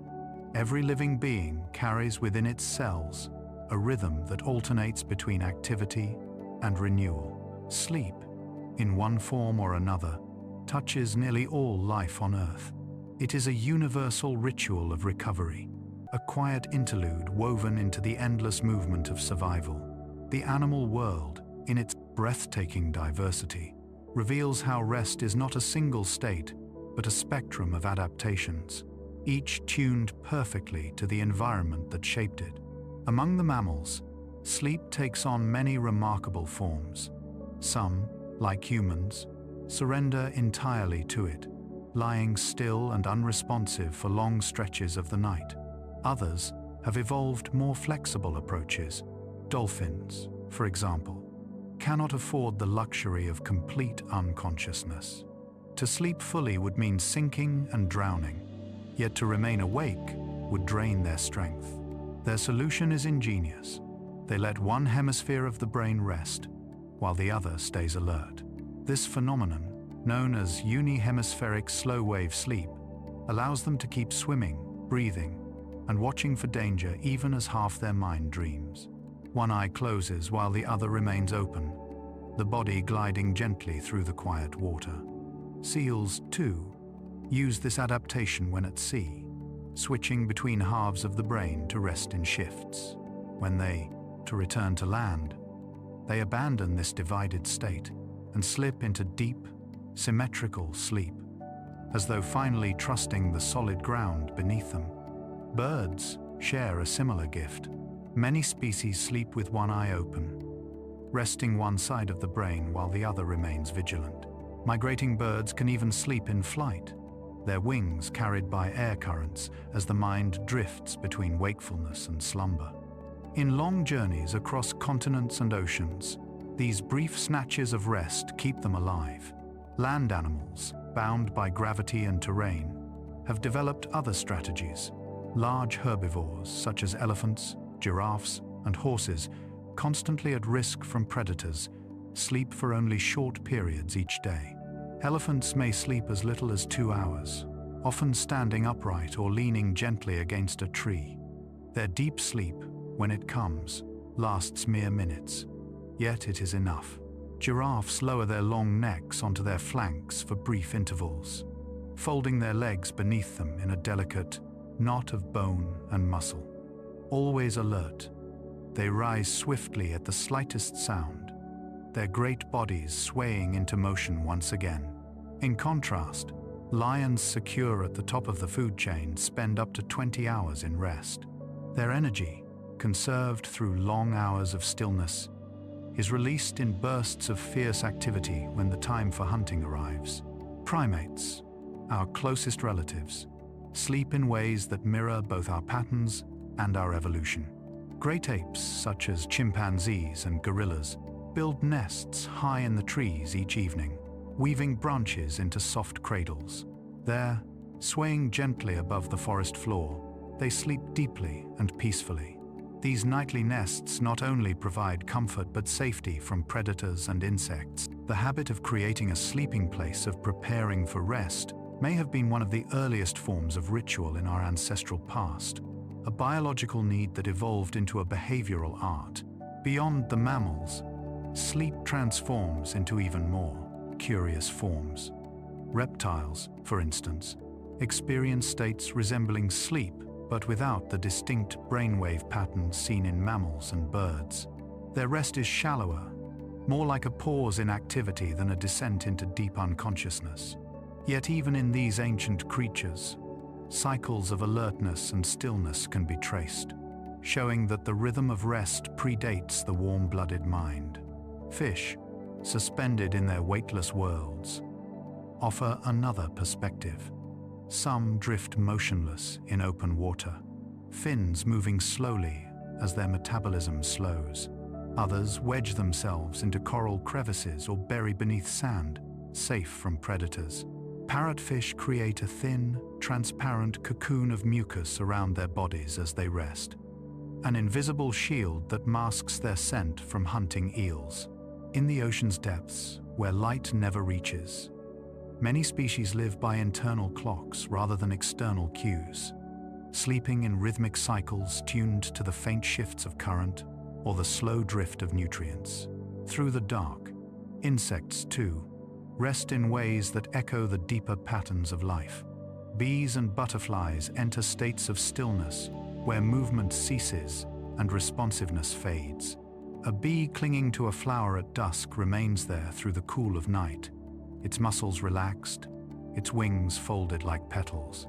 every living being carries within its cells a rhythm that alternates between activity and renewal. Sleep, in one form or another, touches nearly all life on Earth. It is a universal ritual of recovery, a quiet interlude woven into the endless movement of survival. The animal world, in its breathtaking diversity, reveals how rest is not a single state, but a spectrum of adaptations, each tuned perfectly to the environment that shaped it. Among the mammals, sleep takes on many remarkable forms. Some, like humans, surrender entirely to it, lying still and unresponsive for long stretches of the night. Others have evolved more flexible approaches. Dolphins, for example, cannot afford the luxury of complete unconsciousness. To sleep fully would mean sinking and drowning, yet to remain awake would drain their strength. Their solution is ingenious. They let one hemisphere of the brain rest, while the other stays alert. This phenomenon, known as unihemispheric slow-wave sleep, allows them to keep swimming, breathing, and watching for danger even as half their mind dreams. One eye closes while the other remains open, the body gliding gently through the quiet water. Seals, too, use this adaptation when at sea, switching between halves of the brain to rest in shifts. When they, to return to land, they abandon this divided state and slip into deep, symmetrical sleep, as though finally trusting the solid ground beneath them. Birds share a similar gift. Many species sleep with one eye open, resting one side of the brain while the other remains vigilant. Migrating birds can even sleep in flight, their wings carried by air currents as the mind drifts between wakefulness and slumber. In long journeys across continents and oceans, these brief snatches of rest keep them alive. Land animals, bound by gravity and terrain, have developed other strategies. Large herbivores such as elephants, giraffes, and horses, constantly at risk from predators, sleep for only short periods each day. Elephants may sleep as little as 2 hours, often standing upright or leaning gently against a tree. Their deep sleep, when it comes, lasts mere minutes. Yet it is enough. Giraffes lower their long necks onto their flanks for brief intervals, folding their legs beneath them in a delicate knot of bone and muscle. Always alert, they rise swiftly at the slightest sound, their great bodies swaying into motion once again. In contrast, lions secure at the top of the food chain spend up to 20 hours in rest. Their energy, conserved through long hours of stillness, is released in bursts of fierce activity when the time for hunting arrives. Primates, our closest relatives, sleep in ways that mirror both our patterns and our evolution. Great apes, such as chimpanzees and gorillas, build nests high in the trees each evening, weaving branches into soft cradles. There, swaying gently above the forest floor, they sleep deeply and peacefully. These nightly nests not only provide comfort but safety from predators and insects. The habit of creating a sleeping place, of preparing for rest, may have been one of the earliest forms of ritual in our ancestral past, a biological need that evolved into a behavioral art. Beyond the mammals, sleep transforms into even more curious forms. Reptiles, for instance, experience states resembling sleep, but without the distinct brainwave patterns seen in mammals and birds. Their rest is shallower, more like a pause in activity than a descent into deep unconsciousness. Yet even in these ancient creatures, cycles of alertness and stillness can be traced, showing that the rhythm of rest predates the warm-blooded mind. Fish, suspended in their weightless worlds, offer another perspective. Some drift motionless in open water, fins moving slowly as their metabolism slows. Others wedge themselves into coral crevices or bury beneath sand, safe from predators. Parrotfish create a thin, transparent cocoon of mucus around their bodies as they rest, an invisible shield that masks their scent from hunting eels. In the ocean's depths, where light never reaches, many species live by internal clocks rather than external cues, sleeping in rhythmic cycles tuned to the faint shifts of current or the slow drift of nutrients. Through the dark, insects, too, rest in ways that echo the deeper patterns of life. Bees and butterflies enter states of stillness where movement ceases and responsiveness fades. A bee clinging to a flower at dusk remains there through the cool of night, its muscles relaxed, its wings folded like petals.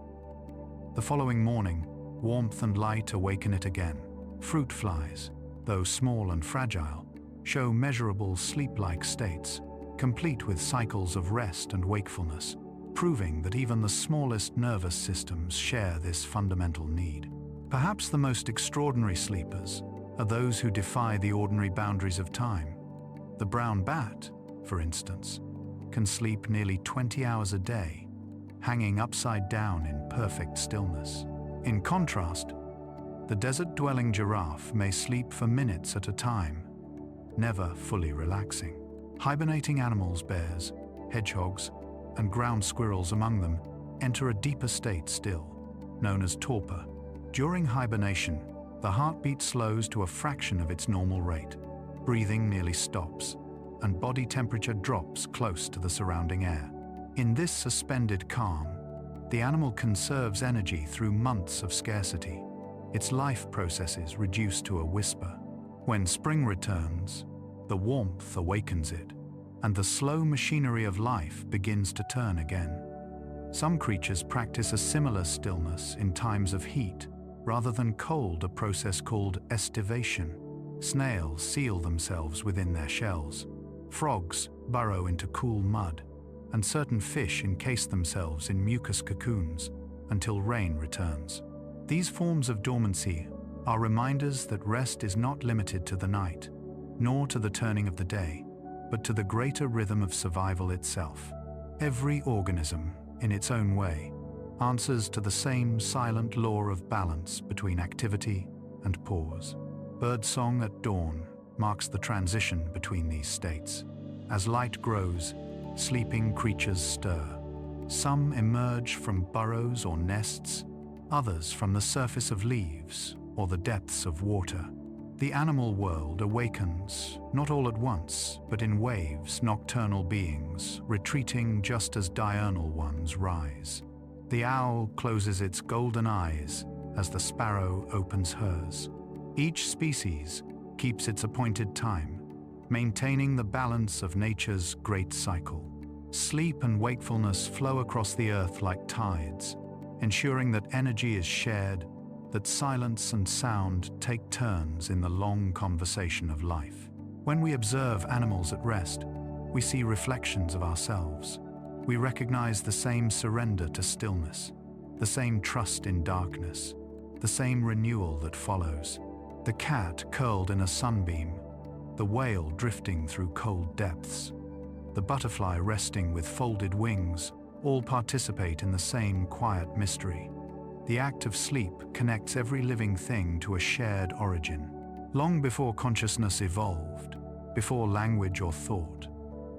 The following morning, warmth and light awaken it again. Fruit flies, though small and fragile, show measurable sleep-like states, complete with cycles of rest and wakefulness, proving that even the smallest nervous systems share this fundamental need. Perhaps the most extraordinary sleepers are those who defy the ordinary boundaries of time. The brown bat, for instance, can sleep nearly 20 hours a day, hanging upside down in perfect stillness. In contrast, the desert-dwelling giraffe may sleep for minutes at a time, never fully relaxing. Hibernating animals, bears, hedgehogs, and ground squirrels among them, enter a deeper state still, known as torpor. During hibernation, the heartbeat slows to a fraction of its normal rate, breathing nearly stops, and body temperature drops close to the surrounding air. In this suspended calm, the animal conserves energy through months of scarcity, its life processes reduced to a whisper. When spring returns, the warmth awakens it, and the slow machinery of life begins to turn again. Some creatures practice a similar stillness in times of heat, rather than cold, a process called estivation. Snails seal themselves within their shells. Frogs burrow into cool mud, and certain fish encase themselves in mucus cocoons until rain returns. These forms of dormancy are reminders that rest is not limited to the night, nor to the turning of the day, but to the greater rhythm of survival itself. Every organism, in its own way, answers to the same silent law of balance between activity and pause. Birdsong at dawn marks the transition between these states. As light grows, sleeping creatures stir. Some emerge from burrows or nests, others from the surface of leaves or the depths of water. The animal world awakens, not all at once, but in waves, nocturnal beings, retreating just as diurnal ones rise. The owl closes its golden eyes as the sparrow opens hers. Each species keeps its appointed time, maintaining the balance of nature's great cycle. Sleep and wakefulness flow across the earth like tides, ensuring that energy is shared, that silence and sound take turns in the long conversation of life. When we observe animals at rest, we see reflections of ourselves. We recognize the same surrender to stillness, the same trust in darkness, the same renewal that follows. The cat curled in a sunbeam, the whale drifting through cold depths, the butterfly resting with folded wings, all participate in the same quiet mystery. The act of sleep connects every living thing to a shared origin. Long before consciousness evolved, before language or thought,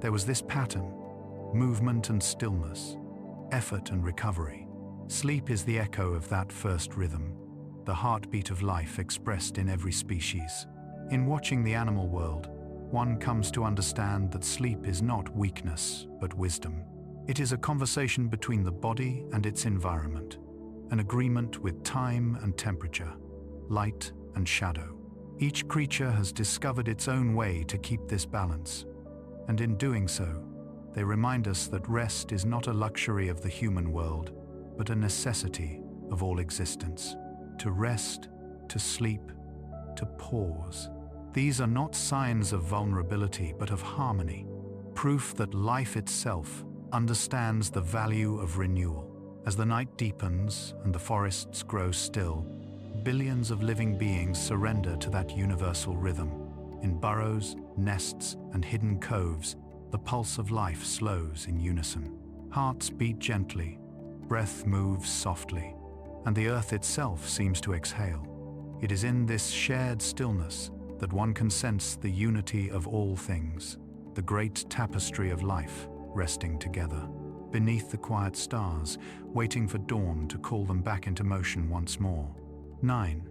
there was this pattern: movement and stillness, effort and recovery. Sleep is the echo of that first rhythm, the heartbeat of life expressed in every species. In watching the animal world, one comes to understand that sleep is not weakness, but wisdom. It is a conversation between the body and its environment, an agreement with time and temperature, light and shadow. Each creature has discovered its own way to keep this balance, and in doing so, they remind us that rest is not a luxury of the human world, but a necessity of all existence. To rest, to sleep, to pause. These are not signs of vulnerability, but of harmony, proof that life itself understands the value of renewal. As the night deepens and the forests grow still, billions of living beings surrender to that universal rhythm. In burrows, nests, and hidden coves, the pulse of life slows in unison. Hearts beat gently, breath moves softly, and the earth itself seems to exhale. It is in this shared stillness that one can sense the unity of all things, the great tapestry of life resting together. Beneath the quiet stars, waiting for dawn to call them back into motion once more. 9.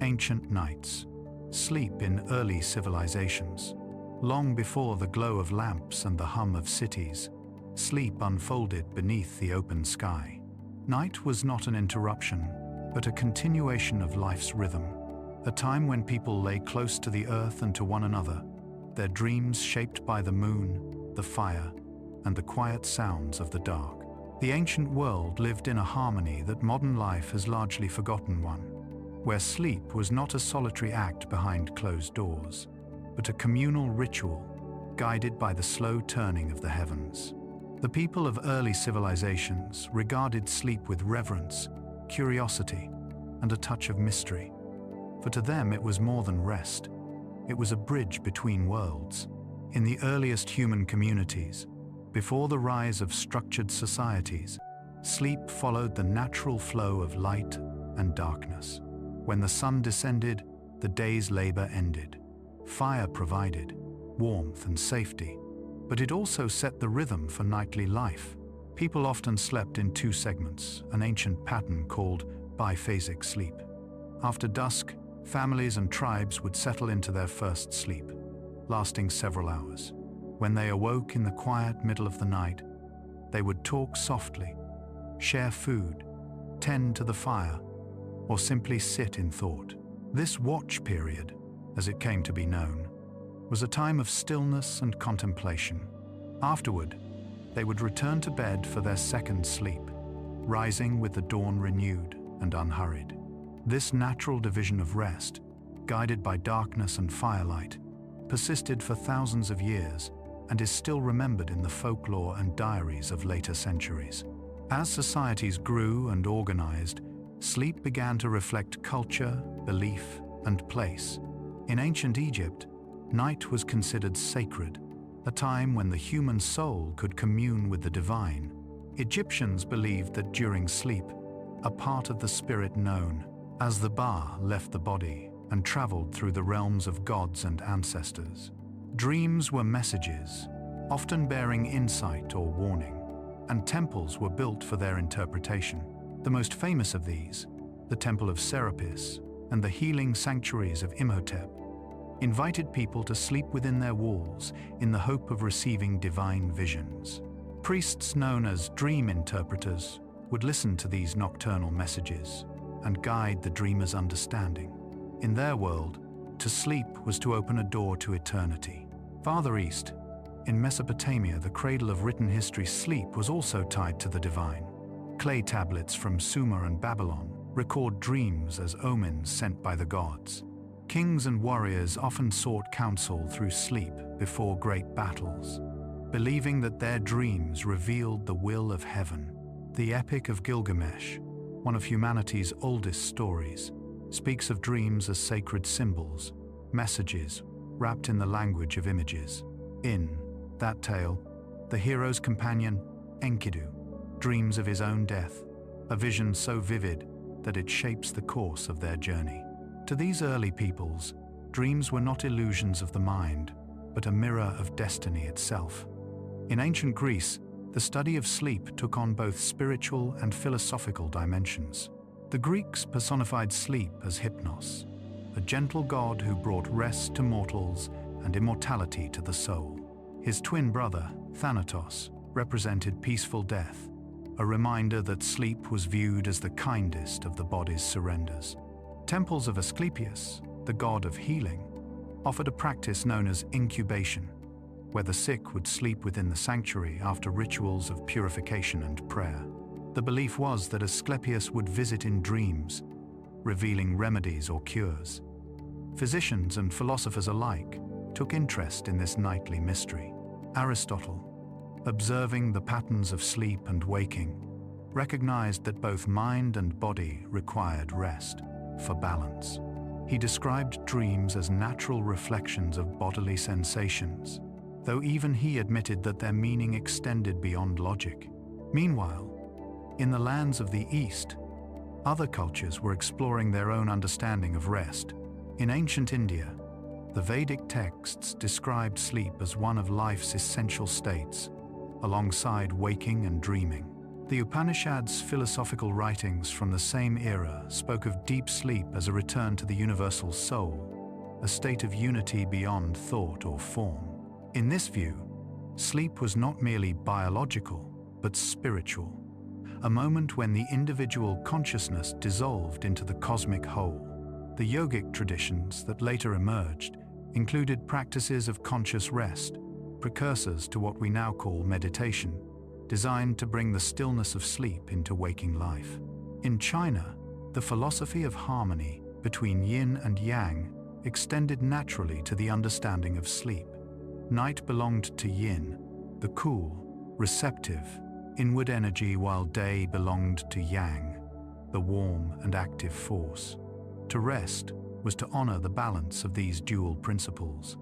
Ancient nights. Sleep in early civilizations. Long before the glow of lamps and the hum of cities, sleep unfolded beneath the open sky. Night was not an interruption, but a continuation of life's rhythm, a time when people lay close to the earth and to one another, their dreams shaped by the moon, the fire, and the quiet sounds of the dark. The ancient world lived in a harmony that modern life has largely forgotten one, where sleep was not a solitary act behind closed doors, but a communal ritual guided by the slow turning of the heavens. The people of early civilizations regarded sleep with reverence, curiosity, and a touch of mystery. For to them it was more than rest. It was a bridge between worlds. In the earliest human communities, before the rise of structured societies, sleep followed the natural flow of light and darkness. When the sun descended, the day's labor ended. Fire provided warmth and safety, but it also set the rhythm for nightly life. People often slept in two segments, an ancient pattern called biphasic sleep. After dusk, families and tribes would settle into their first sleep, lasting several hours. When they awoke in the quiet middle of the night, they would talk softly, share food, tend to the fire, or simply sit in thought. This watch period, as it came to be known, was a time of stillness and contemplation. Afterward, they would return to bed for their second sleep, rising with the dawn renewed and unhurried. This natural division of rest, guided by darkness and firelight, persisted for thousands of years and is still remembered in the folklore and diaries of later centuries. As societies grew and organized, sleep began to reflect culture, belief, and place. In ancient Egypt, night was considered sacred, a time when the human soul could commune with the divine. Egyptians believed that during sleep, a part of the spirit known as the Ba left the body and traveled through the realms of gods and ancestors. Dreams were messages, often bearing insight or warning, and temples were built for their interpretation. The most famous of these, the Temple of Serapis, and the healing sanctuaries of Imhotep invited people to sleep within their walls in the hope of receiving divine visions. Priests known as dream interpreters would listen to these nocturnal messages and guide the dreamer's understanding. In their world, to sleep was to open a door to eternity. Farther east, in Mesopotamia, the cradle of written history, sleep was also tied to the divine. Clay tablets from Sumer and Babylon record dreams as omens sent by the gods. Kings and warriors often sought counsel through sleep before great battles, believing that their dreams revealed the will of heaven. The Epic of Gilgamesh, one of humanity's oldest stories, speaks of dreams as sacred symbols, messages wrapped in the language of images. In that tale, the hero's companion, Enkidu, dreams of his own death, a vision so vivid that it shapes the course of their journey. To these early peoples, dreams were not illusions of the mind, but a mirror of destiny itself. In ancient Greece, the study of sleep took on both spiritual and philosophical dimensions. The Greeks personified sleep as Hypnos, a gentle god who brought rest to mortals and immortality to the soul. His twin brother, Thanatos, represented peaceful death, a reminder that sleep was viewed as the kindest of the body's surrenders. Temples of Asclepius, the god of healing, offered a practice known as incubation, where the sick would sleep within the sanctuary after rituals of purification and prayer. The belief was that Asclepius would visit in dreams, revealing remedies or cures. Physicians and philosophers alike took interest in this nightly mystery. Aristotle, observing the patterns of sleep and waking, recognized that both mind and body required rest for balance. He described dreams as natural reflections of bodily sensations, though even he admitted that their meaning extended beyond logic. Meanwhile, in the lands of the East, other cultures were exploring their own understanding of rest. In ancient India, the Vedic texts described sleep as one of life's essential states, alongside waking and dreaming. The Upanishads' philosophical writings from the same era spoke of deep sleep as a return to the universal soul, a state of unity beyond thought or form. In this view, sleep was not merely biological, but spiritual, a moment when the individual consciousness dissolved into the cosmic whole. The yogic traditions that later emerged included practices of conscious rest, precursors to what we now call meditation, designed to bring the stillness of sleep into waking life. In China, the philosophy of harmony between yin and yang extended naturally to the understanding of sleep. Night belonged to yin, the cool, receptive, inward energy, while day belonged to yang, the warm and active force. To rest was to honor the balance of these dual principles.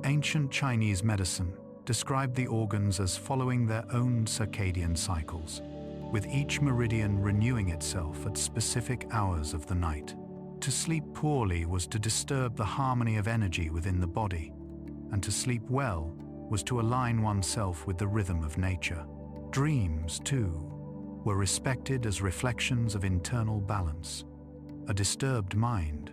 Ancient Chinese medicine described the organs as following their own circadian cycles, with each meridian renewing itself at specific hours of the night. To sleep poorly was to disturb the harmony of energy within the body, and to sleep well was to align oneself with the rhythm of nature. Dreams, too, were respected as reflections of internal balance. A disturbed mind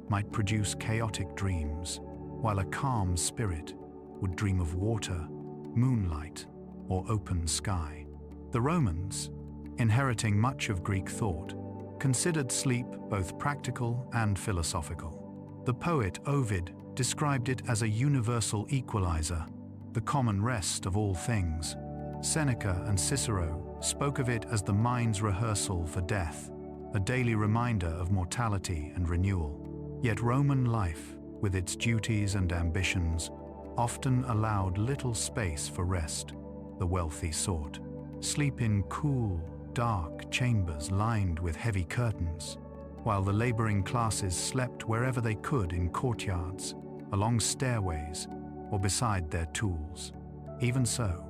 might produce chaotic dreams, while a calm spirit would dream of water, moonlight, or open sky. The Romans, inheriting much of Greek thought, considered sleep both practical and philosophical. The poet Ovid described it as a universal equalizer, the common rest of all things. Seneca and Cicero spoke of it as the mind's rehearsal for death, a daily reminder of mortality and renewal. Yet Roman life, with its duties and ambitions, often allowed little space for rest, the wealthy sought. Sleep in cool, dark chambers lined with heavy curtains, while the laboring classes slept wherever they could, in courtyards, along stairways, or beside their tools. Even so,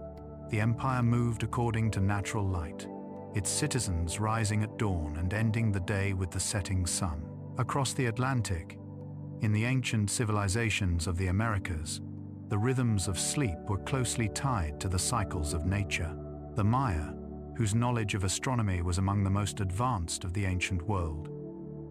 the empire moved according to natural light, its citizens rising at dawn and ending the day with the setting sun. Across the Atlantic, in the ancient civilizations of the Americas, the rhythms of sleep were closely tied to the cycles of nature. The Maya, whose knowledge of astronomy was among the most advanced of the ancient world,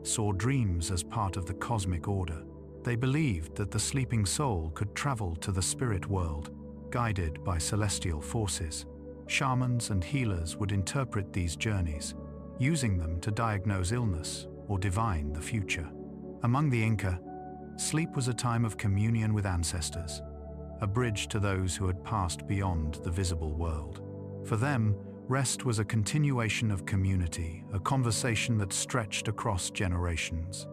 saw dreams as part of the cosmic order. They believed that the sleeping soul could travel to the spirit world, guided by celestial forces. Shamans and healers would interpret these journeys, using them to diagnose illness or divine the future. Among the Inca, sleep was a time of communion with ancestors, a bridge to those who had passed beyond the visible world. For them, rest was a continuation of community, a conversation that stretched across generations.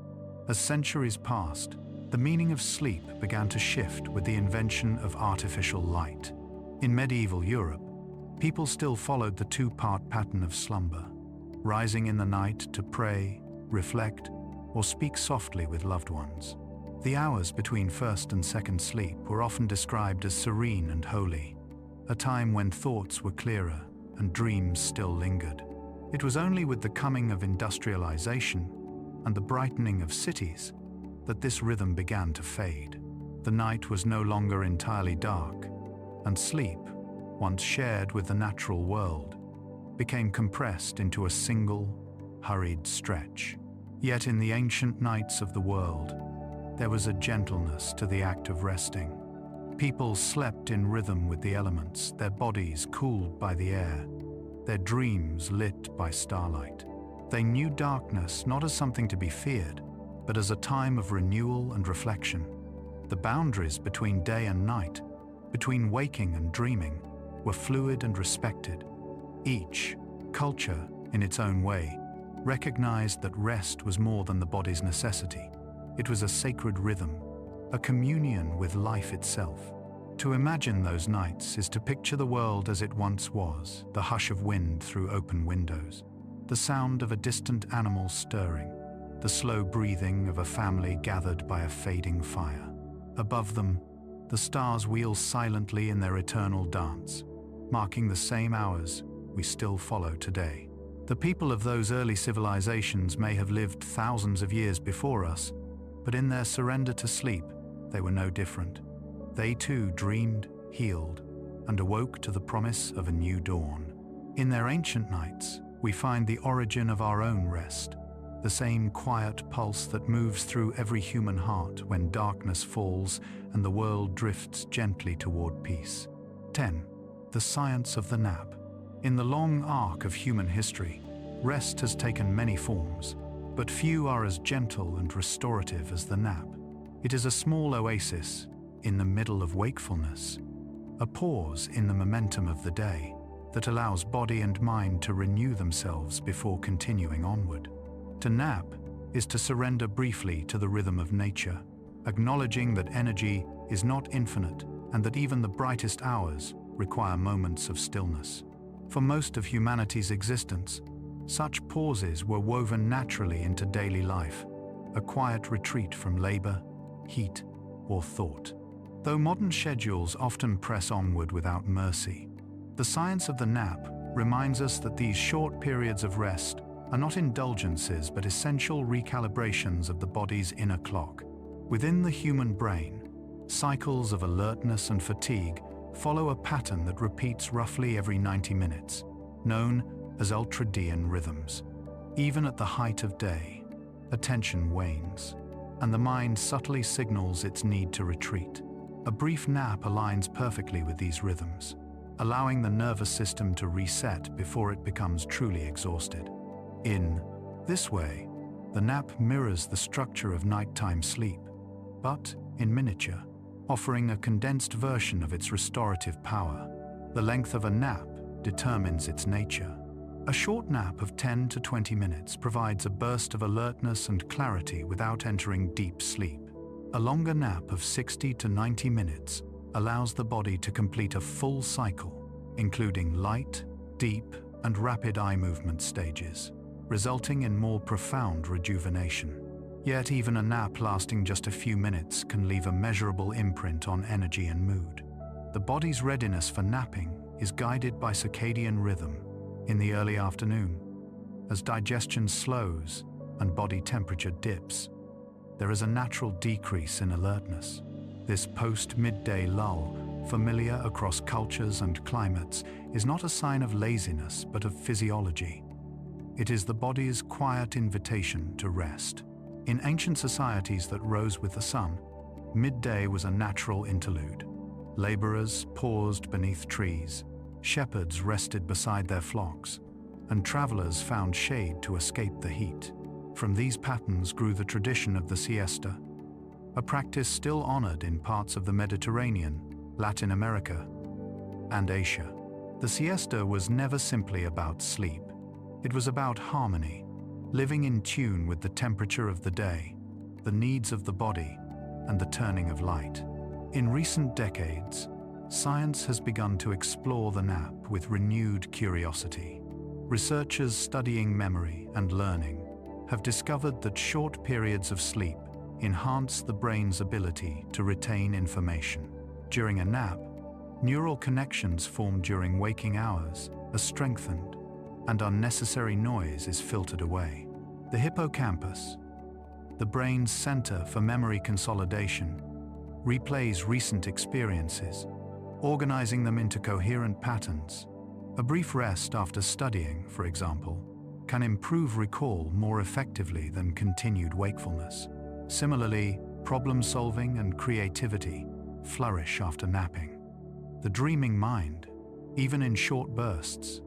As centuries passed, the meaning of sleep began to shift with the invention of artificial light. In medieval Europe, people still followed the two-part pattern of slumber, rising in the night to pray, reflect, or speak softly with loved ones. The hours between first and second sleep were often described as serene and holy, a time when thoughts were clearer and dreams still lingered. It was only with the coming of industrialization and the brightening of cities that this rhythm began to fade. The night was no longer entirely dark, and sleep, once shared with the natural world, became compressed into a single, hurried stretch. Yet in the ancient nights of the world, there was a gentleness to the act of resting. People slept in rhythm with the elements, their bodies cooled by the air, their dreams lit by starlight. They knew darkness not as something to be feared, but as a time of renewal and reflection. The boundaries between day and night, between waking and dreaming, were fluid and respected. Each culture, in its own way, recognized that rest was more than the body's necessity. It was a sacred rhythm, a communion with life itself. To imagine those nights is to picture the world as it once was, the hush of wind through open windows, the sound of a distant animal stirring, the slow breathing of a family gathered by a fading fire. Above them, the stars wheel silently in their eternal dance, marking the same hours we still follow today. The people of those early civilizations may have lived thousands of years before us, but in their surrender to sleep, they were no different. They too dreamed, healed, and awoke to the promise of a new dawn. In their ancient nights, we find the origin of our own rest, the same quiet pulse that moves through every human heart when darkness falls and the world drifts gently toward peace. 10. The science of the nap. In the long arc of human history, rest has taken many forms, but few are as gentle and restorative as the nap. It is a small oasis in the middle of wakefulness, a pause in the momentum of the day that allows body and mind to renew themselves before continuing onward. To nap is to surrender briefly to the rhythm of nature, acknowledging that energy is not infinite and that even the brightest hours require moments of stillness. For most of humanity's existence, such pauses were woven naturally into daily life, a quiet retreat from labor, heat, or thought. Though modern schedules often press onward without mercy, the science of the nap reminds us that these short periods of rest are not indulgences but essential recalibrations of the body's inner clock. Within the human brain, cycles of alertness and fatigue follow a pattern that repeats roughly every 90 minutes, known as ultradian rhythms. Even at the height of day, attention wanes, and the mind subtly signals its need to retreat. A brief nap aligns perfectly with these rhythms, allowing the nervous system to reset before it becomes truly exhausted. In this way, the nap mirrors the structure of nighttime sleep, but in miniature, offering a condensed version of its restorative power. The length of a nap determines its nature. A short nap of 10 to 20 minutes provides a burst of alertness and clarity without entering deep sleep. A longer nap of 60 to 90 minutes allows the body to complete a full cycle, including light, deep, and rapid eye movement stages, resulting in more profound rejuvenation. Yet even a nap lasting just a few minutes can leave a measurable imprint on energy and mood. The body's readiness for napping is guided by circadian rhythm. In the early afternoon, as digestion slows and body temperature dips, there is a natural decrease in alertness. This post-midday lull, familiar across cultures and climates, is not a sign of laziness but of physiology. It is the body's quiet invitation to rest. In ancient societies that rose with the sun, midday was a natural interlude. Laborers paused beneath trees, shepherds rested beside their flocks, and travelers found shade to escape the heat. From these patterns grew the tradition of the siesta, a practice still honored in parts of the Mediterranean, Latin America, and Asia. The siesta was never simply about sleep. It was about harmony, living in tune with the temperature of the day, the needs of the body, and the turning of light. In recent decades, science has begun to explore the nap with renewed curiosity. Researchers studying memory and learning have discovered that short periods of sleep enhance the brain's ability to retain information. During a nap, neural connections formed during waking hours are strengthened, and unnecessary noise is filtered away. The hippocampus, the brain's center for memory consolidation, replays recent experiences, organizing them into coherent patterns. A brief rest after studying, for example, can improve recall more effectively than continued wakefulness. Similarly, problem-solving and creativity flourish after napping. The dreaming mind, even in short bursts,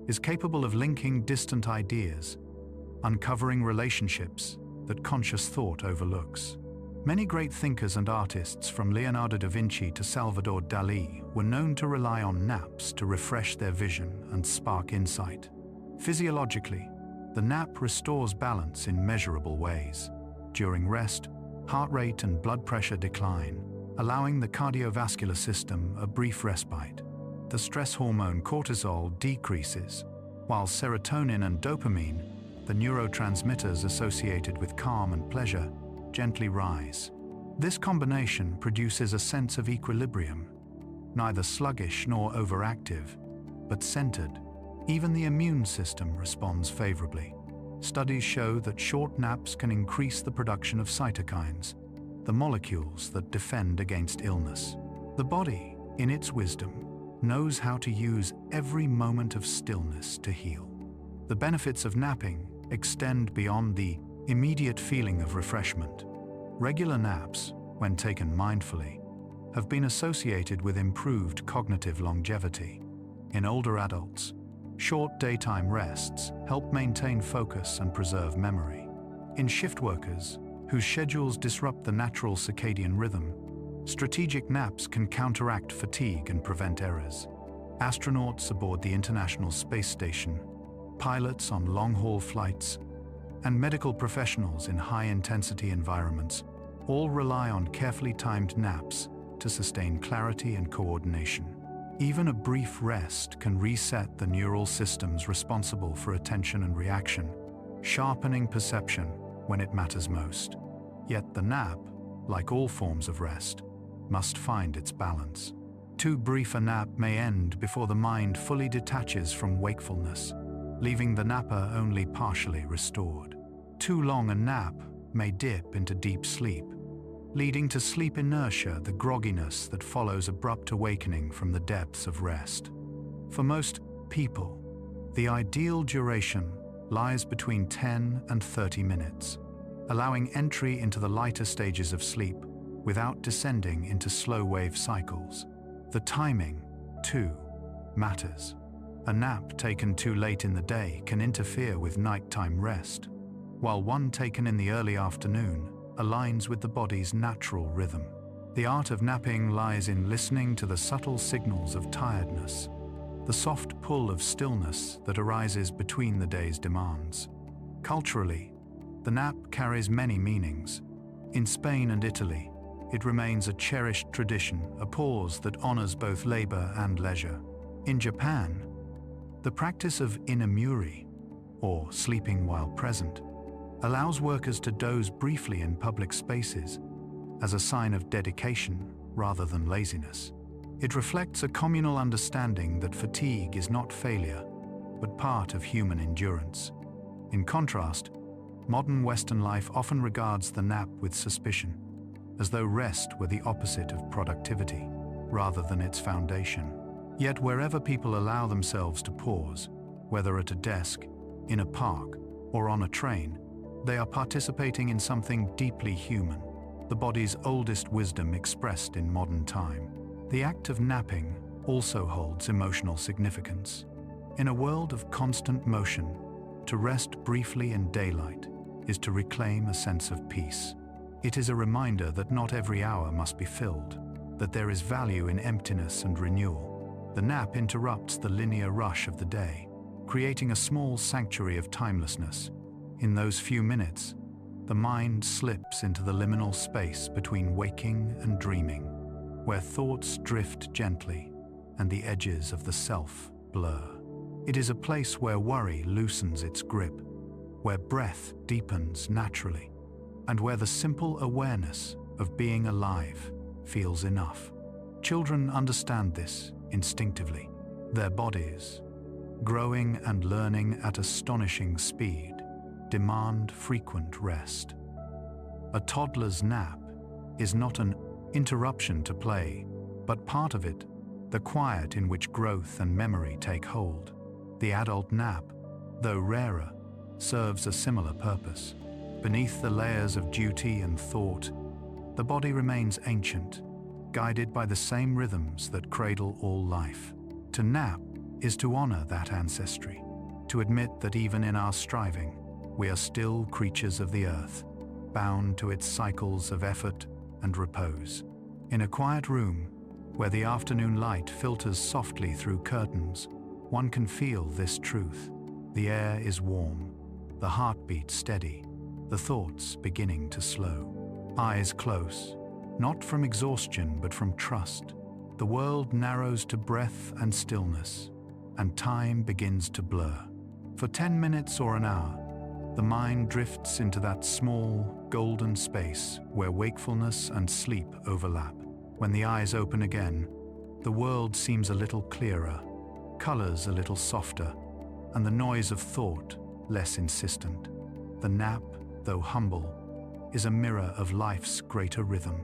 is capable of linking distant ideas, uncovering relationships that conscious thought overlooks. Many great thinkers and artists, from Leonardo da Vinci to Salvador Dali, were known to rely on naps to refresh their vision and spark insight. Physiologically, the nap restores balance in measurable ways. During rest, heart rate and blood pressure decline, allowing the cardiovascular system a brief respite. The stress hormone cortisol decreases, while serotonin and dopamine, the neurotransmitters associated with calm and pleasure, gently rise. This combination produces a sense of equilibrium, neither sluggish nor overactive, but centered. Even the immune system responds favorably. Studies show that short naps can increase the production of cytokines, the molecules that defend against illness. The body, in its wisdom, knows how to use every moment of stillness to heal. The benefits of napping extend beyond the immediate feeling of refreshment. Regular naps, when taken mindfully, have been associated with improved cognitive longevity. In older adults, short daytime rests help maintain focus and preserve memory. In shift workers, whose schedules disrupt the natural circadian rhythm, strategic naps can counteract fatigue and prevent errors. Astronauts aboard the International Space Station, pilots on long-haul flights, and medical professionals in high-intensity environments all rely on carefully timed naps to sustain clarity and coordination. Even a brief rest can reset the neural systems responsible for attention and reaction, sharpening perception when it matters most. Yet the nap, like all forms of rest, must find its balance. Too brief a nap may end before the mind fully detaches from wakefulness, leaving the napper only partially restored. Too long a nap may dip into deep sleep, leading to sleep inertia, the grogginess that follows abrupt awakening from the depths of rest. For most people, the ideal duration lies between 10 and 30 minutes, allowing entry into the lighter stages of sleep without descending into slow-wave cycles. The timing, too, matters. A nap taken too late in the day can interfere with nighttime rest, while one taken in the early afternoon aligns with the body's natural rhythm. The art of napping lies in listening to the subtle signals of tiredness, the soft pull of stillness that arises between the day's demands. Culturally, the nap carries many meanings. In Spain and Italy, it remains a cherished tradition, a pause that honors both labor and leisure. In Japan, the practice of inamuri, or sleeping while present, allows workers to doze briefly in public spaces as a sign of dedication rather than laziness. It reflects a communal understanding that fatigue is not failure, but part of human endurance. In contrast, modern Western life often regards the nap with suspicion, as though rest were the opposite of productivity, rather than its foundation. Yet wherever people allow themselves to pause, whether at a desk, in a park, or on a train, they are participating in something deeply human, the body's oldest wisdom expressed in modern time. The act of napping also holds emotional significance. In a world of constant motion, to rest briefly in daylight is to reclaim a sense of peace. It is a reminder that not every hour must be filled, that there is value in emptiness and renewal. The nap interrupts the linear rush of the day, creating a small sanctuary of timelessness. In those few minutes, the mind slips into the liminal space between waking and dreaming, where thoughts drift gently and the edges of the self blur. It is a place where worry loosens its grip, where breath deepens naturally, and where the simple awareness of being alive feels enough. Children understand this instinctively. Their bodies, growing and learning at astonishing speed, demand frequent rest. A toddler's nap is not an interruption to play, but part of it, the quiet in which growth and memory take hold. The adult nap, though rarer, serves a similar purpose. Beneath the layers of duty and thought, the body remains ancient, guided by the same rhythms that cradle all life. To nap is to honor that ancestry, to admit that even in our striving, we are still creatures of the earth, bound to its cycles of effort and repose. In a quiet room, where the afternoon light filters softly through curtains, one can feel this truth. The air is warm, the heartbeat steady, the thoughts beginning to slow. Eyes close, not from exhaustion but from trust. The world narrows to breath and stillness, and time begins to blur. For 10 minutes or an hour, the mind drifts into that small, golden space where wakefulness and sleep overlap. When the eyes open again, the world seems a little clearer, colors a little softer, and the noise of thought less insistent. The nap, though humble, is a mirror of life's greater rhythm.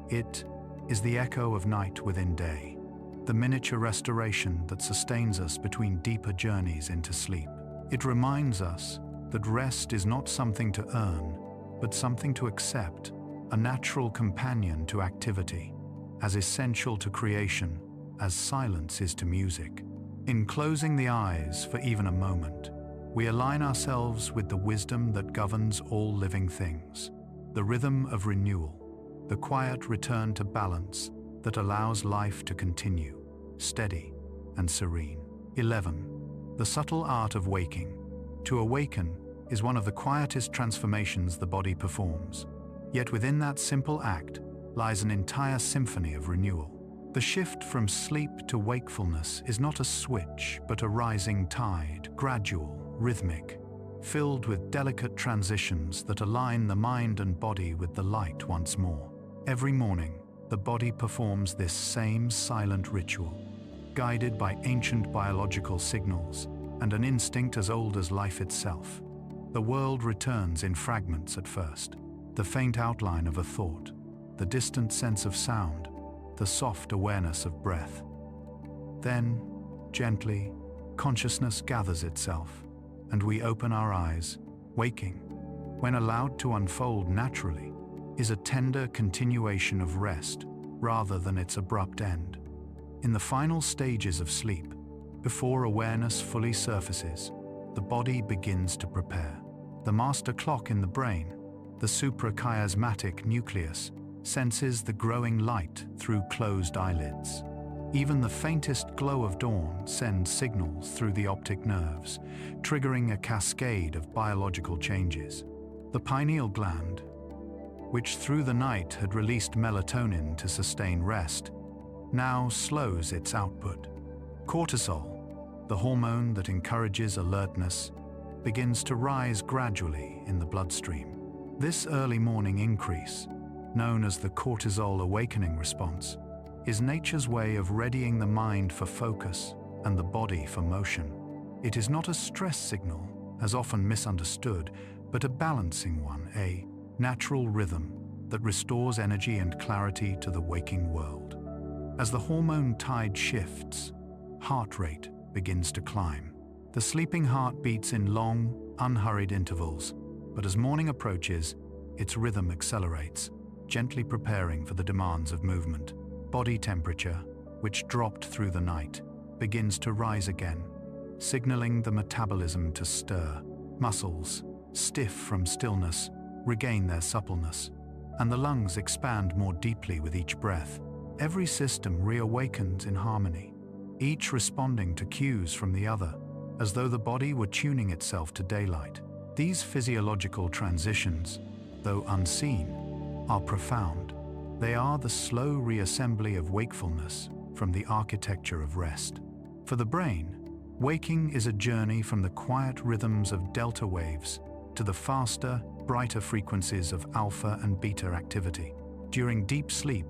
It is the echo of night within day, the miniature restoration that sustains us between deeper journeys into sleep. It reminds us that rest is not something to earn, but something to accept, a natural companion to activity, as essential to creation as silence is to music. In closing the eyes for even a moment, we align ourselves with the wisdom that governs all living things, the rhythm of renewal, the quiet return to balance that allows life to continue, steady and serene. 11. The subtle art of waking. To awaken is one of the quietest transformations the body performs. Yet within that simple act lies an entire symphony of renewal. The shift from sleep to wakefulness is not a switch, but a rising tide, gradual, rhythmic, filled with delicate transitions that align the mind and body with the light once more. Every morning, the body performs this same silent ritual, guided by ancient biological signals and an instinct as old as life itself. The world returns in fragments at first, the faint outline of a thought, the distant sense of sound, the soft awareness of breath. Then, gently, consciousness gathers itself, and we open our eyes. Waking, when allowed to unfold naturally, is a tender continuation of rest rather than its abrupt end. In the final stages of sleep, before awareness fully surfaces, the body begins to prepare. The master clock in the brain, the suprachiasmatic nucleus, senses the growing light through closed eyelids. Even the faintest glow of dawn sends signals through the optic nerves, triggering a cascade of biological changes. The pineal gland, which through the night had released melatonin to sustain rest, now slows its output. Cortisol, the hormone that encourages alertness, begins to rise gradually in the bloodstream. This early morning increase, known as the cortisol awakening response, is nature's way of readying the mind for focus and the body for motion. It is not a stress signal, as often misunderstood, but a balancing one, a natural rhythm that restores energy and clarity to the waking world. As the hormone tide shifts, heart rate begins to climb. The sleeping heart beats in long, unhurried intervals, but as morning approaches, its rhythm accelerates, gently preparing for the demands of movement. Body temperature, which dropped through the night, begins to rise again, signaling the metabolism to stir. Muscles, stiff from stillness, regain their suppleness, and the lungs expand more deeply with each breath. Every system reawakens in harmony, each responding to cues from the other, as though the body were tuning itself to daylight. These physiological transitions, though unseen, are profound. They are the slow reassembly of wakefulness from the architecture of rest. For the brain, waking is a journey from the quiet rhythms of delta waves to the faster, brighter frequencies of alpha and beta activity. During deep sleep,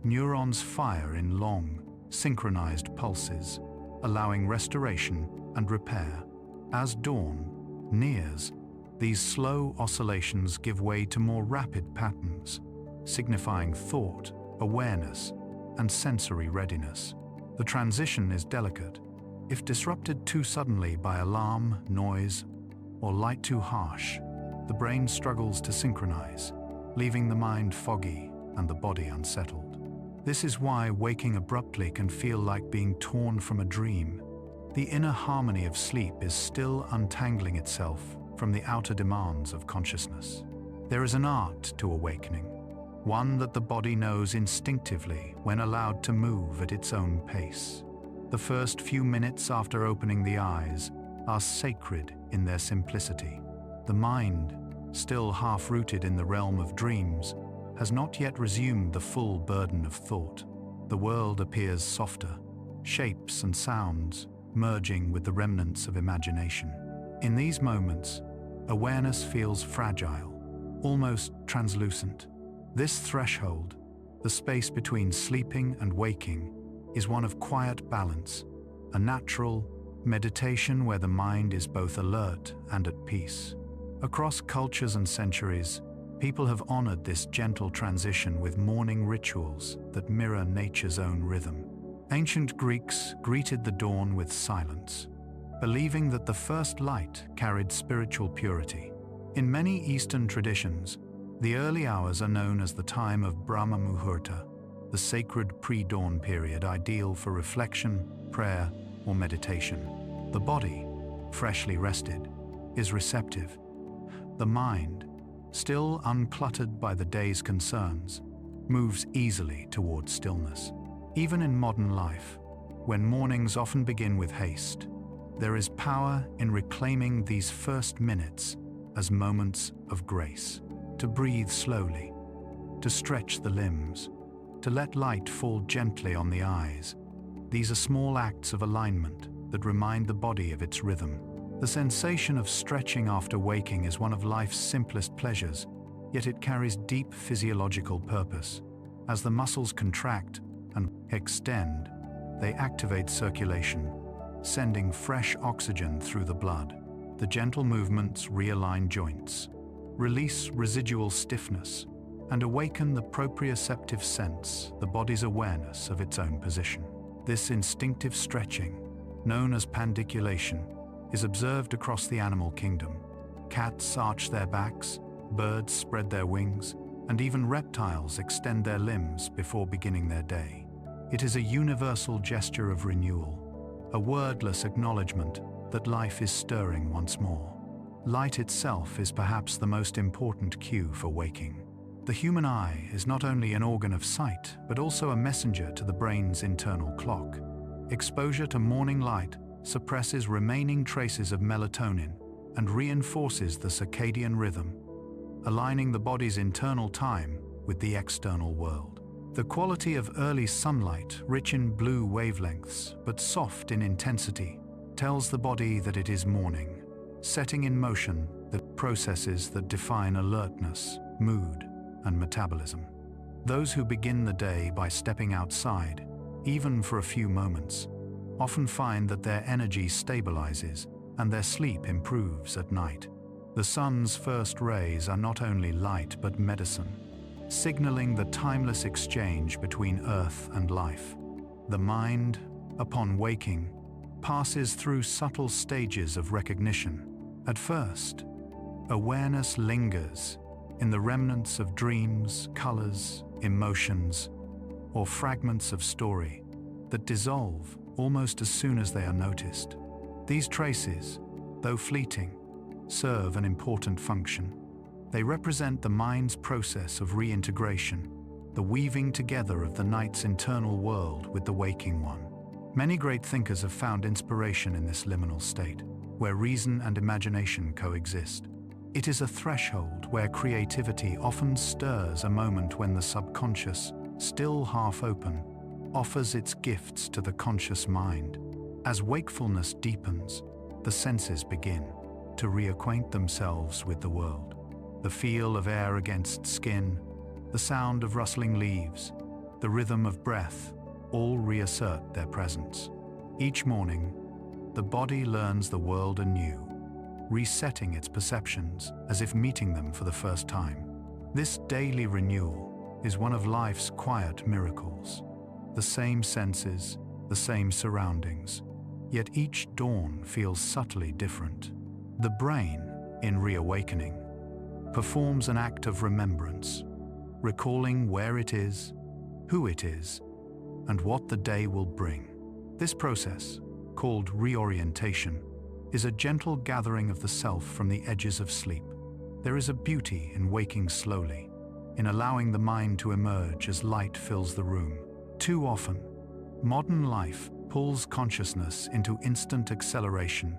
neurons fire in long, synchronized pulses, allowing restoration and repair. As dawn nears, these slow oscillations give way to more rapid patterns, signifying thought, awareness, and sensory readiness. The transition is delicate. If disrupted too suddenly by alarm, noise, or light too harsh, the brain struggles to synchronize, leaving the mind foggy and the body unsettled. This is why waking abruptly can feel like being torn from a dream. The inner harmony of sleep is still untangling itself from the outer demands of consciousness. There is an art to awakening, one that the body knows instinctively when allowed to move at its own pace. The first few minutes after opening the eyes are sacred in their simplicity. The mind, still half-rooted in the realm of dreams, has not yet resumed the full burden of thought. The world appears softer, shapes and sounds merging with the remnants of imagination. In these moments, awareness feels fragile, almost translucent. This threshold, the space between sleeping and waking, is one of quiet balance, a natural meditation where the mind is both alert and at peace. Across cultures and centuries, people have honored this gentle transition with morning rituals that mirror nature's own rhythm. Ancient Greeks greeted the dawn with silence, believing that the first light carried spiritual purity. In many Eastern traditions, the early hours are known as the time of Brahma Muhurta, the sacred pre-dawn period ideal for reflection, prayer, or meditation. The body, freshly rested, is receptive. The mind, still uncluttered by the day's concerns, moves easily towards stillness. Even in modern life, when mornings often begin with haste, there is power in reclaiming these first minutes as moments of grace. To breathe slowly, to stretch the limbs, to let light fall gently on the eyes. These are small acts of alignment that remind the body of its rhythm. The sensation of stretching after waking is one of life's simplest pleasures, yet it carries deep physiological purpose. As the muscles contract and extend, they activate circulation, sending fresh oxygen through the blood. The gentle movements realign joints, release residual stiffness, and awaken the proprioceptive sense, the body's awareness of its own position. This instinctive stretching, known as pandiculation, is observed across the animal kingdom. Cats arch their backs, birds spread their wings, and even reptiles extend their limbs before beginning their day. It is a universal gesture of renewal, a wordless acknowledgement that life is stirring once more. Light itself is perhaps the most important cue for waking. The human eye is not only an organ of sight, but also a messenger to the brain's internal clock. Exposure to morning light suppresses remaining traces of melatonin and reinforces the circadian rhythm, aligning the body's internal time with the external world. The quality of early sunlight, rich in blue wavelengths but soft in intensity, tells the body that it is morning, setting in motion the processes that define alertness, mood, and metabolism. Those who begin the day by stepping outside, even for a few moments, often find that their energy stabilizes and their sleep improves at night. The sun's first rays are not only light but medicine, signaling the timeless exchange between earth and life. The mind, upon waking, passes through subtle stages of recognition. At first, awareness lingers in the remnants of dreams, colors, emotions, or fragments of story that dissolve almost as soon as they are noticed. These traces, though fleeting, serve an important function. They represent the mind's process of reintegration, the weaving together of the night's internal world with the waking one. Many great thinkers have found inspiration in this liminal state, where reason and imagination coexist. It is a threshold where creativity often stirs, a moment when the subconscious, still half open, offers its gifts to the conscious mind. As wakefulness deepens, the senses begin to reacquaint themselves with the world. The feel of air against skin, the sound of rustling leaves, the rhythm of breath, all reassert their presence. Each morning, the body learns the world anew, resetting its perceptions as if meeting them for the first time. This daily renewal is one of life's quiet miracles. The same senses, the same surroundings, yet each dawn feels subtly different. The brain, in reawakening, performs an act of remembrance, recalling where it is, who it is, and what the day will bring. This process, called reorientation, is a gentle gathering of the self from the edges of sleep. There is a beauty in waking slowly, in allowing the mind to emerge as light fills the room. Too often, modern life pulls consciousness into instant acceleration.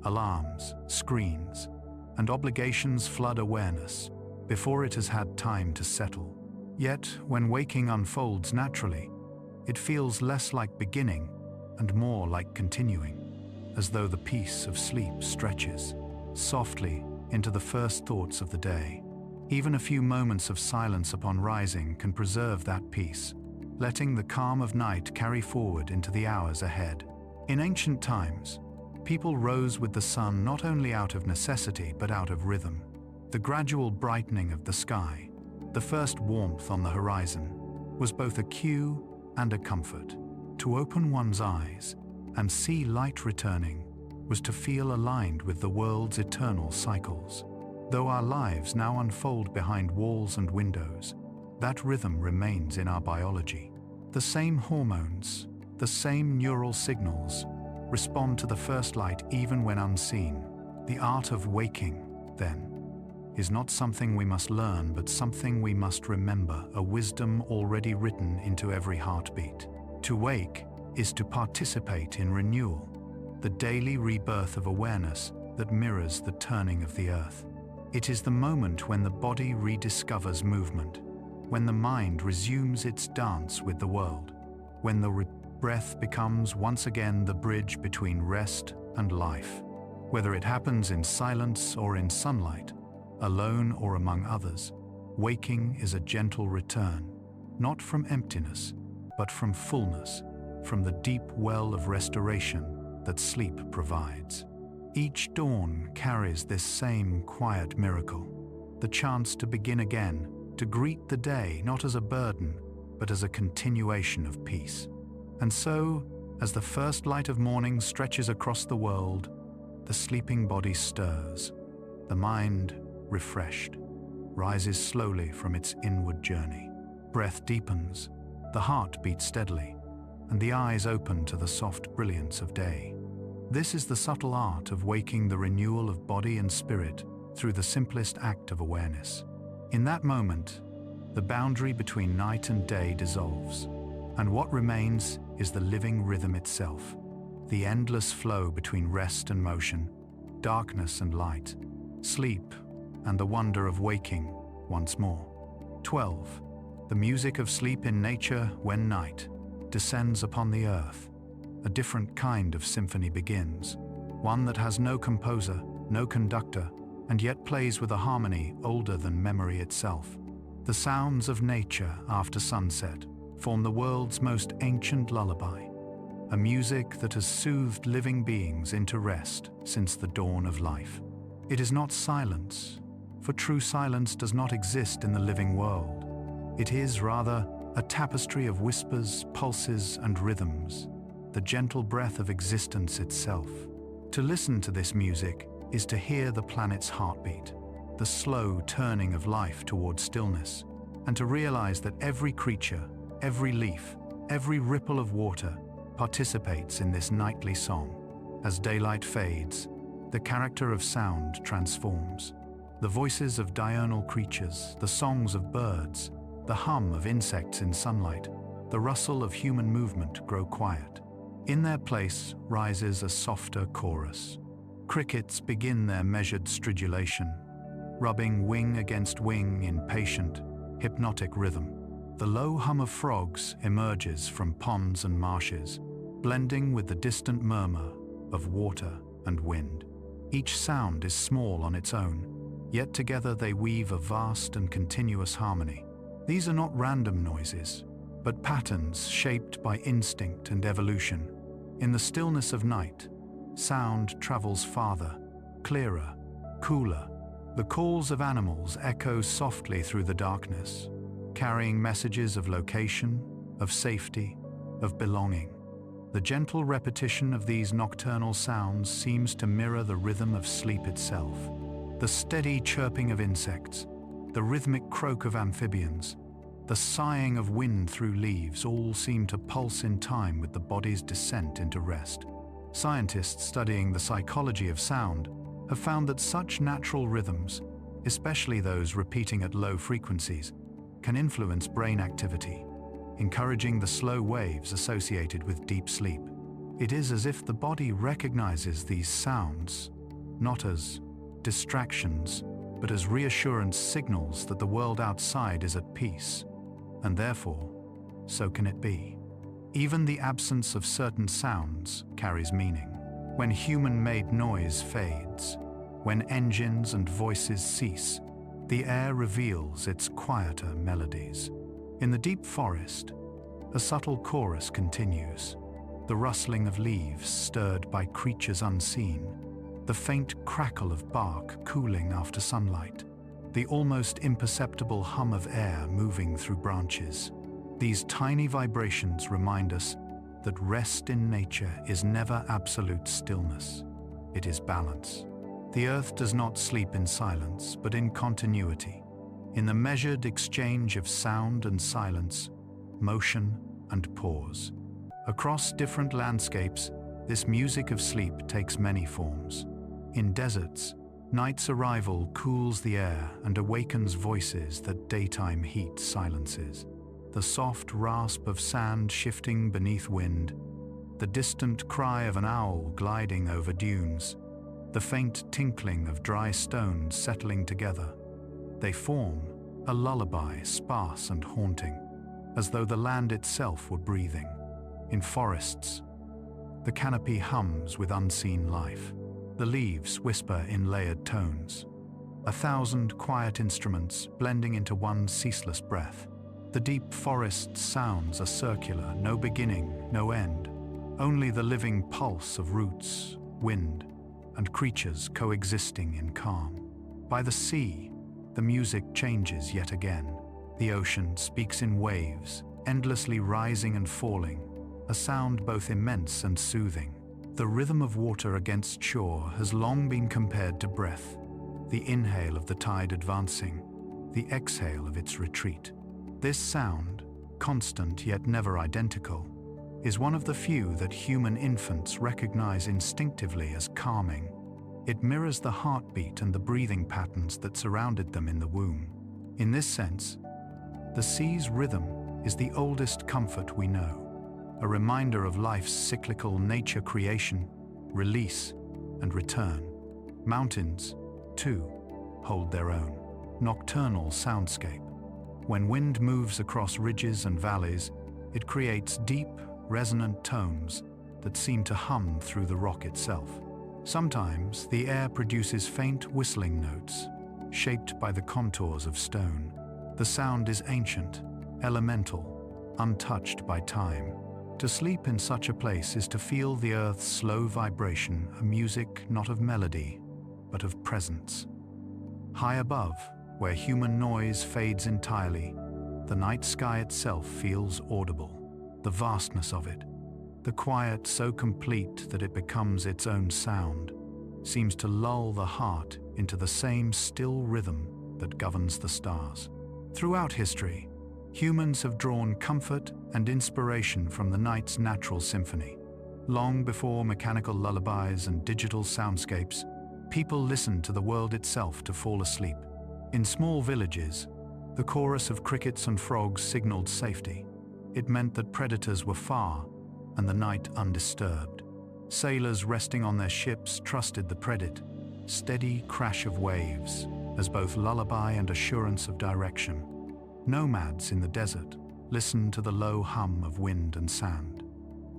Alarms, screens, and obligations flood awareness before it has had time to settle. Yet, when waking unfolds naturally, it feels less like beginning and more like continuing, as though the peace of sleep stretches softly into the first thoughts of the day. Even a few moments of silence upon rising can preserve that peace, letting the calm of night carry forward into the hours ahead. In ancient times, people rose with the sun not only out of necessity but out of rhythm. The gradual brightening of the sky, the first warmth on the horizon, was both a cue and a comfort. To open one's eyes and see light returning was to feel aligned with the world's eternal cycles. Though our lives now unfold behind walls and windows, that rhythm remains in our biology. The same hormones, the same neural signals, respond to the first light even when unseen. The art of waking, then, is not something we must learn but something we must remember, a wisdom already written into every heartbeat. To wake is to participate in renewal, the daily rebirth of awareness that mirrors the turning of the earth. It is the moment when the body rediscovers movement, when the mind resumes its dance with the world, when the breath becomes once again the bridge between rest and life. Whether it happens in silence or in sunlight, alone or among others, waking is a gentle return, not from emptiness, but from fullness, from the deep well of restoration that sleep provides. Each dawn carries this same quiet miracle, the chance to begin again, to greet the day not as a burden, but as a continuation of peace. And so, as the first light of morning stretches across the world, the sleeping body stirs. The mind, refreshed, rises slowly from its inward journey. Breath deepens, the heart beats steadily, and the eyes open to the soft brilliance of day. This is the subtle art of waking, the renewal of body and spirit through the simplest act of awareness. In that moment, the boundary between night and day dissolves, and what remains is the living rhythm itself, the endless flow between rest and motion, darkness and light, sleep and the wonder of waking once more. 12. The music of sleep in nature when night descends upon the earth. A different kind of symphony begins, one that has no composer, no conductor, and yet plays with a harmony older than memory itself. The sounds of nature after sunset form the world's most ancient lullaby, a music that has soothed living beings into rest since the dawn of life. It is not silence, for true silence does not exist in the living world. It is, rather, a tapestry of whispers, pulses, and rhythms, the gentle breath of existence itself. To listen to this music is to hear the planet's heartbeat, the slow turning of life toward stillness, and to realize that every creature, every leaf, every ripple of water participates in this nightly song. As daylight fades, the character of sound transforms. The voices of diurnal creatures, the songs of birds, the hum of insects in sunlight, the rustle of human movement grow quiet. In their place rises a softer chorus. Crickets begin their measured stridulation, rubbing wing against wing in patient, hypnotic rhythm. The low hum of frogs emerges from ponds and marshes, blending with the distant murmur of water and wind. Each sound is small on its own, yet together they weave a vast and continuous harmony. These are not random noises, but patterns shaped by instinct and evolution. In the stillness of night, sound travels farther, clearer, cooler. The calls of animals echo softly through the darkness, carrying messages of location, of safety, of belonging. The gentle repetition of these nocturnal sounds seems to mirror the rhythm of sleep itself. The steady chirping of insects, the rhythmic croak of amphibians, the sighing of wind through leaves all seem to pulse in time with the body's descent into rest. Scientists studying the psychology of sound have found that such natural rhythms, especially those repeating at low frequencies, can influence brain activity, encouraging the slow waves associated with deep sleep. It is as if the body recognizes these sounds, not as distractions, but as reassurance signals that the world outside is at peace, and therefore, so can it be. Even the absence of certain sounds carries meaning. When human-made noise fades, when engines and voices cease, the air reveals its quieter melodies. In the deep forest, a subtle chorus continues, the rustling of leaves stirred by creatures unseen, the faint crackle of bark cooling after sunlight, the almost imperceptible hum of air moving through branches. These tiny vibrations remind us that rest in nature is never absolute stillness. It is balance. The earth does not sleep in silence, but in continuity, in the measured exchange of sound and silence, motion and pause. Across different landscapes, this music of sleep takes many forms. In deserts, night's arrival cools the air and awakens voices that daytime heat silences. The soft rasp of sand shifting beneath wind, the distant cry of an owl gliding over dunes, the faint tinkling of dry stones settling together. They form a lullaby sparse and haunting, as though the land itself were breathing. In forests, the canopy hums with unseen life. The leaves whisper in layered tones, 1,000 quiet instruments blending into one ceaseless breath. The deep forest sounds are circular, no beginning, no end, only the living pulse of roots, wind, and creatures coexisting in calm. By the sea, the music changes yet again. The ocean speaks in waves, endlessly rising and falling, a sound both immense and soothing. The rhythm of water against shore has long been compared to breath, the inhale of the tide advancing, the exhale of its retreat. This sound, constant yet never identical, is one of the few that human infants recognize instinctively as calming. It mirrors the heartbeat and the breathing patterns that surrounded them in the womb. In this sense, the sea's rhythm is the oldest comfort we know, a reminder of life's cyclical nature: creation, release, and return. Mountains, too, hold their own nocturnal soundscape. When wind moves across ridges and valleys, it creates deep, resonant tones that seem to hum through the rock itself. Sometimes the air produces faint whistling notes, shaped by the contours of stone. The sound is ancient, elemental, untouched by time. To sleep in such a place is to feel the earth's slow vibration, a music not of melody, but of presence. High above, where human noise fades entirely, the night sky itself feels audible, the vastness of it, The quiet so complete that it becomes its own sound seems to lull the heart into the same still rhythm that governs the stars. Throughout history, humans have drawn comfort and inspiration from the night's natural symphony. Long before mechanical lullabies and digital soundscapes, people listened to the world itself to fall asleep. In small villages, the chorus of crickets and frogs signaled safety. It meant that predators were far and the night undisturbed. Sailors resting on their ships trusted the steady crash of waves as both lullaby and assurance of direction. Nomads in the desert listened to the low hum of wind and sand,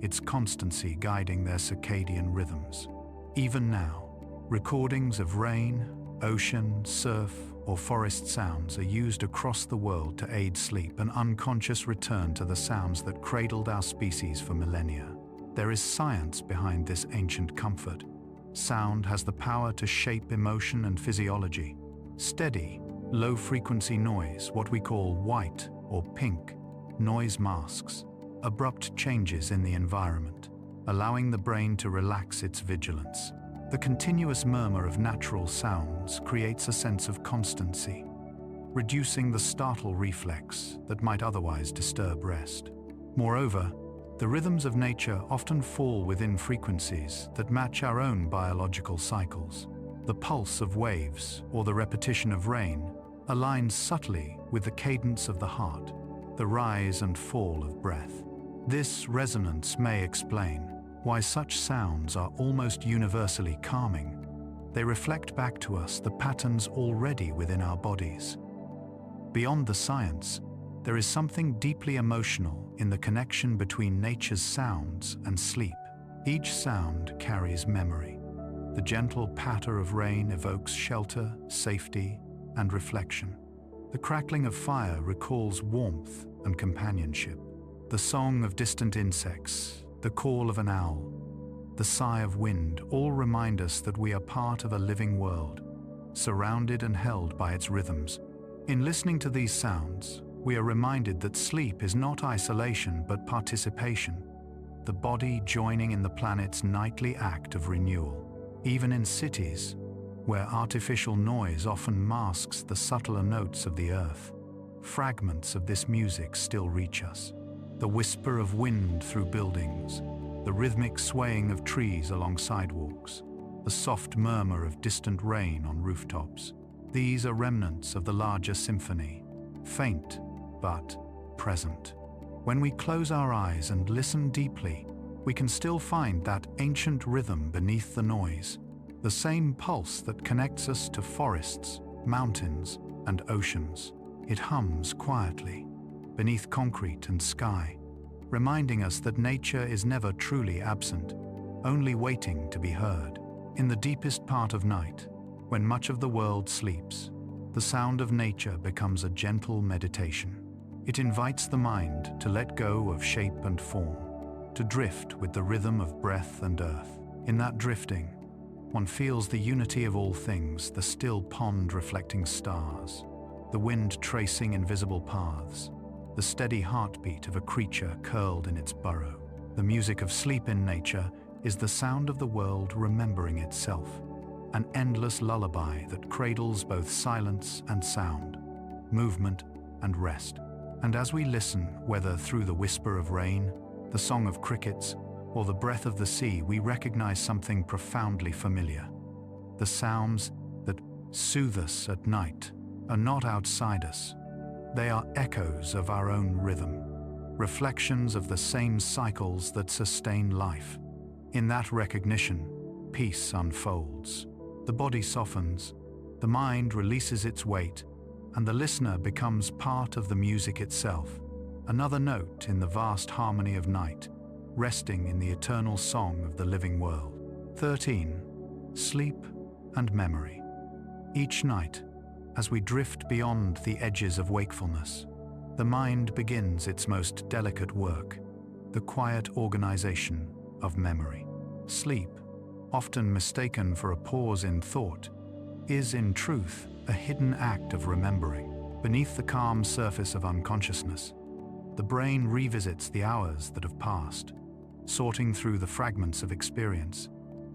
its constancy guiding their circadian rhythms. Even now, recordings of rain, ocean, surf, or forest sounds are used across the world to aid sleep, an unconscious return to the sounds that cradled our species for millennia. There is science behind this ancient comfort. Sound has the power to shape emotion and physiology. Steady, low-frequency noise, what we call white or pink noise, masks abrupt changes in the environment, allowing the brain to relax its vigilance. The continuous murmur of natural sounds creates a sense of constancy, reducing the startle reflex that might otherwise disturb rest. Moreover, the rhythms of nature often fall within frequencies that match our own biological cycles. The pulse of waves or the repetition of rain aligns subtly with the cadence of the heart, the rise and fall of breath. This resonance may explain why such sounds are almost universally calming. They reflect back to us the patterns already within our bodies. Beyond the science, there is something deeply emotional in the connection between nature's sounds and sleep. Each sound carries memory. The gentle patter of rain evokes shelter, safety, and reflection. The crackling of fire recalls warmth and companionship. The song of distant insects, the call of an owl, the sigh of wind all remind us that we are part of a living world, surrounded and held by its rhythms. In listening to these sounds, we are reminded that sleep is not isolation but participation, the body joining in the planet's nightly act of renewal. Even in cities, where artificial noise often masks the subtler notes of the earth, fragments of this music still reach us. The whisper of wind through buildings, the rhythmic swaying of trees along sidewalks, the soft murmur of distant rain on rooftops. These are remnants of the larger symphony, faint but present. When we close our eyes and listen deeply, we can still find that ancient rhythm beneath the noise, the same pulse that connects us to forests, mountains, and oceans. It hums quietly, beneath concrete and sky, reminding us that nature is never truly absent, only waiting to be heard. In the deepest part of night, when much of the world sleeps, the sound of nature becomes a gentle meditation. It invites the mind to let go of shape and form, to drift with the rhythm of breath and earth. In that drifting, one feels the unity of all things, the still pond reflecting stars, the wind tracing invisible paths, the steady heartbeat of a creature curled in its burrow. The music of sleep in nature is the sound of the world remembering itself, an endless lullaby that cradles both silence and sound, movement and rest. And as we listen, whether through the whisper of rain, the song of crickets, or the breath of the sea, we recognize something profoundly familiar. The sounds that soothe us at night are not outside us. They are echoes of our own rhythm, reflections of the same cycles that sustain life. In that recognition, peace unfolds. The body softens, the mind releases its weight, and the listener becomes part of the music itself, another note in the vast harmony of night, resting in the eternal song of the living world. 13. Sleep and memory. Each night, as we drift beyond the edges of wakefulness, the mind begins its most delicate work, the quiet organization of memory. Sleep, often mistaken for a pause in thought, is in truth a hidden act of remembering. Beneath the calm surface of unconsciousness, the brain revisits the hours that have passed, sorting through the fragments of experience,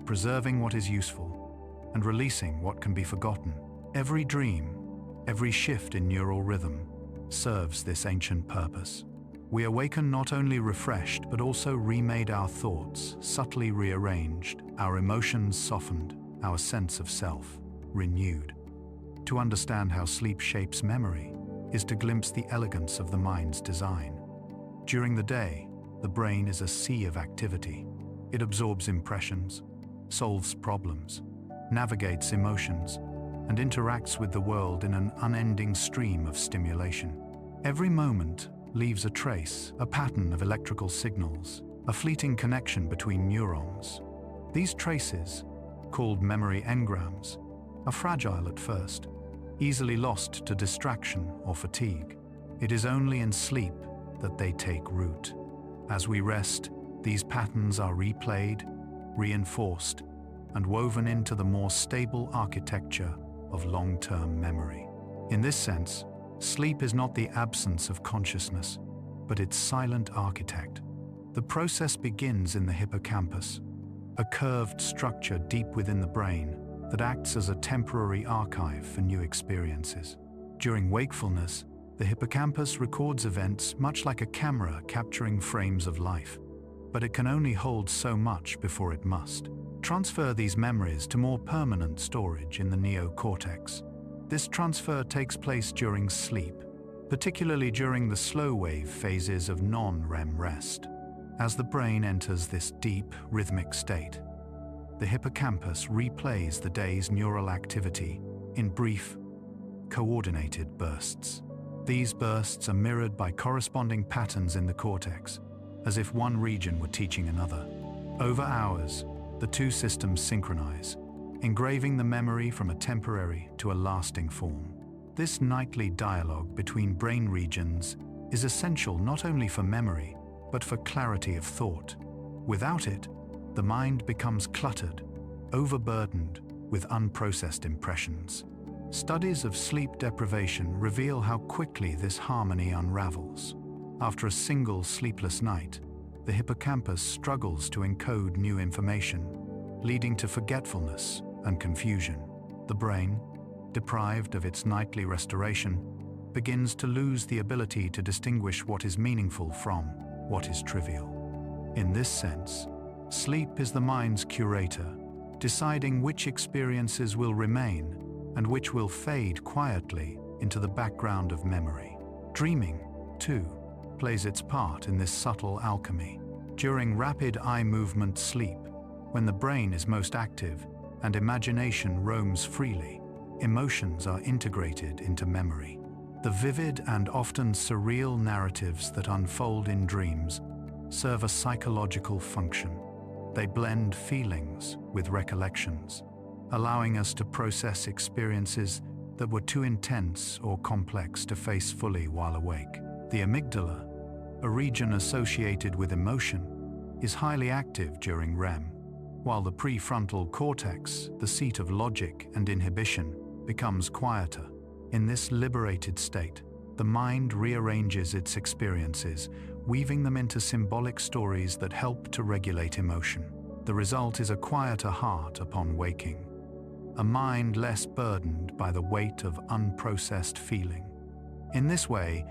preserving what is useful, and releasing what can be forgotten. Every dream, every shift in neural rhythm, serves this ancient purpose. We awaken not only refreshed but also remade, our thoughts subtly rearranged, our emotions softened, our sense of self renewed. To understand how sleep shapes memory is to glimpse the elegance of the mind's design. During the day, the brain is a sea of activity. It absorbs impressions, solves problems, navigates emotions, and interacts with the world in an unending stream of stimulation. Every moment leaves a trace, a pattern of electrical signals, a fleeting connection between neurons. These traces, called memory engrams, are fragile at first, easily lost to distraction or fatigue. It is only in sleep that they take root. As we rest, these patterns are replayed, reinforced, and woven into the more stable architecture of long-term memory. In this sense, sleep is not the absence of consciousness, but its silent architect. The process begins in the hippocampus, a curved structure deep within the brain that acts as a temporary archive for new experiences. During wakefulness, the hippocampus records events much like a camera capturing frames of life, but it can only hold so much before it must transfer these memories to more permanent storage in the neocortex. This transfer takes place during sleep, particularly during the slow-wave phases of non-REM rest. As the brain enters this deep, rhythmic state, the hippocampus replays the day's neural activity in brief, coordinated bursts. These bursts are mirrored by corresponding patterns in the cortex, as if one region were teaching another. Over hours, the two systems synchronize, engraving the memory from a temporary to a lasting form. This nightly dialogue between brain regions is essential not only for memory, but for clarity of thought. Without it, the mind becomes cluttered, overburdened with unprocessed impressions. Studies of sleep deprivation reveal how quickly this harmony unravels. After a single sleepless night, the hippocampus struggles to encode new information, leading to forgetfulness and confusion. The brain, deprived of its nightly restoration, begins to lose the ability to distinguish what is meaningful from what is trivial. In this sense, sleep is the mind's curator, deciding which experiences will remain and which will fade quietly into the background of memory. Dreaming, too, plays its part in this subtle alchemy. During rapid eye movement sleep, when the brain is most active and imagination roams freely, emotions are integrated into memory. The vivid and often surreal narratives that unfold in dreams serve a psychological function. They blend feelings with recollections, allowing us to process experiences that were too intense or complex to face fully while awake. The amygdala, a region associated with emotion, is highly active during REM, while the prefrontal cortex, the seat of logic and inhibition, becomes quieter. In this liberated state, the mind rearranges its experiences, weaving them into symbolic stories that help to regulate emotion. The result is a quieter heart upon waking, a mind less burdened by the weight of unprocessed feeling. In this way,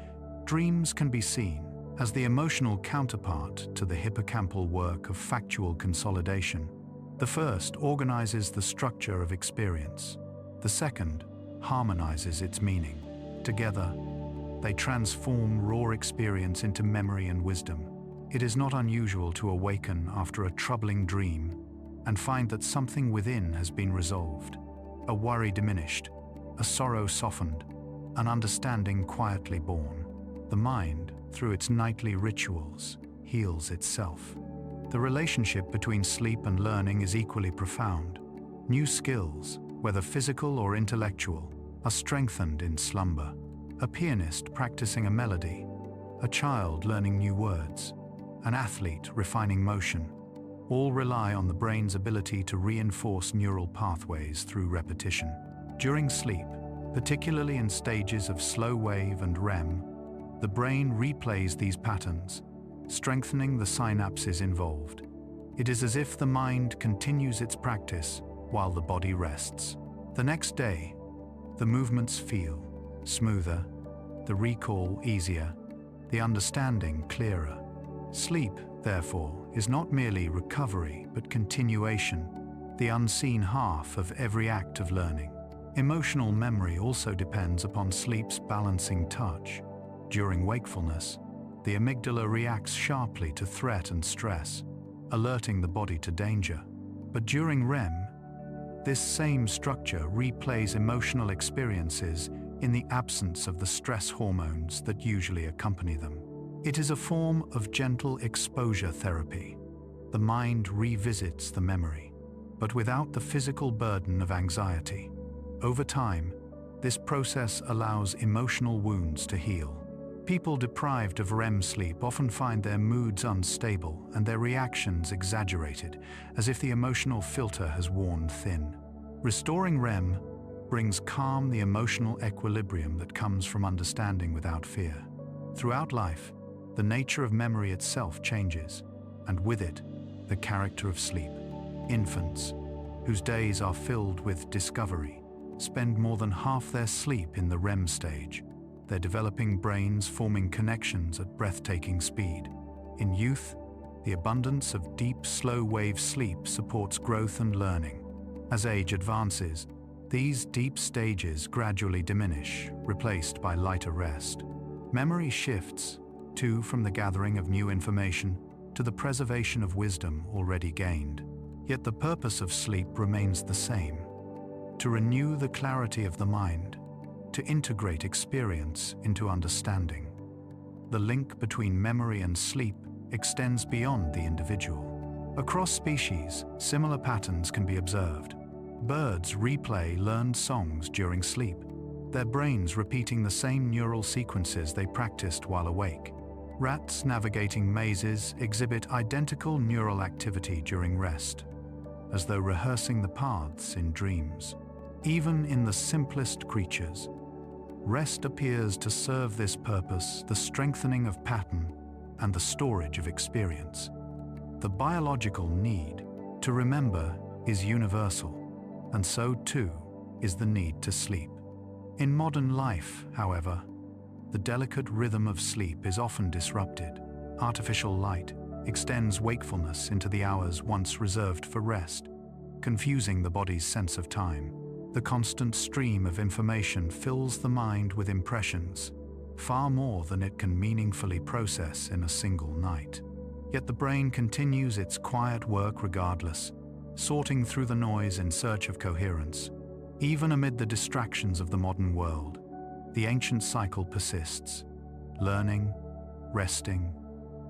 dreams can be seen as the emotional counterpart to the hippocampal work of factual consolidation. The first organizes the structure of experience. The second harmonizes its meaning. Together, they transform raw experience into memory and wisdom. It is not unusual to awaken after a troubling dream and find that something within has been resolved, a worry diminished, a sorrow softened, an understanding quietly born. The mind, through its nightly rituals, heals itself. The relationship between sleep and learning is equally profound. New skills, whether physical or intellectual, are strengthened in slumber. A pianist practicing a melody, a child learning new words, an athlete refining motion, all rely on the brain's ability to reinforce neural pathways through repetition. During sleep, particularly in stages of slow wave and REM, the brain replays these patterns, strengthening the synapses involved. It is as if the mind continues its practice while the body rests. The next day, the movements feel smoother, the recall easier, the understanding clearer. Sleep, therefore, is not merely recovery but continuation, the unseen half of every act of learning. Emotional memory also depends upon sleep's balancing touch. During wakefulness, the amygdala reacts sharply to threat and stress, alerting the body to danger. But during REM, this same structure replays emotional experiences in the absence of the stress hormones that usually accompany them. It is a form of gentle exposure therapy. The mind revisits the memory, but without the physical burden of anxiety. Over time, this process allows emotional wounds to heal. People deprived of REM sleep often find their moods unstable and their reactions exaggerated, as if the emotional filter has worn thin. Restoring REM brings calm, the emotional equilibrium that comes from understanding without fear. Throughout life, the nature of memory itself changes, and with it, the character of sleep. Infants, whose days are filled with discovery, spend more than half their sleep in the REM stage, their developing brains forming connections at breathtaking speed. In youth, the abundance of deep, slow-wave sleep supports growth and learning. As age advances, these deep stages gradually diminish, replaced by lighter rest. Memory shifts, too, from the gathering of new information to the preservation of wisdom already gained. Yet the purpose of sleep remains the same: to renew the clarity of the mind, to integrate experience into understanding. The link between memory and sleep extends beyond the individual. Across species, similar patterns can be observed. Birds replay learned songs during sleep, their brains repeating the same neural sequences they practiced while awake. Rats navigating mazes exhibit identical neural activity during rest, as though rehearsing the paths in dreams. Even in the simplest creatures, rest appears to serve this purpose: the strengthening of pattern and the storage of experience. The biological need to remember is universal, and so too is the need to sleep. In modern life, however, the delicate rhythm of sleep is often disrupted. Artificial light extends wakefulness into the hours once reserved for rest, confusing the body's sense of time. The constant stream of information fills the mind with impressions, far more than it can meaningfully process in a single night. Yet the brain continues its quiet work regardless, sorting through the noise in search of coherence. Even amid the distractions of the modern world, the ancient cycle persists: learning, resting,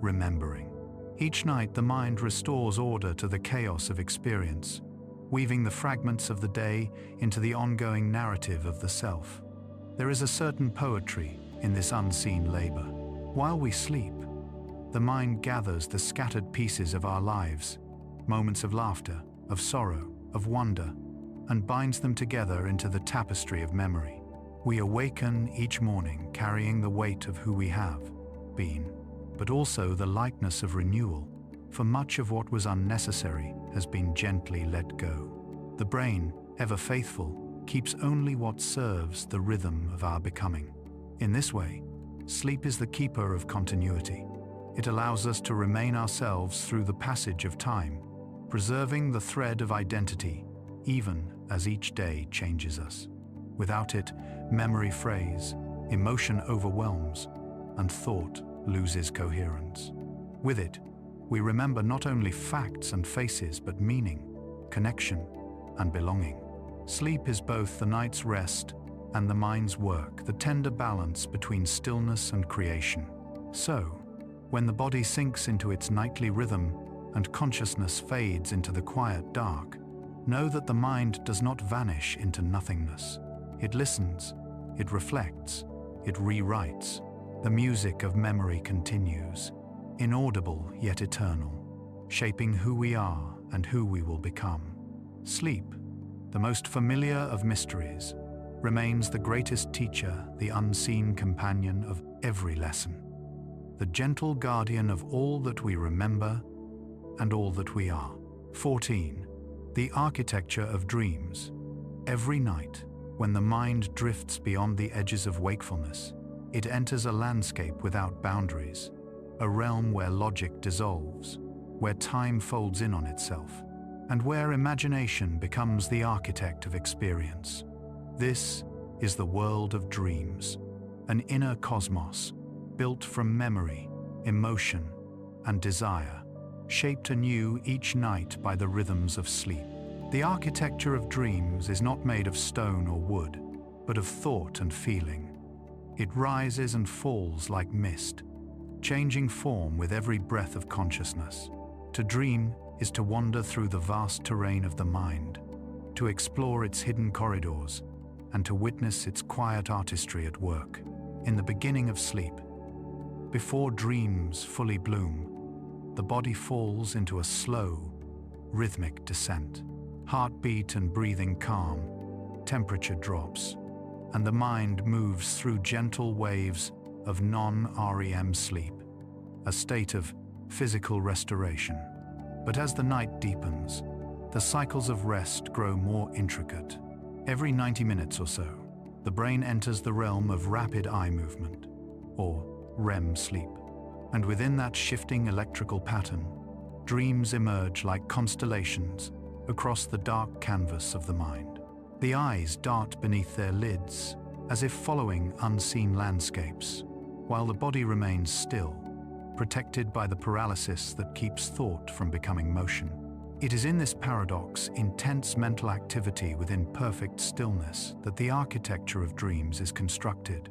remembering. Each night the mind restores order to the chaos of experience, weaving the fragments of the day into the ongoing narrative of the self. There is a certain poetry in this unseen labor. While we sleep, the mind gathers the scattered pieces of our lives, moments of laughter, of sorrow, of wonder, and binds them together into the tapestry of memory. We awaken each morning carrying the weight of who we have been, but also the lightness of renewal, for much of what was unnecessary has been gently let go. The brain, ever faithful, keeps only what serves the rhythm of our becoming. In this way, sleep is the keeper of continuity. It allows us to remain ourselves through the passage of time, preserving the thread of identity, even as each day changes us. Without it, memory frays, emotion overwhelms, and thought loses coherence. With it, we remember not only facts and faces, but meaning, connection, and belonging. Sleep is both the night's rest and the mind's work, the tender balance between stillness and creation. So, when the body sinks into its nightly rhythm and consciousness fades into the quiet dark, know that the mind does not vanish into nothingness. It listens, it reflects, it rewrites. The music of memory continues, inaudible yet eternal, shaping who we are and who we will become. Sleep, the most familiar of mysteries, remains the greatest teacher, the unseen companion of every lesson. the gentle guardian of all that we remember and all that we are. 14. The architecture of dreams. Every night, when the mind drifts beyond the edges of wakefulness, it enters a landscape without boundaries, a realm where logic dissolves, where time folds in on itself, and where imagination becomes the architect of experience. This is the world of dreams, an inner cosmos built from memory, emotion, and desire, shaped anew each night by the rhythms of sleep. The architecture of dreams is not made of stone or wood, but of thought and feeling. It rises and falls like mist, changing form with every breath of consciousness. To dream is to wander through the vast terrain of the mind, to explore its hidden corridors, and to witness its quiet artistry at work. In the beginning of sleep, before dreams fully bloom, the body falls into a slow, rhythmic descent. Heartbeat and breathing calm, temperature drops, and the mind moves through gentle waves of non-REM sleep, a state of physical restoration. But as the night deepens, the cycles of rest grow more intricate. Every 90 minutes or so, the brain enters the realm of rapid eye movement, or REM sleep. And within that shifting electrical pattern, dreams emerge like constellations across the dark canvas of the mind. The eyes dart beneath their lids, as if following unseen landscapes, while the body remains still, protected by the paralysis that keeps thought from becoming motion. It is in this paradox, intense mental activity within perfect stillness, that the architecture of dreams is constructed.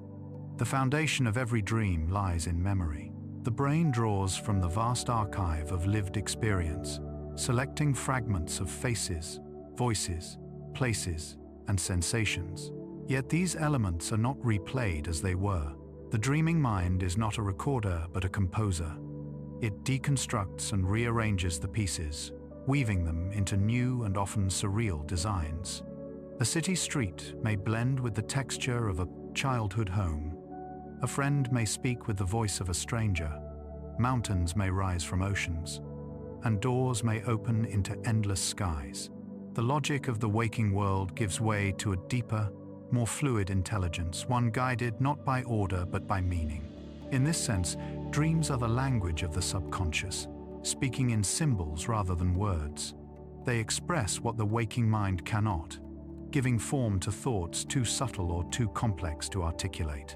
The foundation of every dream lies in memory. The brain draws from the vast archive of lived experience, selecting fragments of faces, voices, places, and sensations. Yet these elements are not replayed as they were. The dreaming mind is not a recorder but a composer. It deconstructs and rearranges the pieces, weaving them into new and often surreal designs. A city street may blend with the texture of a childhood home. A friend may speak with the voice of a stranger. Mountains may rise from oceans, and doors may open into endless skies. The logic of the waking world gives way to a deeper, more fluid intelligence, one guided not by order but by meaning. In this sense, dreams are the language of the subconscious, speaking in symbols rather than words. They express what the waking mind cannot, giving form to thoughts too subtle or too complex to articulate.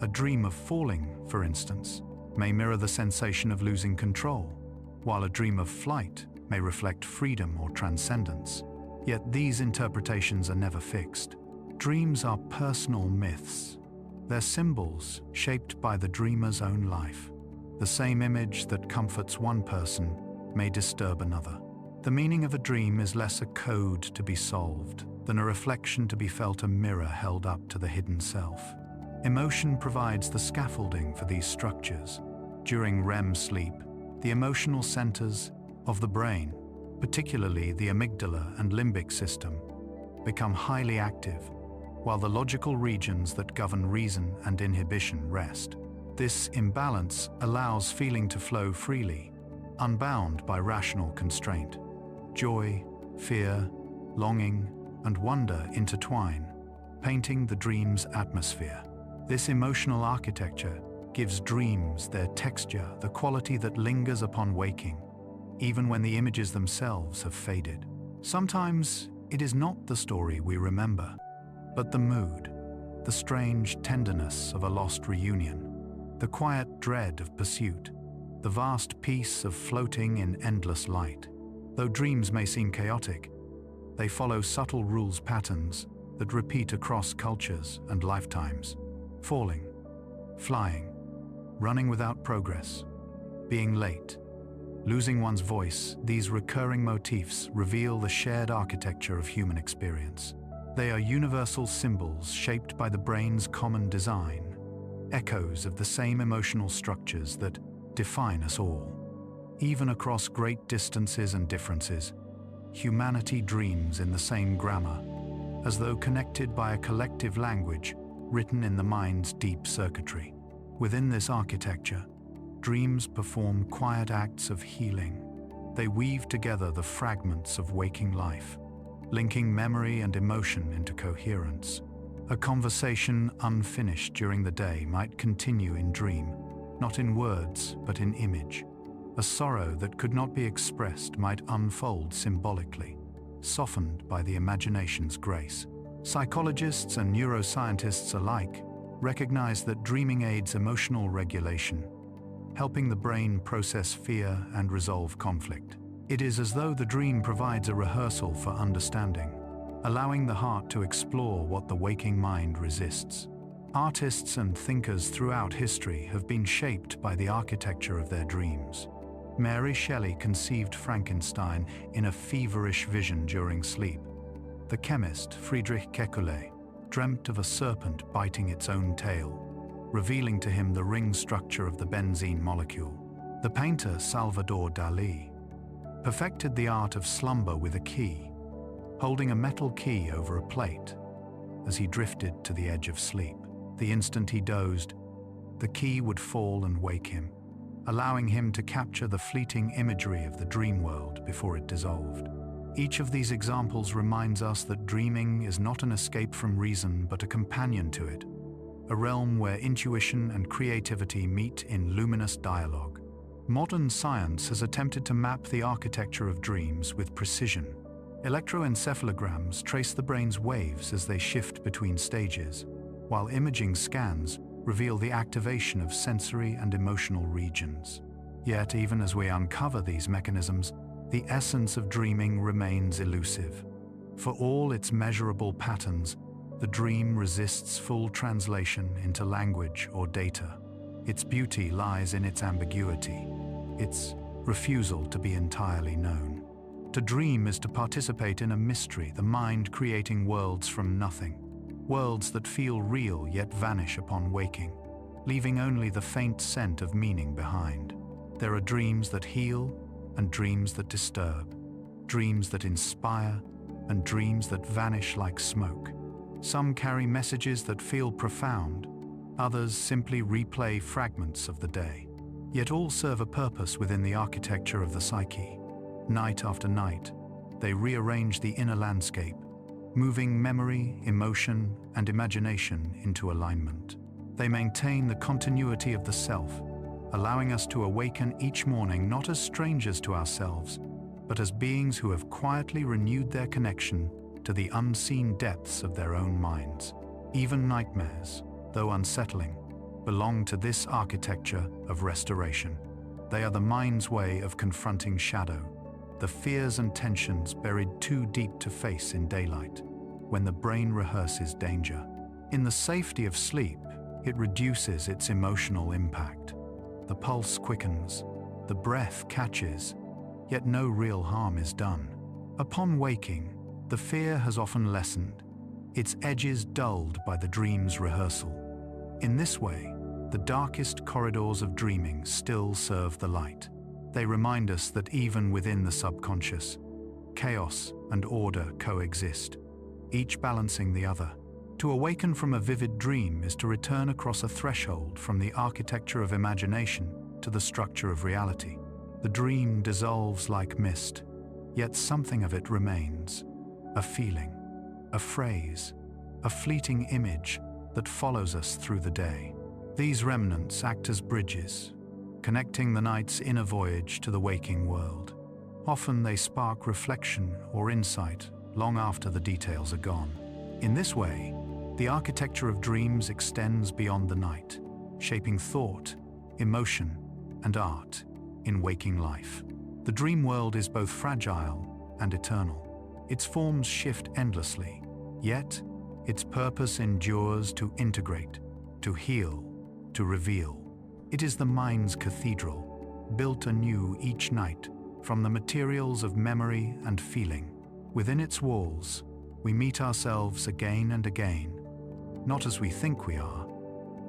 A dream of falling, for instance, may mirror the sensation of losing control, while a dream of flight may reflect freedom or transcendence. Yet these interpretations are never fixed. Dreams are personal myths. They're symbols shaped by the dreamer's own life. The same image that comforts one person may disturb another. The meaning of a dream is less a code to be solved than a reflection to be felt, a mirror held up to the hidden self. Emotion provides the scaffolding for these structures. During REM sleep, the emotional centers of the brain, particularly the amygdala and limbic system, become highly active, while the logical regions that govern reason and inhibition rest. This imbalance allows feeling to flow freely, unbound by rational constraint. Joy, fear, longing, and wonder intertwine, painting the dream's atmosphere. This emotional architecture gives dreams their texture, the quality that lingers upon waking, even when the images themselves have faded. Sometimes it is not the story we remember, but the mood, the strange tenderness of a lost reunion, the quiet dread of pursuit, the vast peace of floating in endless light. Though dreams may seem chaotic, they follow subtle rules patterns that repeat across cultures and lifetimes. Falling, flying, running without progress, being late, losing one's voice, these recurring motifs reveal the shared architecture of human experience. They are universal symbols shaped by the brain's common design, echoes of the same emotional structures that define us all. Even across great distances and differences, humanity dreams in the same grammar, as though connected by a collective language written in the mind's deep circuitry. Within this architecture, dreams perform quiet acts of healing. They weave together the fragments of waking life, linking memory and emotion into coherence. A conversation unfinished during the day might continue in dream, not in words, but in image. A sorrow that could not be expressed might unfold symbolically, softened by the imagination's grace. Psychologists and neuroscientists alike recognize that dreaming aids emotional regulation, helping the brain process fear and resolve conflict. It is as though the dream provides a rehearsal for understanding, allowing the heart to explore what the waking mind resists. Artists and thinkers throughout history have been shaped by the architecture of their dreams. Mary Shelley conceived Frankenstein in a feverish vision during sleep. The chemist Friedrich Kekulé dreamt of a serpent biting its own tail, revealing to him the ring structure of the benzene molecule. The painter Salvador Dalí perfected the art of slumber with a key, holding a metal key over a plate as he drifted to the edge of sleep. The instant he dozed, the key would fall and wake him, allowing him to capture the fleeting imagery of the dream world before it dissolved. Each of these examples reminds us that dreaming is not an escape from reason but a companion to it, a realm where intuition and creativity meet in luminous dialogue. Modern science has attempted to map the architecture of dreams with precision. Electroencephalograms trace the brain's waves as they shift between stages, while imaging scans reveal the activation of sensory and emotional regions. Yet, even as we uncover these mechanisms, the essence of dreaming remains elusive. For all its measurable patterns, the dream resists full translation into language or data. Its beauty lies in its ambiguity, its refusal to be entirely known. To dream is to participate in a mystery, the mind creating worlds from nothing, worlds that feel real yet vanish upon waking, leaving only the faint scent of meaning behind. There are dreams that heal and dreams that disturb, dreams that inspire and dreams that vanish like smoke. Some carry messages that feel profound, others simply replay fragments of the day. Yet all serve a purpose within the architecture of the psyche. Night after night, they rearrange the inner landscape, moving memory, emotion, and imagination into alignment. They maintain the continuity of the self, allowing us to awaken each morning not as strangers to ourselves, but as beings who have quietly renewed their connection to the unseen depths of their own minds. Even nightmares, though unsettling, belong to this architecture of restoration. They are the mind's way of confronting shadow, the fears and tensions buried too deep to face in daylight, when the brain rehearses danger. In the safety of sleep, it reduces its emotional impact. The pulse quickens, the breath catches, yet no real harm is done. Upon waking, the fear has often lessened, its edges dulled by the dream's rehearsal. In this way, the darkest corridors of dreaming still serve the light. They remind us that even within the subconscious, chaos and order coexist, each balancing the other. To awaken from a vivid dream is to return across a threshold from the architecture of imagination to the structure of reality. The dream dissolves like mist, yet something of it remains. A feeling, a phrase, a fleeting image that follows us through the day. These remnants act as bridges, connecting the night's inner voyage to the waking world. Often they spark reflection or insight long after the details are gone. In this way, the architecture of dreams extends beyond the night, shaping thought, emotion, and art in waking life. The dream world is both fragile and eternal. Its forms shift endlessly, yet its purpose endures to integrate, to heal, to reveal. It is the mind's cathedral, built anew each night from the materials of memory and feeling. Within its walls, we meet ourselves again and again, not as we think we are,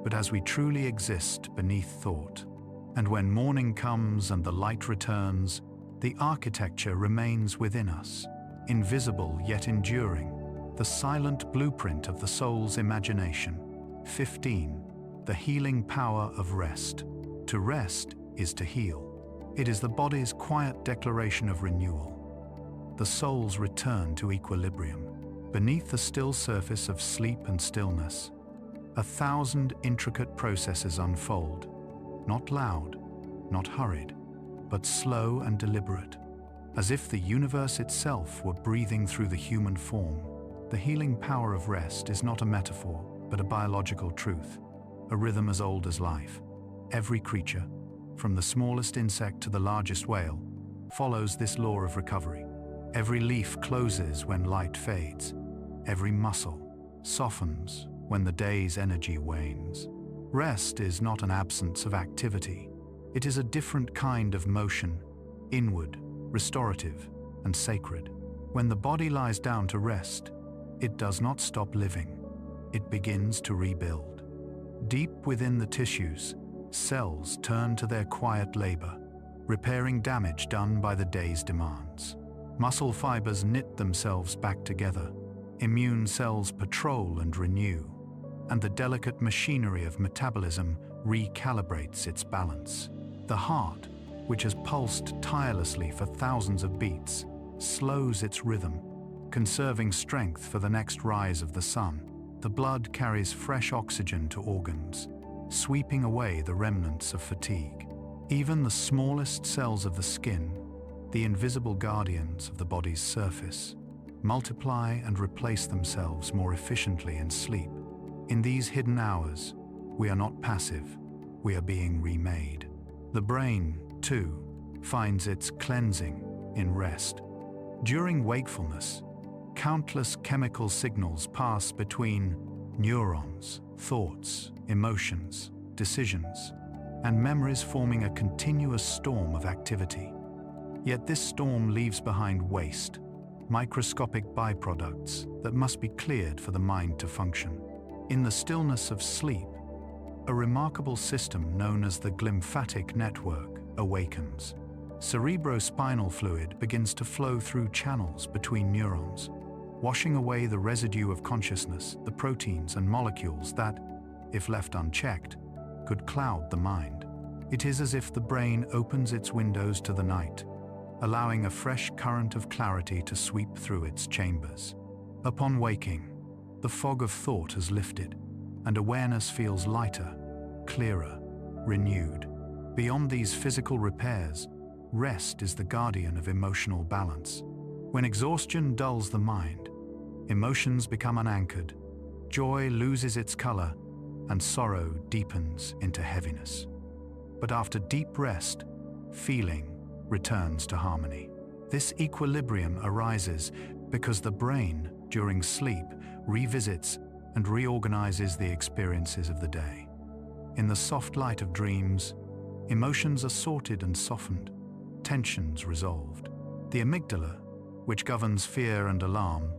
but as we truly exist beneath thought. And when morning comes and the light returns, the architecture remains within us, invisible yet enduring, the silent blueprint of the soul's imagination. 15. The healing power of rest. To rest is to heal. It is the body's quiet declaration of renewal. The soul's return to equilibrium. Beneath the still surface of sleep and stillness, 1,000 intricate processes unfold, not loud, not hurried, but slow and deliberate. As if the universe itself were breathing through the human form, the healing power of rest is not a metaphor, but a biological truth, a rhythm as old as life. Every creature, from the smallest insect to the largest whale, follows this law of recovery. Every leaf closes when light fades. Every muscle softens when the day's energy wanes. Rest is not an absence of activity. It is a different kind of motion, inward, restorative, and sacred. When the body lies down to rest, it does not stop living. It begins to rebuild. Deep within the tissues, cells turn to their quiet labor, repairing damage done by the day's demands. Muscle fibers knit themselves back together. Immune cells patrol and renew, and the delicate machinery of metabolism recalibrates its balance. The heart, which has pulsed tirelessly for thousands of beats, slows its rhythm, conserving strength for the next rise of the sun. The blood carries fresh oxygen to organs, sweeping away the remnants of fatigue. Even the smallest cells of the skin, the invisible guardians of the body's surface, multiply and replace themselves more efficiently in sleep. In these hidden hours, we are not passive, we are being remade. The brain, too, finds its cleansing in rest. During wakefulness, countless chemical signals pass between neurons, thoughts, emotions, decisions, and memories, forming a continuous storm of activity. Yet this storm leaves behind waste, microscopic byproducts that must be cleared for the mind to function. In the stillness of sleep, a remarkable system known as the glymphatic network awakens. Cerebrospinal fluid begins to flow through channels between neurons, washing away the residue of consciousness, the proteins and molecules that, if left unchecked, could cloud the mind. It is as if the brain opens its windows to the night, allowing a fresh current of clarity to sweep through its chambers. Upon waking, the fog of thought has lifted, and awareness feels lighter, clearer, renewed. Beyond these physical repairs, rest is the guardian of emotional balance. When exhaustion dulls the mind, emotions become unanchored, joy loses its color, and sorrow deepens into heaviness. But after deep rest, feeling returns to harmony. This equilibrium arises because the brain, during sleep, revisits and reorganizes the experiences of the day. In the soft light of dreams, emotions are sorted and softened, tensions resolved. The amygdala, which governs fear and alarm,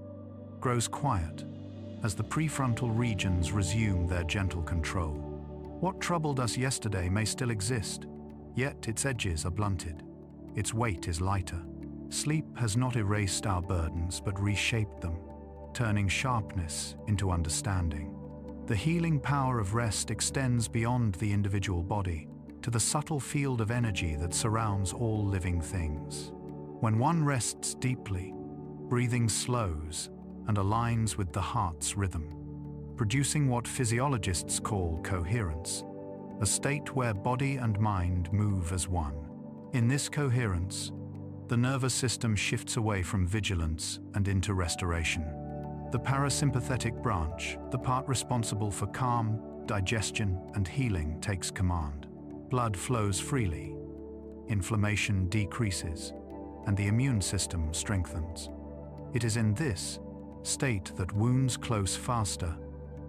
grows quiet as the prefrontal regions resume their gentle control. What troubled us yesterday may still exist, yet its edges are blunted. Its weight is lighter. Sleep has not erased our burdens, but reshaped them, turning sharpness into understanding. The healing power of rest extends beyond the individual body to the subtle field of energy that surrounds all living things. When one rests deeply, breathing slows and aligns with the heart's rhythm, producing what physiologists call coherence, a state where body and mind move as one. In this coherence, the nervous system shifts away from vigilance and into restoration. The parasympathetic branch, the part responsible for calm, digestion, and healing, takes command. Blood flows freely, inflammation decreases, and the immune system strengthens. It is in this state that wounds close faster,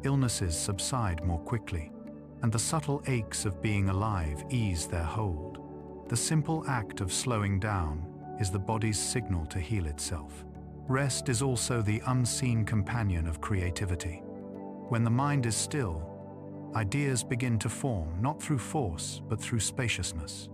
illnesses subside more quickly, and the subtle aches of being alive ease their hold. The simple act of slowing down is the body's signal to heal itself. Rest is also the unseen companion of creativity. When the mind is still, ideas begin to form, not through force, but through spaciousness.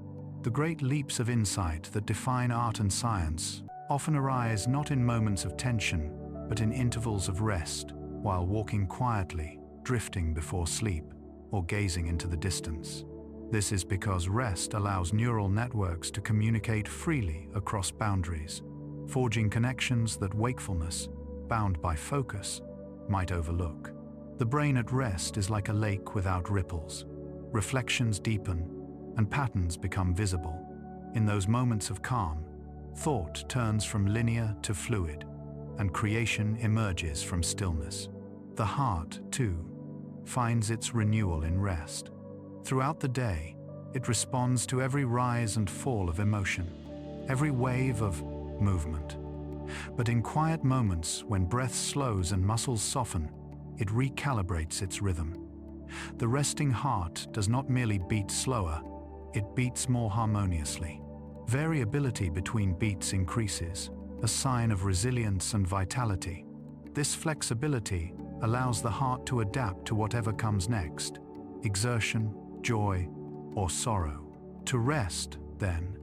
The great leaps of insight that define art and science often arise not in moments of tension, but in intervals of rest, while walking quietly, drifting before sleep, or gazing into the distance. This is because rest allows neural networks to communicate freely across boundaries, forging connections that wakefulness, bound by focus, might overlook. The brain at rest is like a lake without ripples. Reflections deepen, and patterns become visible. In those moments of calm, thought turns from linear to fluid, and creation emerges from stillness. The heart, too, finds its renewal in rest. Throughout the day, it responds to every rise and fall of emotion, every wave of movement. But in quiet moments, when breath slows and muscles soften, it recalibrates its rhythm. The resting heart does not merely beat slower, it beats more harmoniously. Variability between beats increases, a sign of resilience and vitality. This flexibility allows the heart to adapt to whatever comes next, exertion, joy, or sorrow. To rest, then,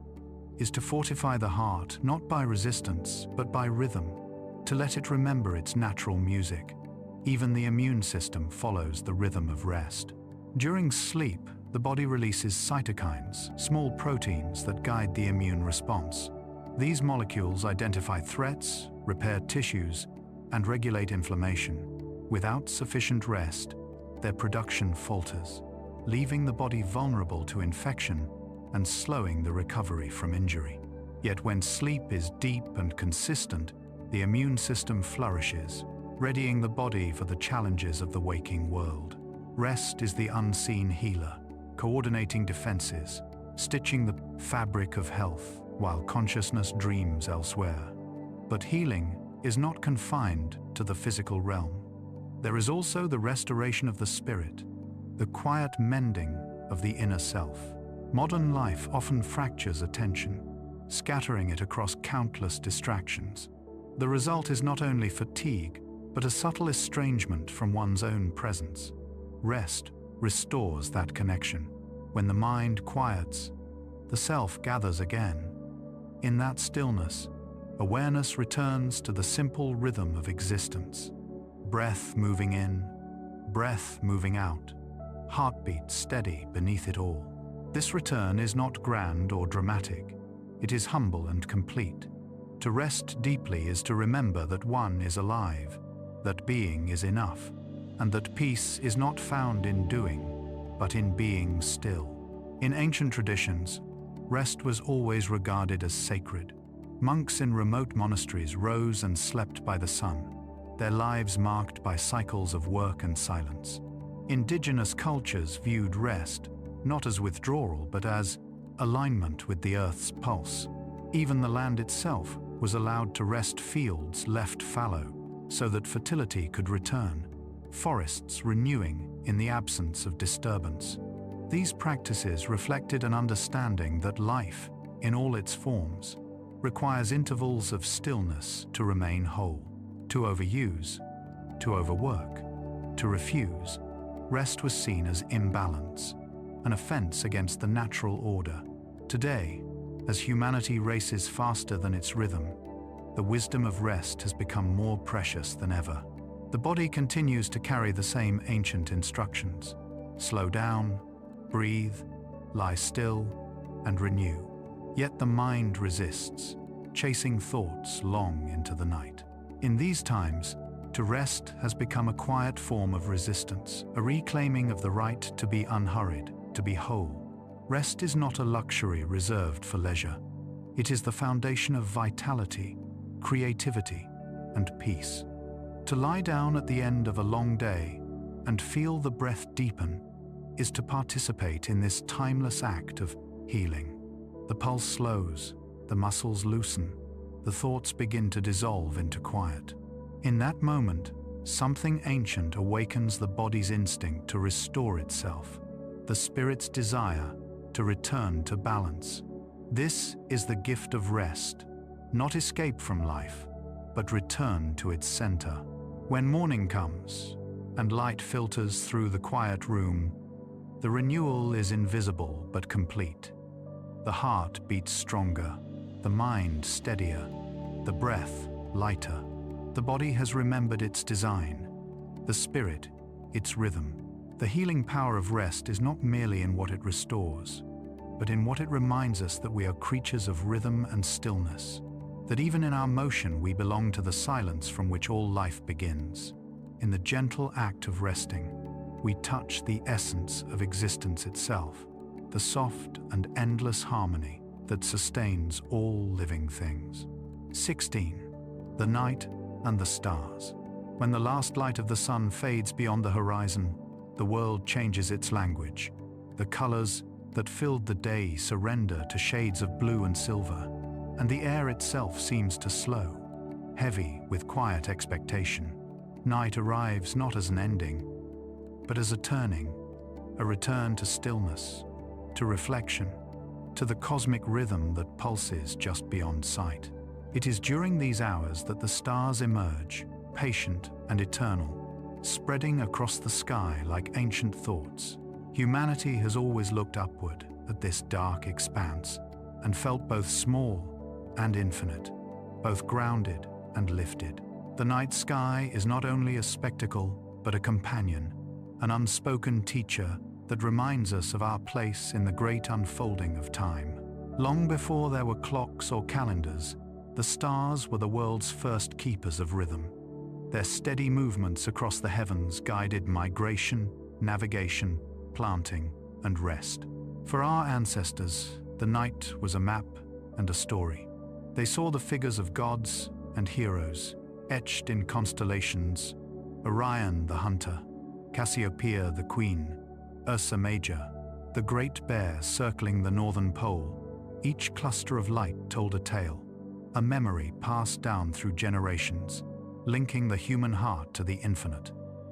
is to fortify the heart not by resistance, but by rhythm, to let it remember its natural music. Even the immune system follows the rhythm of rest. During sleep, the body releases cytokines, small proteins that guide the immune response. These molecules identify threats, repair tissues, and regulate inflammation. Without sufficient rest, their production falters, leaving the body vulnerable to infection and slowing the recovery from injury. Yet when sleep is deep and consistent, the immune system flourishes, readying the body for the challenges of the waking world. Rest is the unseen healer, coordinating defenses, stitching the fabric of health while consciousness dreams elsewhere. But healing is not confined to the physical realm. There is also the restoration of the spirit, the quiet mending of the inner self. Modern life often fractures attention, scattering it across countless distractions. The result is not only fatigue, but a subtle estrangement from one's own presence. Rest restores that connection. When the mind quiets, the self gathers again. In that stillness, awareness returns to the simple rhythm of existence. Breath moving in, breath moving out, heartbeat steady beneath it all. This return is not grand or dramatic. It is humble and complete. To rest deeply is to remember that one is alive, that being is enough, and that peace is not found in doing, but in being still. In ancient traditions, rest was always regarded as sacred. Monks in remote monasteries rose and slept by the sun, their lives marked by cycles of work and silence. Indigenous cultures viewed rest not as withdrawal, but as alignment with the earth's pulse. Even the land itself was allowed to rest, fields left fallow, so that fertility could return, forests renewing in the absence of disturbance. These practices reflected an understanding that life, in all its forms, requires intervals of stillness to remain whole. To overuse, to overwork, to refuse, rest was seen as imbalance, an offense against the natural order. Today, as humanity races faster than its rhythm, the wisdom of rest has become more precious than ever. The body continues to carry the same ancient instructions: slow down, breathe, lie still, and renew. Yet the mind resists, chasing thoughts long into the night. In these times, to rest has become a quiet form of resistance, a reclaiming of the right to be unhurried, to be whole. Rest is not a luxury reserved for leisure. It is the foundation of vitality, creativity, and peace. To lie down at the end of a long day and feel the breath deepen is to participate in this timeless act of healing. The pulse slows, the muscles loosen, the thoughts begin to dissolve into quiet. In that moment, something ancient awakens the body's instinct to restore itself, the spirit's desire to return to balance. This is the gift of rest, not escape from life, but return to its center. When morning comes and light filters through the quiet room, the renewal is invisible but complete. The heart beats stronger, the mind steadier, the breath lighter. The body has remembered its design, the spirit its rhythm. The healing power of rest is not merely in what it restores, but in what it reminds us that we are creatures of rhythm and stillness, that even in our motion we belong to the silence from which all life begins. In the gentle act of resting, we touch the essence of existence itself, the soft and endless harmony that sustains all living things. 16. The night and the stars. When the last light of the sun fades beyond the horizon, the world changes its language. The colors that filled the day surrender to shades of blue and silver, and the air itself seems to slow, heavy with quiet expectation. Night arrives not as an ending, but as a turning, a return to stillness, to reflection, to the cosmic rhythm that pulses just beyond sight. It is during these hours that the stars emerge, patient and eternal, spreading across the sky like ancient thoughts. Humanity has always looked upward at this dark expanse and felt both small and infinite, both grounded and lifted. The night sky is not only a spectacle, but a companion, an unspoken teacher that reminds us of our place in the great unfolding of time. Long before there were clocks or calendars, the stars were the world's first keepers of rhythm. Their steady movements across the heavens guided migration, navigation, planting, and rest. For our ancestors, the night was a map and a story. They saw the figures of gods and heroes, etched in constellations: Orion the hunter, Cassiopeia the queen, Ursa Major, the Great Bear circling the northern pole. Each cluster of light told a tale, a memory passed down through generations, linking the human heart to the infinite.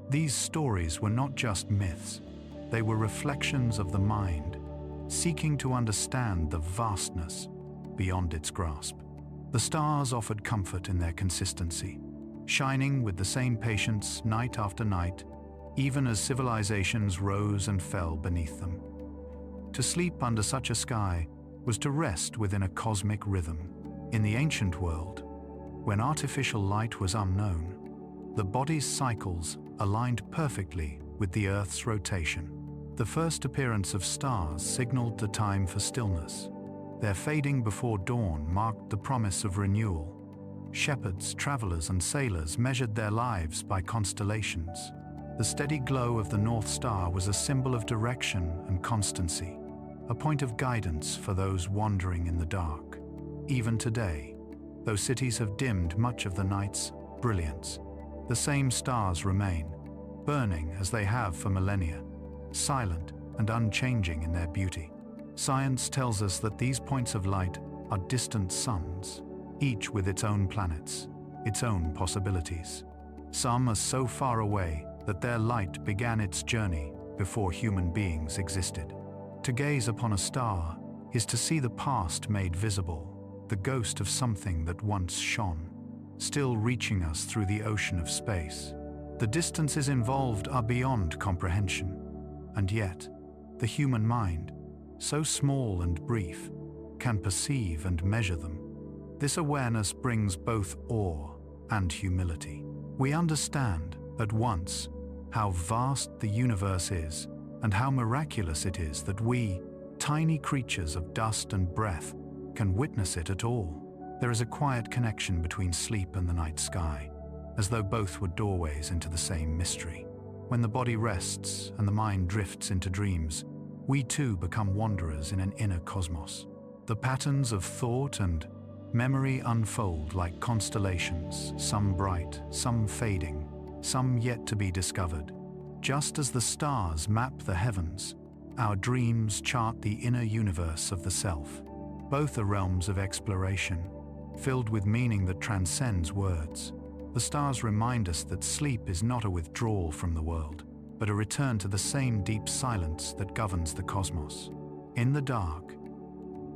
These stories were not just myths, they were reflections of the mind, seeking to understand the vastness beyond its grasp. The stars offered comfort in their consistency, shining with the same patience night after night, even as civilizations rose and fell beneath them. To sleep under such a sky was to rest within a cosmic rhythm. In the ancient world, when artificial light was unknown, the body's cycles aligned perfectly with the Earth's rotation. The first appearance of stars signaled the time for stillness. Their fading before dawn marked the promise of renewal. Shepherds, travelers, and sailors measured their lives by constellations. The steady glow of the North Star was a symbol of direction and constancy, a point of guidance for those wandering in the dark. Even today, though cities have dimmed much of the night's brilliance, the same stars remain, burning as they have for millennia, silent and unchanging in their beauty. Science tells us that these points of light are distant suns, each with its own planets, its own possibilities. Some are so far away that their light began its journey before human beings existed. To gaze upon a star is to see the past made visible, the ghost of something that once shone, still reaching us through the ocean of space. The distances involved are beyond comprehension, and yet, the human mind, so small and brief, can perceive and measure them. This awareness brings both awe and humility. We understand, at once, how vast the universe is and how miraculous it is that we, tiny creatures of dust and breath, can witness it at all. There is a quiet connection between sleep and the night sky, as though both were doorways into the same mystery. When the body rests and the mind drifts into dreams, we too become wanderers in an inner cosmos. The patterns of thought and memory unfold like constellations, some bright, some fading, some yet to be discovered. Just as the stars map the heavens, our dreams chart the inner universe of the self. Both are realms of exploration, filled with meaning that transcends words. The stars remind us that sleep is not a withdrawal from the world, but a return to the same deep silence that governs the cosmos. In the dark,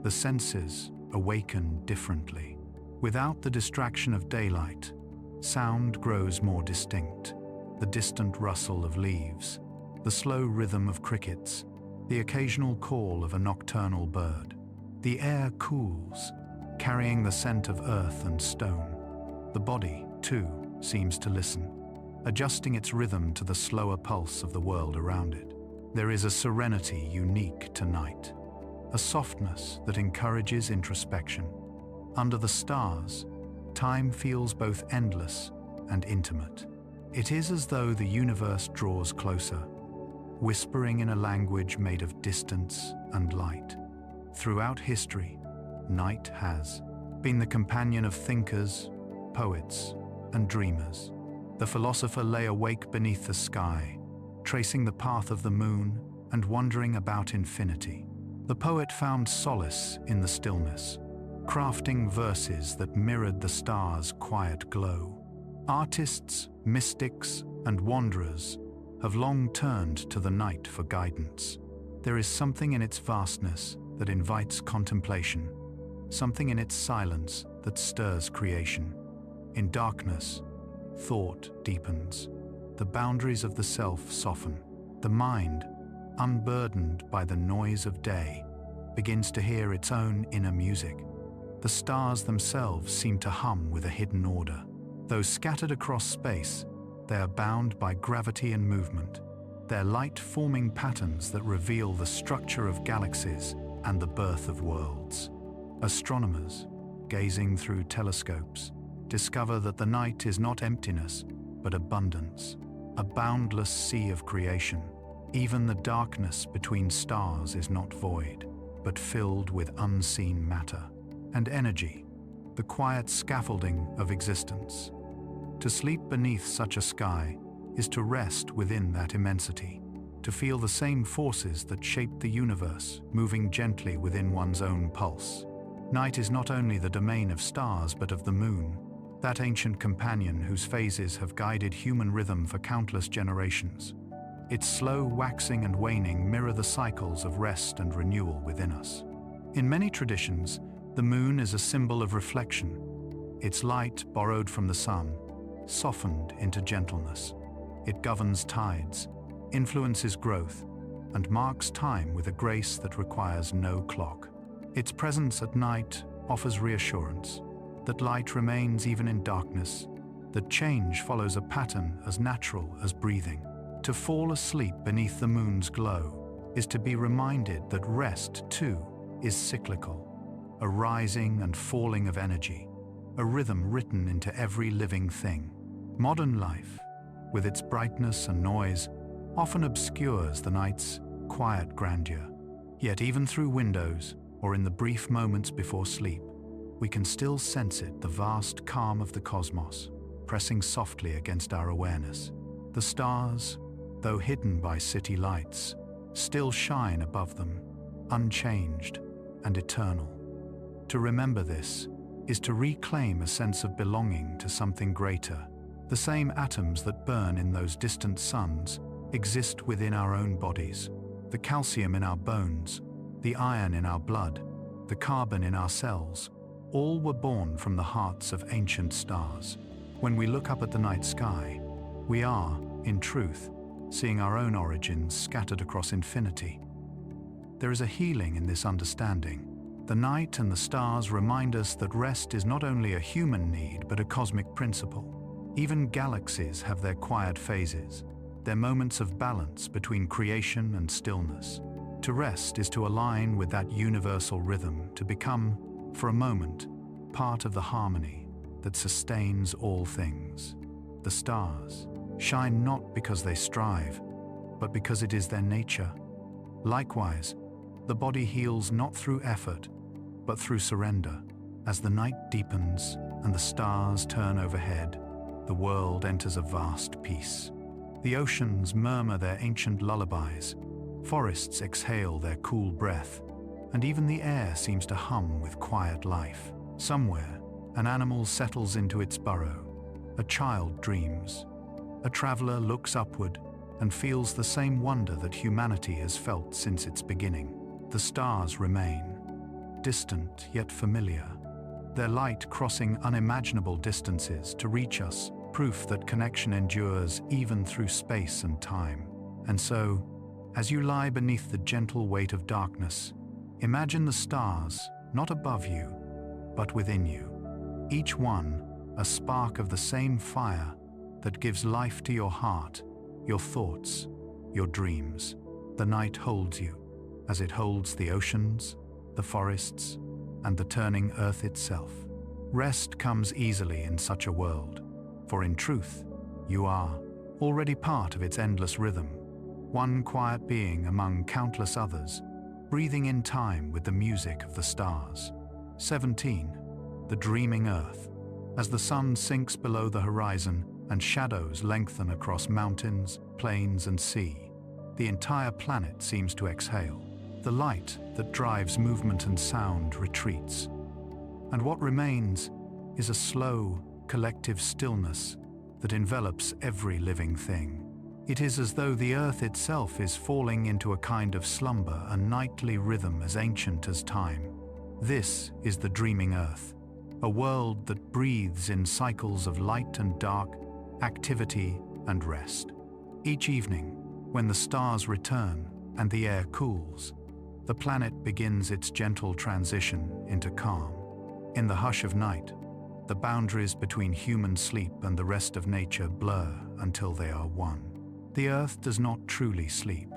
the senses awaken differently. Without the distraction of daylight, sound grows more distinct. The distant rustle of leaves, the slow rhythm of crickets, the occasional call of a nocturnal bird. The air cools, carrying the scent of earth and stone. The body, too, seems to listen, adjusting its rhythm to the slower pulse of the world around it. There is a serenity unique to night, a softness that encourages introspection. Under the stars, time feels both endless and intimate. It is as though the universe draws closer, whispering in a language made of distance and light. Throughout history, night has been the companion of thinkers, poets, and dreamers. The philosopher lay awake beneath the sky, tracing the path of the moon and wondering about infinity. The poet found solace in the stillness, crafting verses that mirrored the stars' quiet glow. Artists, mystics, and wanderers have long turned to the night for guidance. There is something in its vastness that invites contemplation, something in its silence that stirs creation. In darkness, thought deepens. The boundaries of the self soften. The mind, unburdened by the noise of day, begins to hear its own inner music. The stars themselves seem to hum with a hidden order. Though scattered across space, they are bound by gravity and movement, their light forming patterns that reveal the structure of galaxies and the birth of worlds. Astronomers, gazing through telescopes, discover that the night is not emptiness, but abundance, a boundless sea of creation. Even the darkness between stars is not void, but filled with unseen matter and energy, the quiet scaffolding of existence. To sleep beneath such a sky is to rest within that immensity, to feel the same forces that shape the universe moving gently within one's own pulse. Night is not only the domain of stars but of the moon, that ancient companion whose phases have guided human rhythm for countless generations. Its slow waxing and waning mirror the cycles of rest and renewal within us. In many traditions, the moon is a symbol of reflection, its light borrowed from the sun, softened into gentleness. It governs tides, influences growth, and marks time with a grace that requires no clock. Its presence at night offers reassurance, that light remains even in darkness, that change follows a pattern as natural as breathing. To fall asleep beneath the moon's glow is to be reminded that rest, too, is cyclical, a rising and falling of energy, a rhythm written into every living thing. Modern life, with its brightness and noise, often obscures the night's quiet grandeur. Yet even through windows, or in the brief moments before sleep, we can still sense it, the vast calm of the cosmos, pressing softly against our awareness. The stars, though hidden by city lights, still shine above them, unchanged and eternal. To remember this is to reclaim a sense of belonging to something greater. The same atoms that burn in those distant suns exist within our own bodies. The calcium in our bones, the iron in our blood, the carbon in our cells, all were born from the hearts of ancient stars. When we look up at the night sky, we are, in truth, seeing our own origins scattered across infinity. There is a healing in this understanding. The night and the stars remind us that rest is not only a human need but a cosmic principle. Even galaxies have their quiet phases, their moments of balance between creation and stillness. To rest is to align with that universal rhythm, to become, for a moment, part of the harmony that sustains all things. The stars shine not because they strive, but because it is their nature. Likewise, the body heals not through effort, but through surrender. As the night deepens and the stars turn overhead, the world enters a vast peace. The oceans murmur their ancient lullabies, forests exhale their cool breath, and even the air seems to hum with quiet life. Somewhere, an animal settles into its burrow, a child dreams, a traveler looks upward and feels the same wonder that humanity has felt since its beginning. The stars remain, distant yet familiar, their light crossing unimaginable distances to reach us, proof that connection endures even through space and time. And so, as you lie beneath the gentle weight of darkness, imagine the stars not above you, but within you, each one a spark of the same fire that gives life to your heart, your thoughts, your dreams. The night holds you, as it holds the oceans, the forests, and the turning earth itself. Rest comes easily in such a world, for in truth, you are already part of its endless rhythm, one quiet being among countless others, breathing in time with the music of the stars. 17. The dreaming earth. As the sun sinks below the horizon and shadows lengthen across mountains, plains, and sea, the entire planet seems to exhale. The light that drives movement and sound retreats, and what remains is a slow, collective stillness that envelops every living thing. It is as though the earth itself is falling into a kind of slumber, a nightly rhythm as ancient as time. This is the dreaming earth, a world that breathes in cycles of light and dark, activity and rest. Each evening, when the stars return and the air cools, the planet begins its gentle transition into calm. In the hush of night, the boundaries between human sleep and the rest of nature blur until they are one. The earth does not truly sleep,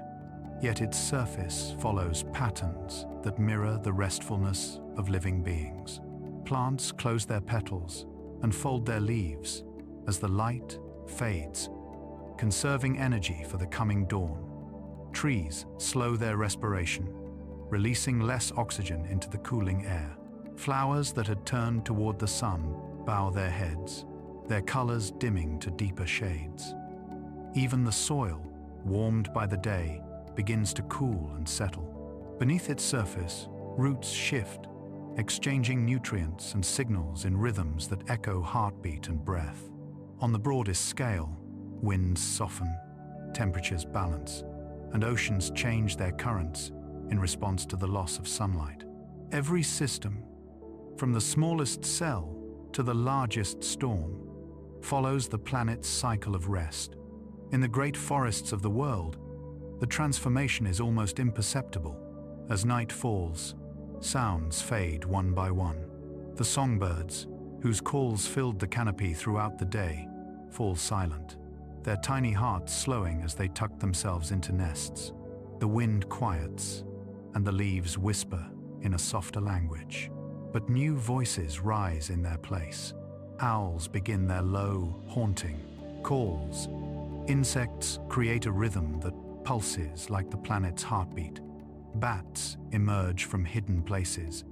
yet its surface follows patterns that mirror the restfulness of living beings. Plants close their petals and fold their leaves as the light fades, conserving energy for the coming dawn. Trees slow their respiration, releasing less oxygen into the cooling air. Flowers that had turned toward the sun bow their heads, their colors dimming to deeper shades. Even the soil, warmed by the day, begins to cool and settle. Beneath its surface, roots shift, exchanging nutrients and signals in rhythms that echo heartbeat and breath. On the broadest scale, winds soften, temperatures balance, and oceans change their currents in response to the loss of sunlight. Every system, from the smallest cell to the largest storm, follows the planet's cycle of rest. In the great forests of the world, the transformation is almost imperceptible. As night falls, sounds fade one by one. The songbirds, whose calls filled the canopy throughout the day, fall silent, their tiny hearts slowing as they tuck themselves into nests. The wind quiets, and the leaves whisper in a softer language. But new voices rise in their place. Owls begin their low, haunting calls. Insects create a rhythm that pulses like the planet's heartbeat. Bats emerge from hidden places,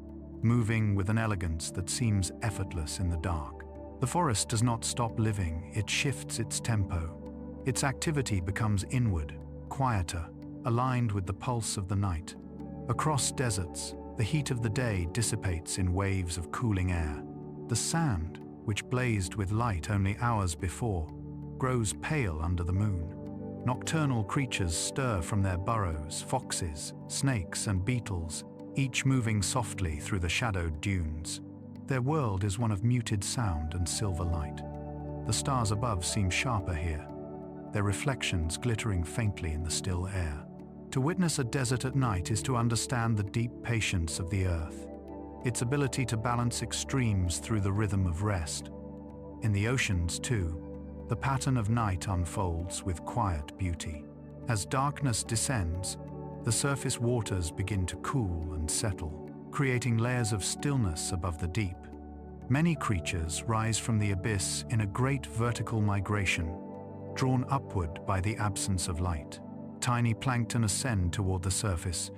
moving with an elegance that seems effortless in the dark. The forest does not stop living, it shifts its tempo. Its activity becomes inward, quieter, aligned with the pulse of the night. Across deserts, the heat of the day dissipates in waves of cooling air. The sand, which blazed with light only hours before, grows pale under the moon. Nocturnal creatures stir from their burrows, foxes, snakes, and beetles, each moving softly through the shadowed dunes. Their world is one of muted sound and silver light. The stars above seem sharper here, their reflections glittering faintly in the still air. To witness a desert at night is to understand the deep patience of the earth, its ability to balance extremes through the rhythm of rest. In the oceans, too, the pattern of night unfolds with quiet beauty. As darkness descends, the surface waters begin to cool and settle, creating layers of stillness above the deep. Many creatures rise from the abyss in a great vertical migration, drawn upward by the absence of light. Tiny plankton ascend toward the surface,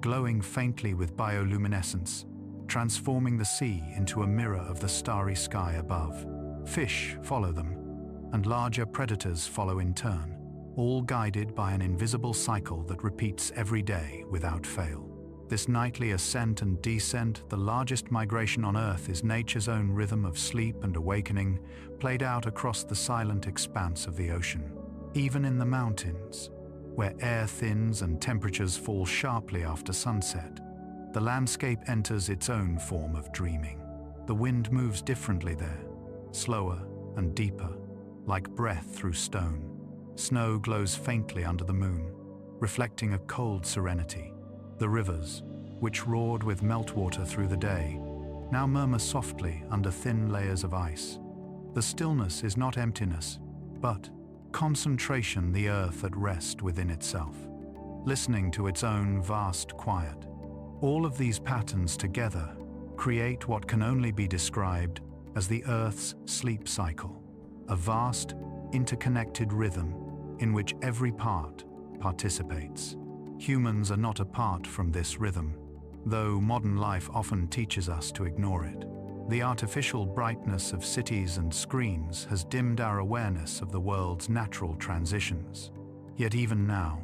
glowing faintly with bioluminescence, transforming the sea into a mirror of the starry sky above. Fish follow them, and larger predators follow in turn, all guided by an invisible cycle that repeats every day without fail. This nightly ascent and descent, the largest migration on Earth, is nature's own rhythm of sleep and awakening, played out across the silent expanse of the ocean. Even in the mountains, where air thins and temperatures fall sharply after sunset, the landscape enters its own form of dreaming. The wind moves differently there, slower and deeper, like breath through stone. Snow glows faintly under the moon, reflecting a cold serenity. The rivers, which roared with meltwater through the day, now murmur softly under thin layers of ice. The stillness is not emptiness, but concentration, the earth at rest within itself, listening to its own vast quiet. All of these patterns together create what can only be described as the Earth's sleep cycle, a vast, interconnected rhythm in which every part participates. Humans are not apart from this rhythm, though modern life often teaches us to ignore it. The artificial brightness of cities and screens has dimmed our awareness of the world's natural transitions. Yet even now,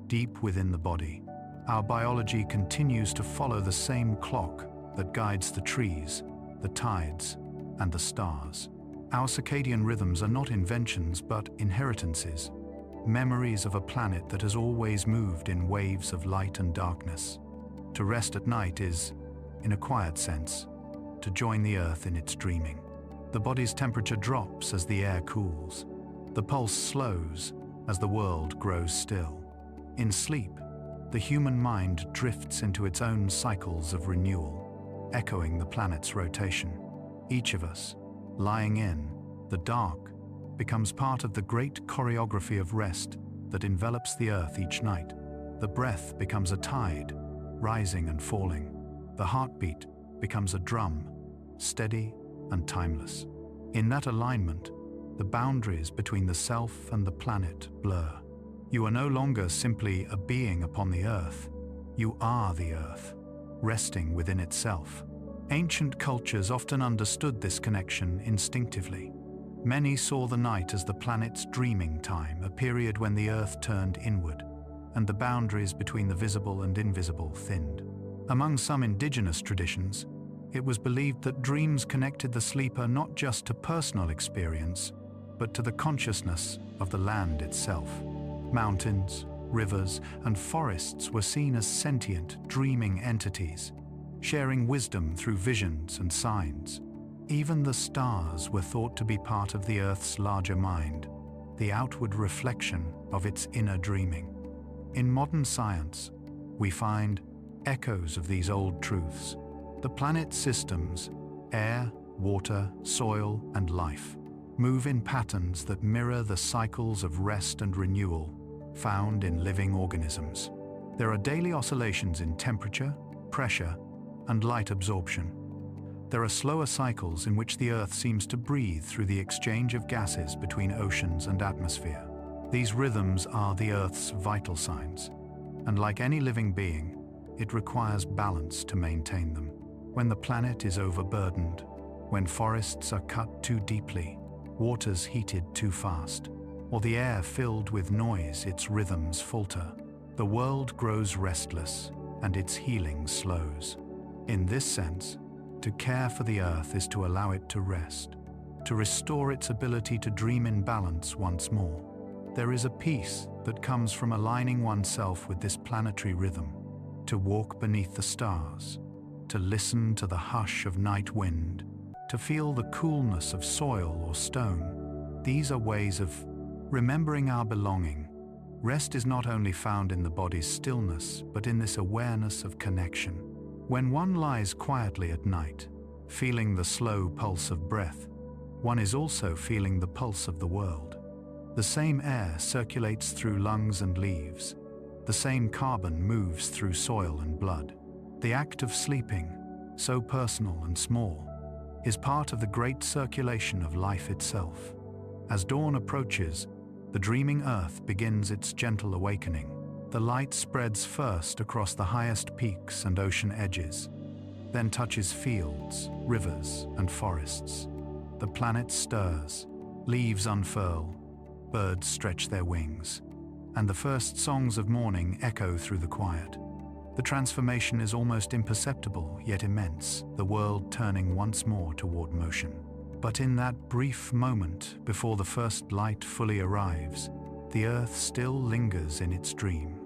deep within the body, our biology continues to follow the same clock that guides the trees, the tides, and the stars. Our circadian rhythms are not inventions but inheritances, memories of a planet that has always moved in waves of light and darkness. To rest at night is, in a quiet sense, to join the earth in its dreaming. The body's temperature drops as the air cools. The pulse slows as the world grows still. In sleep, the human mind drifts into its own cycles of renewal, echoing the planet's rotation. Each of us, lying in the dark, becomes part of the great choreography of rest that envelops the earth each night. The breath becomes a tide, rising and falling. The heartbeat becomes a drum, steady and timeless. In that alignment, the boundaries between the self and the planet blur. You are no longer simply a being upon the earth. You are the earth, resting within itself. Ancient cultures often understood this connection instinctively. Many saw the night as the planet's dreaming time, a period when the earth turned inward, and the boundaries between the visible and invisible thinned. Among some indigenous traditions, it was believed that dreams connected the sleeper not just to personal experience, but to the consciousness of the land itself. Mountains, rivers, and forests were seen as sentient, dreaming entities, sharing wisdom through visions and signs. Even the stars were thought to be part of the Earth's larger mind, the outward reflection of its inner dreaming. In modern science, we find echoes of these old truths. The planet's systems, air, water, soil, and life, move in patterns that mirror the cycles of rest and renewal found in living organisms. There are daily oscillations in temperature, pressure, and light absorption. There are slower cycles in which the Earth seems to breathe through the exchange of gases between oceans and atmosphere. These rhythms are the Earth's vital signs, and like any living being, it requires balance to maintain them. When the planet is overburdened, when forests are cut too deeply, waters heated too fast, or the air filled with noise, its rhythms falter. The world grows restless, and its healing slows. In this sense, to care for the earth is to allow it to rest, to restore its ability to dream in balance once more. There is a peace that comes from aligning oneself with this planetary rhythm, to walk beneath the stars, to listen to the hush of night wind, to feel the coolness of soil or stone. These are ways of remembering our belonging. Rest is not only found in the body's stillness, but in this awareness of connection. When one lies quietly at night, feeling the slow pulse of breath, one is also feeling the pulse of the world. The same air circulates through lungs and leaves. The same carbon moves through soil and blood. The act of sleeping, so personal and small, is part of the great circulation of life itself. As dawn approaches, the dreaming earth begins its gentle awakening. The light spreads first across the highest peaks and ocean edges, then touches fields, rivers, and forests. The planet stirs, leaves unfurl, birds stretch their wings, and the first songs of morning echo through the quiet. The transformation is almost imperceptible, yet immense, the world turning once more toward motion. But in that brief moment before the first light fully arrives, the earth still lingers in its dream.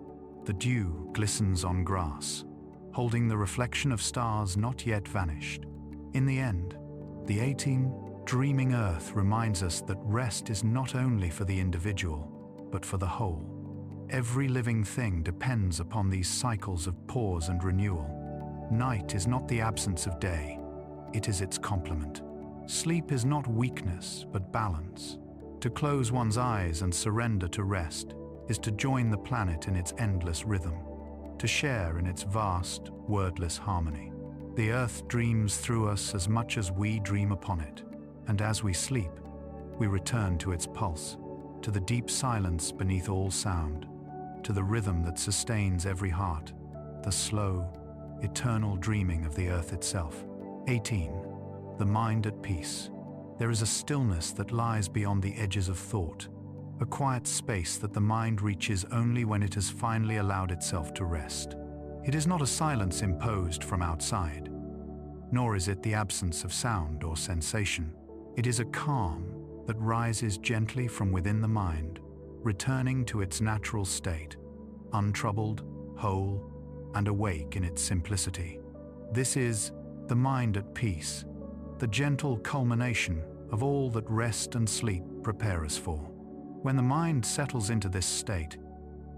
The dew glistens on grass, holding the reflection of stars not yet vanished. In the end, the 18 dreaming earth reminds us that rest is not only for the individual, but for the whole. Every living thing depends upon these cycles of pause and renewal. Night is not the absence of day, it is its complement. Sleep is not weakness, but balance. To close one's eyes and surrender to rest is to join the planet in its endless rhythm, to share in its vast, wordless harmony. The earth dreams through us as much as we dream upon it, and as we sleep, we return to its pulse, to the deep silence beneath all sound, to the rhythm that sustains every heart, the slow, eternal dreaming of the earth itself. 18. The mind at peace. There is a stillness that lies beyond the edges of thought, a quiet space that the mind reaches only when it has finally allowed itself to rest. It is not a silence imposed from outside, nor is it the absence of sound or sensation. It is a calm that rises gently from within the mind, returning to its natural state, untroubled, whole, and awake in its simplicity. This is the mind at peace, the gentle culmination of all that rest and sleep prepare us for. When the mind settles into this state,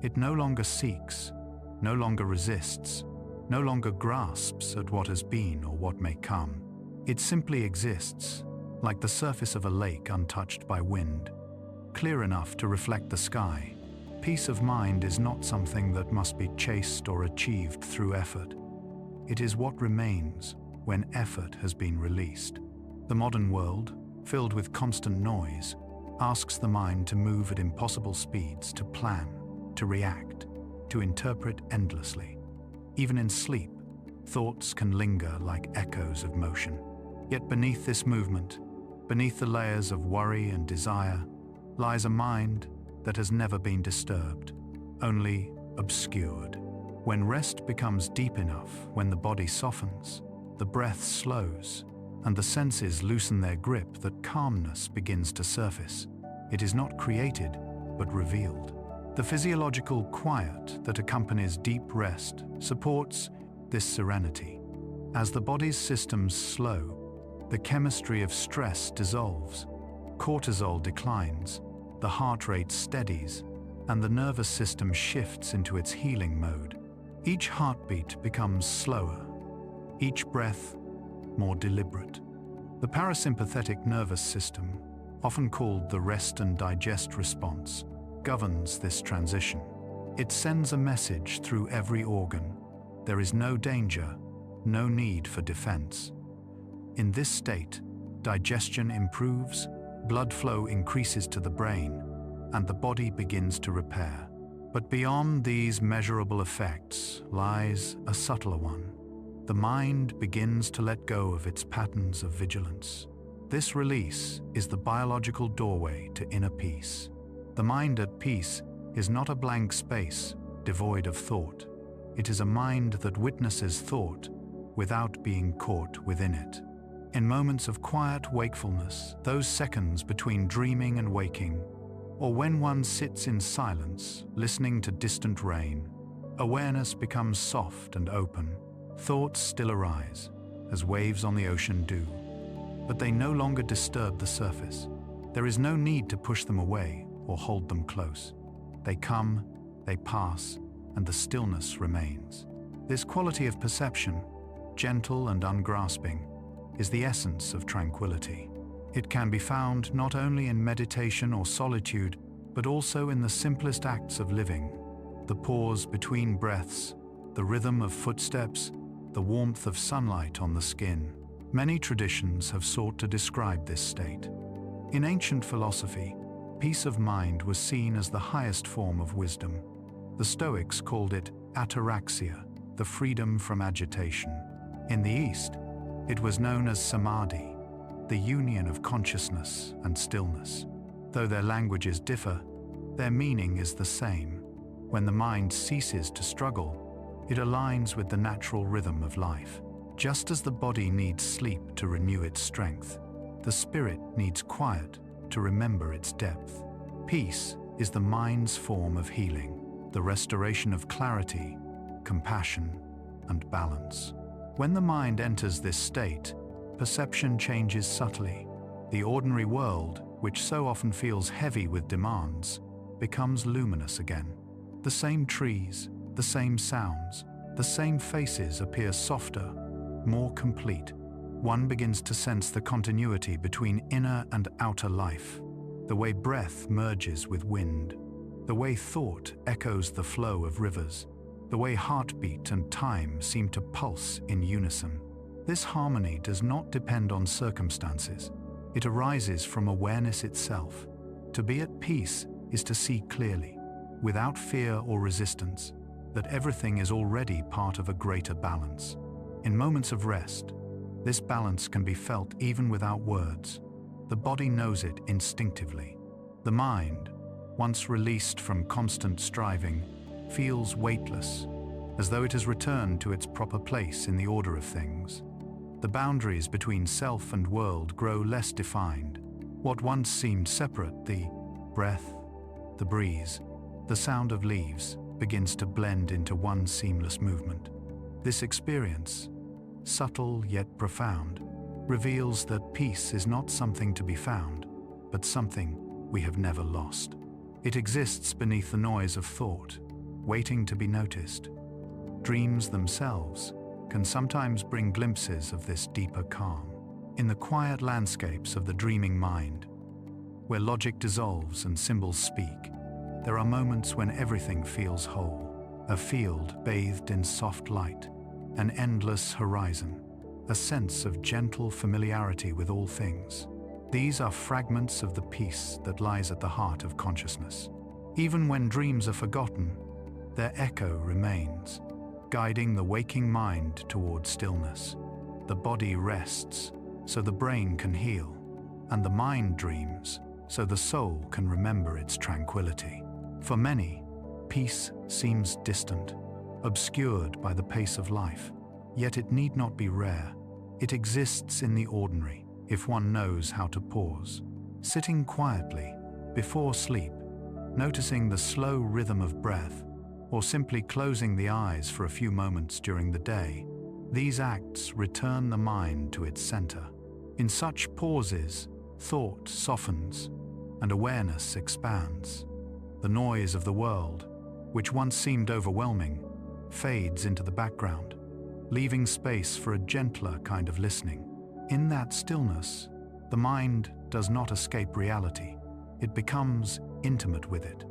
it no longer seeks, no longer resists, no longer grasps at what has been or what may come. It simply exists, like the surface of a lake untouched by wind, clear enough to reflect the sky. Peace of mind is not something that must be chased or achieved through effort. It is what remains when effort has been released. The modern world, filled with constant noise, asks the mind to move at impossible speeds, to plan, to react, to interpret endlessly. Even in sleep, thoughts can linger like echoes of motion. Yet beneath this movement, beneath the layers of worry and desire, lies a mind that has never been disturbed, only obscured. When rest becomes deep enough, when the body softens, the breath slows, and the senses loosen their grip, that calmness begins to surface. It is not created, but revealed. The physiological quiet that accompanies deep rest supports this serenity. As the body's systems slow, the chemistry of stress dissolves, cortisol declines, the heart rate steadies, and the nervous system shifts into its healing mode. Each heartbeat becomes slower, each breath more deliberate. The parasympathetic nervous system, often called the rest and digest response, governs this transition. It sends a message through every organ. There is no danger, no need for defense. In this state, digestion improves, blood flow increases to the brain, and the body begins to repair. But beyond these measurable effects lies a subtler one. The mind begins to let go of its patterns of vigilance. This release is the biological doorway to inner peace. The mind at peace is not a blank space devoid of thought. It is a mind that witnesses thought without being caught within it. In moments of quiet wakefulness, those seconds between dreaming and waking, or when one sits in silence, listening to distant rain, awareness becomes soft and open. Thoughts still arise, as waves on the ocean do, but they no longer disturb the surface. There is no need to push them away or hold them close. They come, they pass, and the stillness remains. This quality of perception, gentle and ungrasping, is the essence of tranquility. It can be found not only in meditation or solitude, but also in the simplest acts of living. The pause between breaths, the rhythm of footsteps, the warmth of sunlight on the skin. Many traditions have sought to describe this state. In ancient philosophy, peace of mind was seen as the highest form of wisdom. The Stoics called it ataraxia, the freedom from agitation. In the East, it was known as samadhi, the union of consciousness and stillness. Though their languages differ, their meaning is the same. When the mind ceases to struggle, it aligns with the natural rhythm of life. Just as the body needs sleep to renew its strength, the spirit needs quiet to remember its depth. Peace is the mind's form of healing, the restoration of clarity, compassion, and balance. When the mind enters this state, perception changes subtly. The ordinary world, which so often feels heavy with demands, becomes luminous again. The same trees, the same sounds, the same faces appear softer, more complete. One begins to sense the continuity between inner and outer life. the way breath merges with wind, the way thought echoes the flow of rivers, the way heartbeat and time seem to pulse in unison. This harmony does not depend on circumstances. It arises from awareness itself. To be at peace is to see clearly, without fear or resistance, that everything is already part of a greater balance. In moments of rest, this balance can be felt even without words. The body knows it instinctively. The mind, once released from constant striving, feels weightless, as though it has returned to its proper place in the order of things. The boundaries between self and world grow less defined. What once seemed separate, the breath, the breeze, the sound of leaves, begins to blend into one seamless movement. This experience, subtle yet profound, reveals that peace is not something to be found, but something we have never lost. It exists beneath the noise of thought, waiting to be noticed. Dreams themselves can sometimes bring glimpses of this deeper calm. In the quiet landscapes of the dreaming mind, where logic dissolves and symbols speak, there are moments when everything feels whole. A field bathed in soft light, an endless horizon, a sense of gentle familiarity with all things. These are fragments of the peace that lies at the heart of consciousness. Even when dreams are forgotten, their echo remains, guiding the waking mind toward stillness. The body rests, so the brain can heal, and the mind dreams, so the soul can remember its tranquility. For many, peace seems distant, obscured by the pace of life, yet it need not be rare. It exists in the ordinary, if one knows how to pause. Sitting quietly, before sleep, noticing the slow rhythm of breath, or simply closing the eyes for a few moments during the day, these acts return the mind to its center. In such pauses, thought softens and awareness expands. The noise of the world, which once seemed overwhelming, fades into the background, leaving space for a gentler kind of listening. In that stillness, the mind does not escape reality. It becomes intimate with it.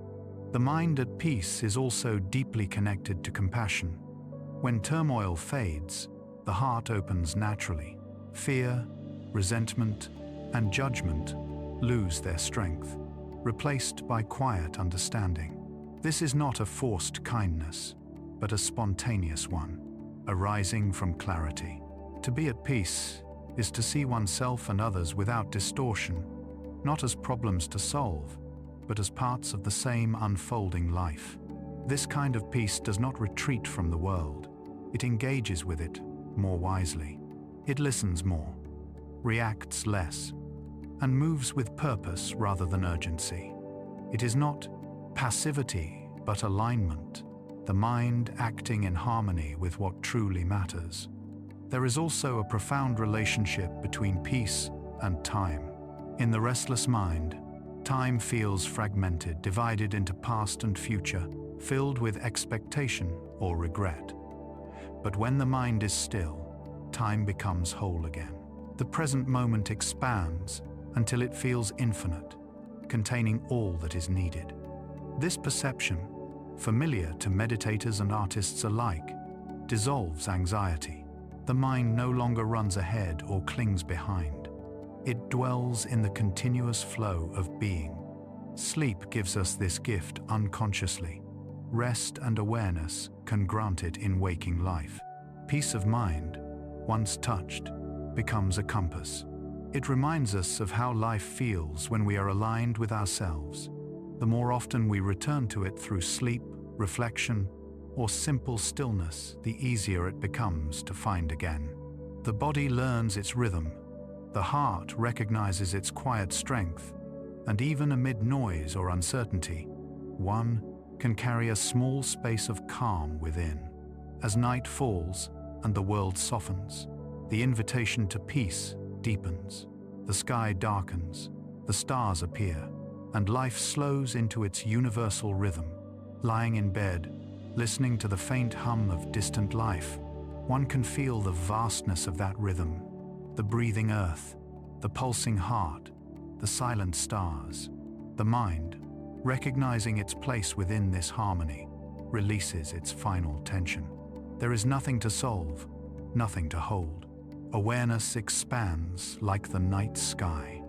The mind at peace is also deeply connected to compassion. When turmoil fades, the heart opens naturally. Fear, resentment, and judgment lose their strength, replaced by quiet understanding. This is not a forced kindness, but a spontaneous one, arising from clarity. To be at peace is to see oneself and others without distortion, not as problems to solve, but as parts of the same unfolding life. This kind of peace does not retreat from the world. It engages with it more wisely. It listens more, reacts less, and moves with purpose rather than urgency. It is not passivity, but alignment, the mind acting in harmony with what truly matters. There is also a profound relationship between peace and time. In the restless mind, time feels fragmented, divided into past and future, filled with expectation or regret. But when the mind is still, time becomes whole again. The present moment expands until it feels infinite, containing all that is needed. This perception, familiar to meditators and artists alike, dissolves anxiety. The mind no longer runs ahead or clings behind. It dwells in the continuous flow of being. Sleep gives us this gift unconsciously. Rest and awareness can grant it in waking life. Peace of mind, once touched, becomes a compass. It reminds us of how life feels when we are aligned with ourselves. The more often we return to it through sleep, reflection, or simple stillness, the easier it becomes to find again. The body learns its rhythm. The heart recognizes its quiet strength, and even amid noise or uncertainty, one can carry a small space of calm within. As night falls and the world softens, the invitation to peace deepens. The sky darkens, the stars appear, and life slows into its universal rhythm. Lying in bed, listening to the faint hum of distant life, one can feel the vastness of that rhythm, the breathing earth, the pulsing heart, the silent stars. The mind, recognizing its place within this harmony, releases its final tension. There is nothing to solve, nothing to hold. Awareness expands like the night sky,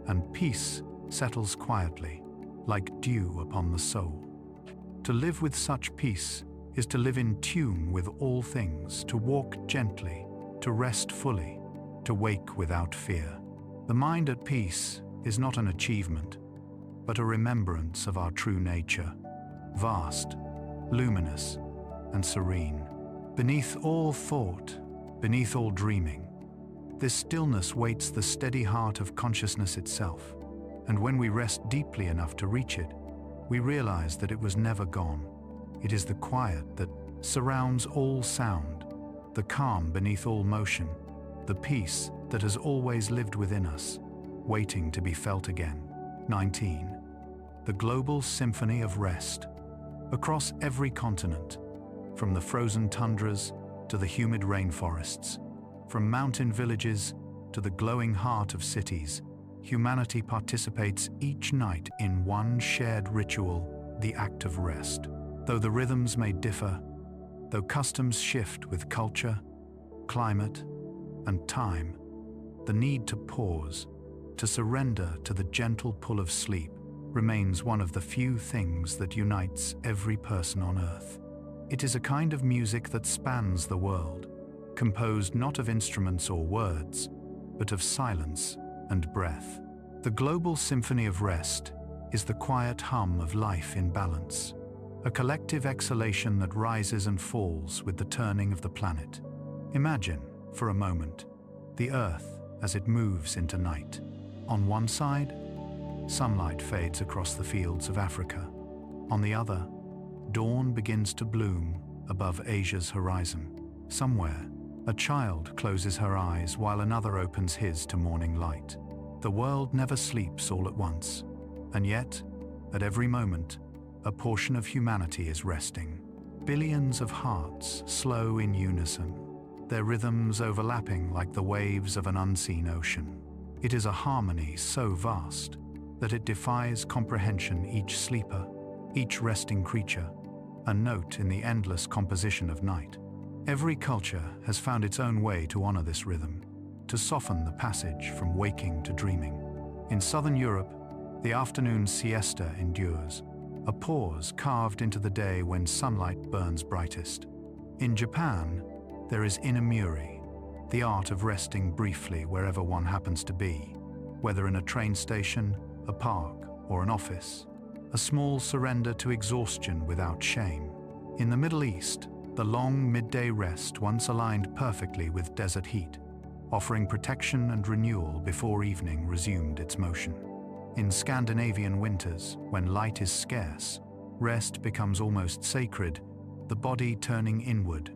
and peace settles quietly, like dew upon the soul. To live with such peace is to live in tune with all things, to walk gently, to rest fully, to wake without fear. The mind at peace is not an achievement, but a remembrance of our true nature, vast, luminous, and serene. Beneath all thought, beneath all dreaming, this stillness waits the steady heart of consciousness itself. And when we rest deeply enough to reach it, we realize that it was never gone. It is the quiet that surrounds all sound, the calm beneath all motion, the peace that has always lived within us, waiting to be felt again. 19. The global symphony of rest. Across every continent, from the frozen tundras to the humid rainforests, from mountain villages to the glowing heart of cities, humanity participates each night in one shared ritual, the act of rest. Though the rhythms may differ, though customs shift with culture, climate, and time, the need to pause, to surrender to the gentle pull of sleep, remains one of the few things that unites every person on earth. It is a kind of music that spans the world, composed not of instruments or words, but of silence and breath. The global symphony of rest is the quiet hum of life in balance, a collective exhalation that rises and falls with the turning of the planet. Imagine, for a moment, the Earth as it moves into night. On one side, sunlight fades across the fields of Africa. On the other, dawn begins to bloom above Asia's horizon. Somewhere, a child closes her eyes while another opens his to morning light. The world never sleeps all at once, and yet, at every moment, a portion of humanity is resting. Billions of hearts slow in unison, their rhythms overlapping like the waves of an unseen ocean. It is a harmony so vast that it defies comprehension. Each sleeper, each resting creature, a note in the endless composition of night. Every culture has found its own way to honor this rhythm, to soften the passage from waking to dreaming. In southern Europe, the afternoon siesta endures, a pause carved into the day when sunlight burns brightest. In Japan, there is inamuri, the art of resting briefly wherever one happens to be, whether in a train station, a park, or an office. A small surrender to exhaustion without shame. In the Middle East, the long midday rest once aligned perfectly with desert heat, offering protection and renewal before evening resumed its motion. In Scandinavian winters, when light is scarce, rest becomes almost sacred, the body turning inward,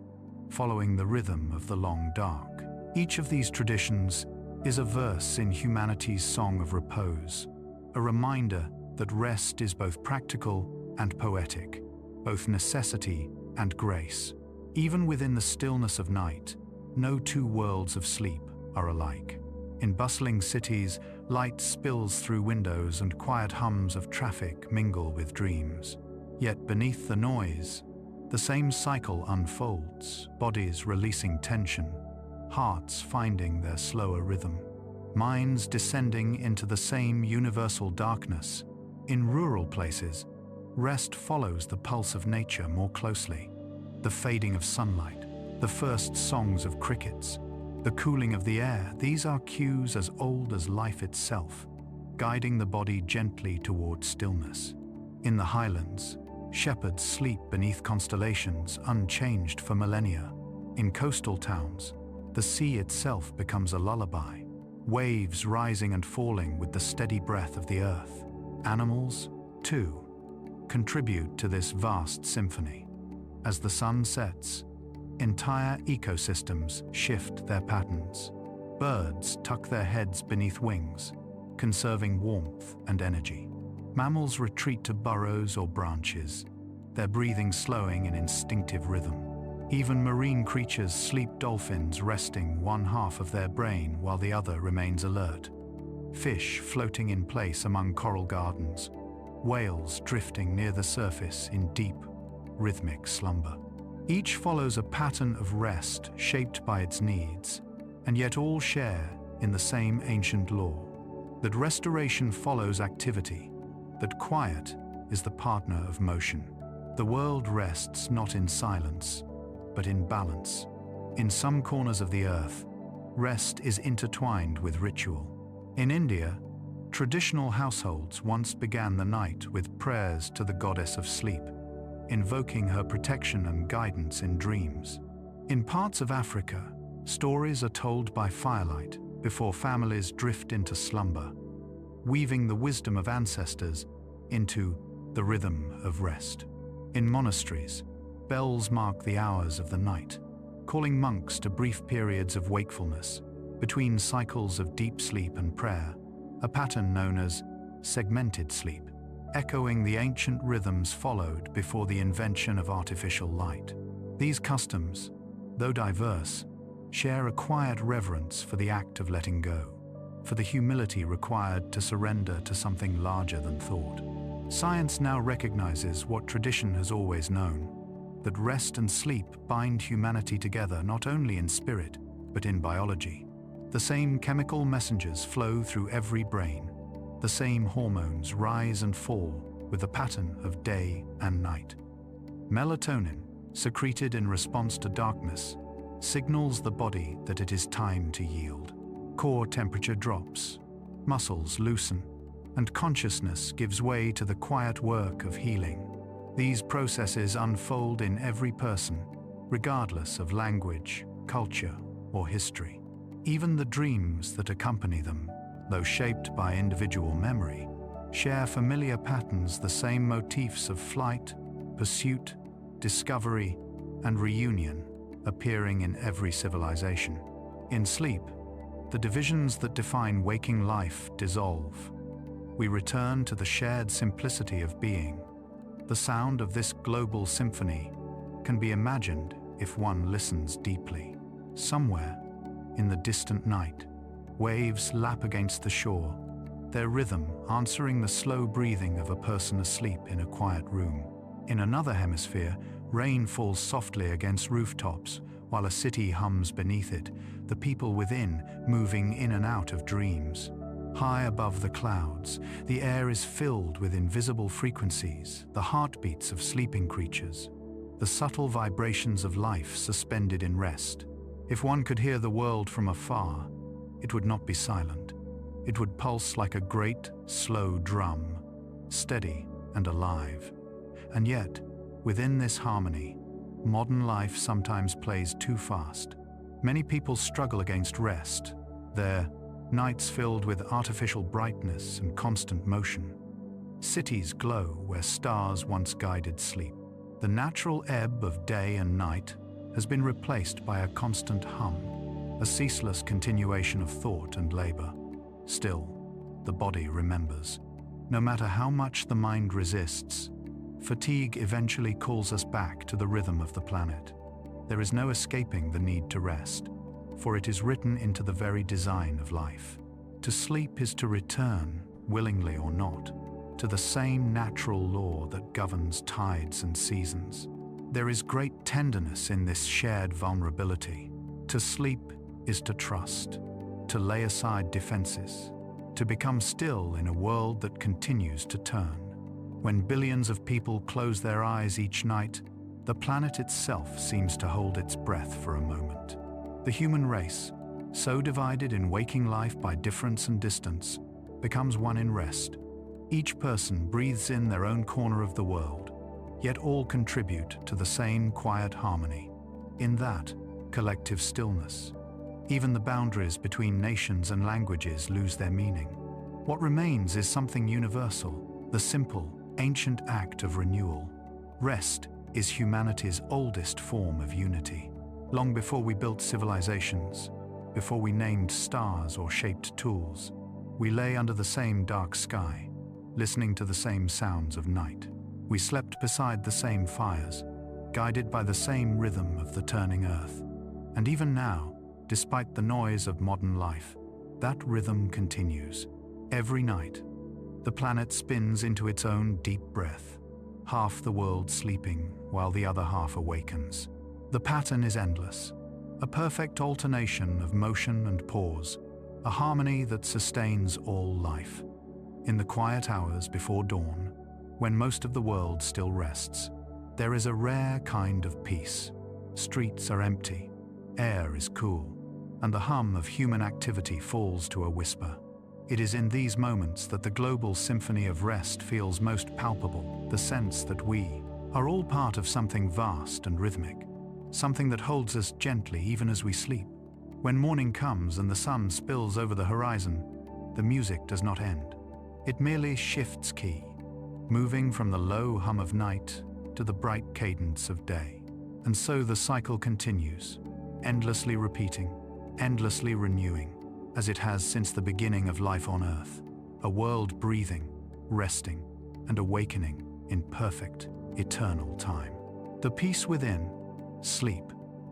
following the rhythm of the long dark. Each of these traditions is a verse in humanity's song of repose, a reminder that rest is both practical and poetic, both necessity and grace. Even within the stillness of night, no two worlds of sleep are alike. In bustling cities, light spills through windows and quiet hums of traffic mingle with dreams. Yet beneath the noise, the same cycle unfolds, bodies releasing tension, hearts finding their slower rhythm, minds descending into the same universal darkness. In rural places, rest follows the pulse of nature more closely. The fading of sunlight, the first songs of crickets, the cooling of the air, these are cues as old as life itself, guiding the body gently toward stillness. In the highlands, shepherds sleep beneath constellations unchanged for millennia. In coastal towns, the sea itself becomes a lullaby, waves rising and falling with the steady breath of the earth. Animals, too, contribute to this vast symphony. As the sun sets, entire ecosystems shift their patterns. Birds tuck their heads beneath wings, conserving warmth and energy. Mammals retreat to burrows or branches, their breathing slowing in instinctive rhythm. Even marine creatures sleep, dolphins resting one half of their brain while the other remains alert. Fish floating in place among coral gardens, whales drifting near the surface in deep, rhythmic slumber. Each follows a pattern of rest shaped by its needs, and yet all share in the same ancient law, that restoration follows activity, that quiet is the partner of motion. The world rests not in silence, but in balance. In some corners of the earth, rest is intertwined with ritual. In India, traditional households once began the night with prayers to the goddess of sleep, invoking her protection and guidance in dreams. In parts of Africa, stories are told by firelight before families drift into slumber, weaving the wisdom of ancestors into the rhythm of rest. In monasteries, bells mark the hours of the night, calling monks to brief periods of wakefulness between cycles of deep sleep and prayer, a pattern known as segmented sleep, echoing the ancient rhythms followed before the invention of artificial light. These customs, though diverse, share a quiet reverence for the act of letting go, for the humility required to surrender to something larger than thought. Science now recognizes what tradition has always known, that rest and sleep bind humanity together not only in spirit, but in biology. The same chemical messengers flow through every brain. The same hormones rise and fall with the pattern of day and night. Melatonin, secreted in response to darkness, signals the body that it is time to yield. Core temperature drops, muscles loosen, and consciousness gives way to the quiet work of healing. These processes unfold in every person, regardless of language, culture, or history. Even the dreams that accompany them, though shaped by individual memory, share familiar patterns, the same motifs of flight, pursuit, discovery, and reunion appearing in every civilization. In sleep, the divisions that define waking life dissolve. We return to the shared simplicity of being. The sound of this global symphony can be imagined if one listens deeply. Somewhere, in the distant night, waves lap against the shore, their rhythm answering the slow breathing of a person asleep in a quiet room. In another hemisphere, rain falls softly against rooftops, while a city hums beneath it, the people within moving in and out of dreams. High above the clouds, the air is filled with invisible frequencies, the heartbeats of sleeping creatures, the subtle vibrations of life suspended in rest. If one could hear the world from afar, it would not be silent. It would pulse like a great, slow drum, steady and alive. And yet, within this harmony, modern life sometimes plays too fast. Many people struggle against rest, their nights filled with artificial brightness and constant motion. Cities glow where stars once guided sleep. The natural ebb of day and night has been replaced by a constant hum, a ceaseless continuation of thought and labor. Still, the body remembers. No matter how much the mind resists, fatigue eventually calls us back to the rhythm of the planet. There is no escaping the need to rest, for it is written into the very design of life. To sleep is to return, willingly or not, to the same natural law that governs tides and seasons. There is great tenderness in this shared vulnerability. To sleep is to trust, to lay aside defenses, to become still in a world that continues to turn. When billions of people close their eyes each night, the planet itself seems to hold its breath for a moment. The human race, so divided in waking life by difference and distance, becomes one in rest. Each person breathes in their own corner of the world, yet all contribute to the same quiet harmony. In that collective stillness, even the boundaries between nations and languages lose their meaning. What remains is something universal, the simple, ancient act of renewal. Rest is humanity's oldest form of unity. Long before we built civilizations, before we named stars or shaped tools, we lay under the same dark sky, listening to the same sounds of night. We slept beside the same fires, guided by the same rhythm of the turning earth. And even now, despite the noise of modern life, that rhythm continues. Every night, The planet spins into its own deep breath, half the world sleeping while the other half awakens. The pattern is endless, a perfect alternation of motion and pause, a harmony that sustains all life. In the quiet hours before dawn, when most of the world still rests, there is a rare kind of peace. Streets are empty, air is cool, and the hum of human activity falls to a whisper. It is in these moments that the global symphony of rest feels most palpable, the sense that we are all part of something vast and rhythmic, something that holds us gently even as we sleep. When morning comes and the sun spills over the horizon, the music does not end. It merely shifts key, moving from the low hum of night to the bright cadence of day. And so the cycle continues, endlessly repeating, endlessly renewing, as it has since the beginning of life on Earth, a world breathing, resting, and awakening in perfect, eternal time. The peace within, sleep.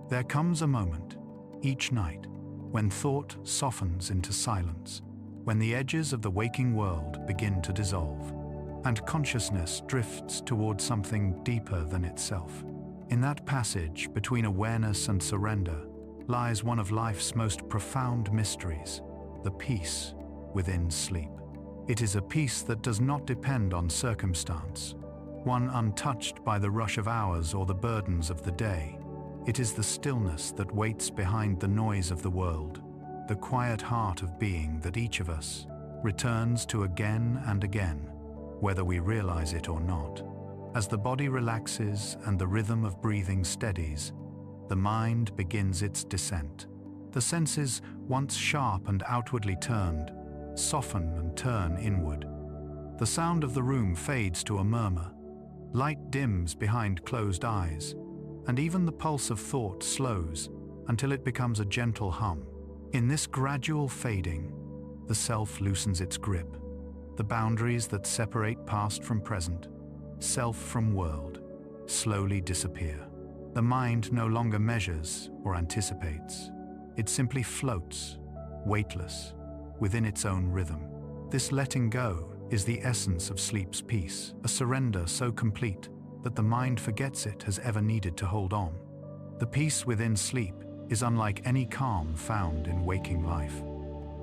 There comes a moment, each night, when thought softens into silence, when the edges of the waking world begin to dissolve, and consciousness drifts toward something deeper than itself. In that passage between awareness and surrender lies one of life's most profound mysteries, the peace within sleep. It is a peace that does not depend on circumstance, one untouched by the rush of hours or the burdens of the day. It is the stillness that waits behind the noise of the world, the quiet heart of being that each of us returns to again and again, whether we realize it or not. As the body relaxes and the rhythm of breathing steadies, the mind begins its descent. The senses, once sharp and outwardly turned, soften and turn inward. The sound of the room fades to a murmur. Light dims behind closed eyes, and even the pulse of thought slows until it becomes a gentle hum. In this gradual fading, the self loosens its grip. The boundaries that separate past from present, self from world, slowly disappear. The mind no longer measures or anticipates. It simply floats, weightless, within its own rhythm. This letting go is the essence of sleep's peace, a surrender so complete that the mind forgets it has ever needed to hold on. The peace within sleep is unlike any calm found in waking life.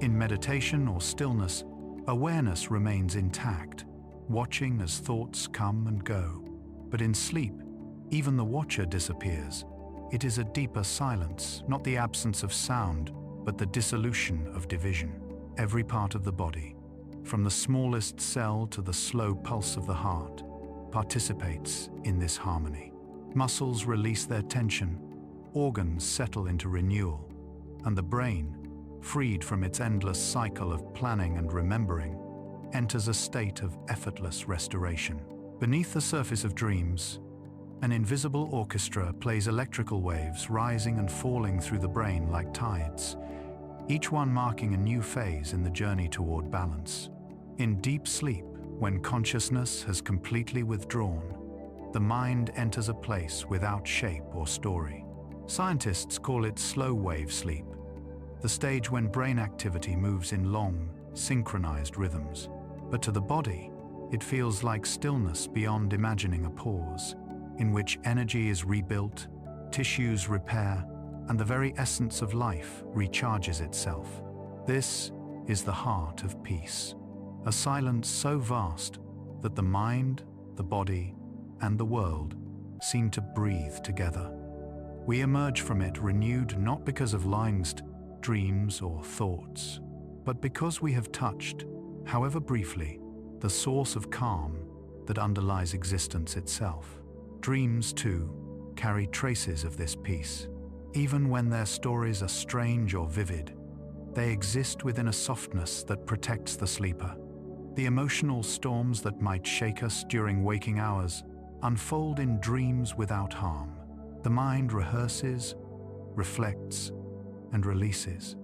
In meditation or stillness, awareness remains intact, watching as thoughts come and go. But in sleep, even the watcher disappears. It is a deeper silence, not the absence of sound, but the dissolution of division. Every part of the body, from the smallest cell to the slow pulse of the heart, participates in this harmony. Muscles release their tension, organs settle into renewal, and the brain, freed from its endless cycle of planning and remembering, enters a state of effortless restoration. Beneath the surface of dreams, an invisible orchestra plays electrical waves rising and falling through the brain like tides, each one marking a new phase in the journey toward balance. In deep sleep, when consciousness has completely withdrawn, the mind enters a place without shape or story. Scientists call it slow-wave sleep, the stage when brain activity moves in long, synchronized rhythms. But to the body, it feels like stillness beyond imagining a pause, in which energy is rebuilt, tissues repair, and the very essence of life recharges itself. This is the heart of peace, a silence so vast that the mind, the body, and the world seem to breathe together. We emerge from it renewed not because of langed dreams or thoughts, but because we have touched, however briefly, the source of calm that underlies existence itself. Dreams, too, carry traces of this peace. Even when their stories are strange or vivid, they exist within a softness that protects the sleeper. The emotional storms that might shake us during waking hours unfold in dreams without harm. The mind rehearses, reflects, and releases.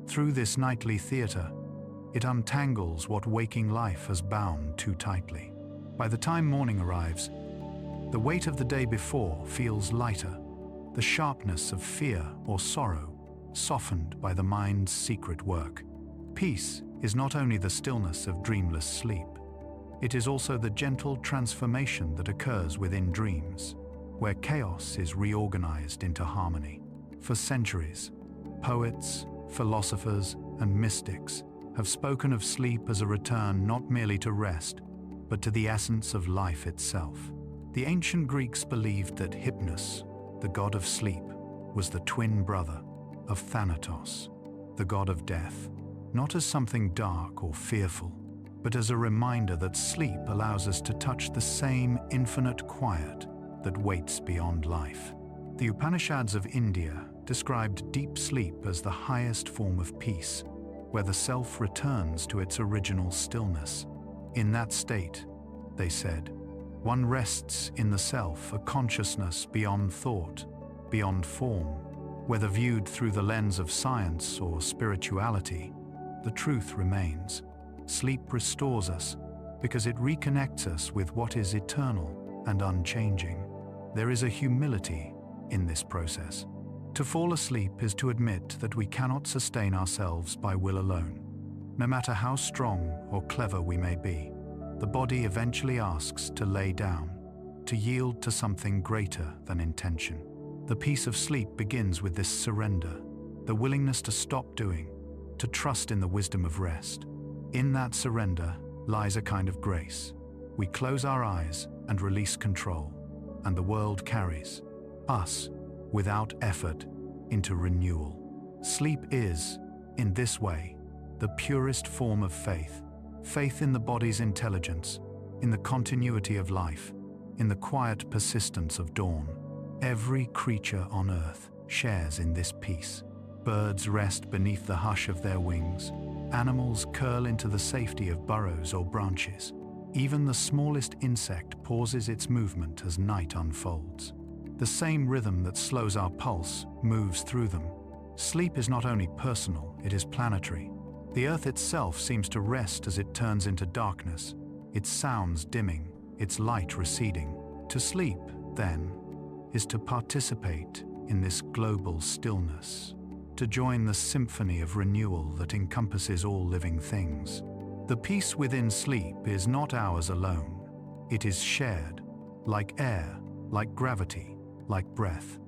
Through this nightly theater, it untangles what waking life has bound too tightly. By the time morning arrives, the weight of the day before feels lighter, the sharpness of fear or sorrow softened by the mind's secret work. Peace is not only the stillness of dreamless sleep, It is also the gentle transformation that occurs within dreams, where chaos is reorganized into harmony. For centuries, poets, philosophers, and mystics have spoken of sleep as a return not merely to rest, but to the essence of life itself. The ancient Greeks believed that Hypnos, the god of sleep, was the twin brother of Thanatos, the god of death, not as something dark or fearful, but as a reminder that sleep allows us to touch the same infinite quiet that waits beyond life. The Upanishads of India described deep sleep as the highest form of peace, where the self returns to its original stillness. In that state, they said, one rests in the self, a consciousness beyond thought, beyond form. Whether viewed through the lens of science or spirituality, the truth remains. Sleep restores us because it reconnects us with what is eternal and unchanging. There is a humility in this process. To fall asleep is to admit that we cannot sustain ourselves by will alone. No matter how strong or clever we may be, the body eventually asks to lay down, to yield to something greater than intention. The peace of sleep begins with this surrender, the willingness to stop doing, to trust in the wisdom of rest. In that surrender lies a kind of grace. We close our eyes and release control, and the world carries us, without effort, into renewal. Sleep is, in this way, the purest form of faith. Faith in the body's intelligence, in the continuity of life, in the quiet persistence of dawn. Every creature on earth shares in this peace. Birds rest beneath the hush of their wings. Animals curl into the safety of burrows or branches. Even the smallest insect pauses its movement as night unfolds. The same rhythm that slows our pulse moves through them. Sleep is not only personal, it is planetary. The earth itself seems to rest as it turns into darkness, its sounds dimming, its light receding. To sleep, then, is to participate in this global stillness, to join the symphony of renewal that encompasses all living things. The peace within sleep is not ours alone. It is shared, like air, like gravity, like breath.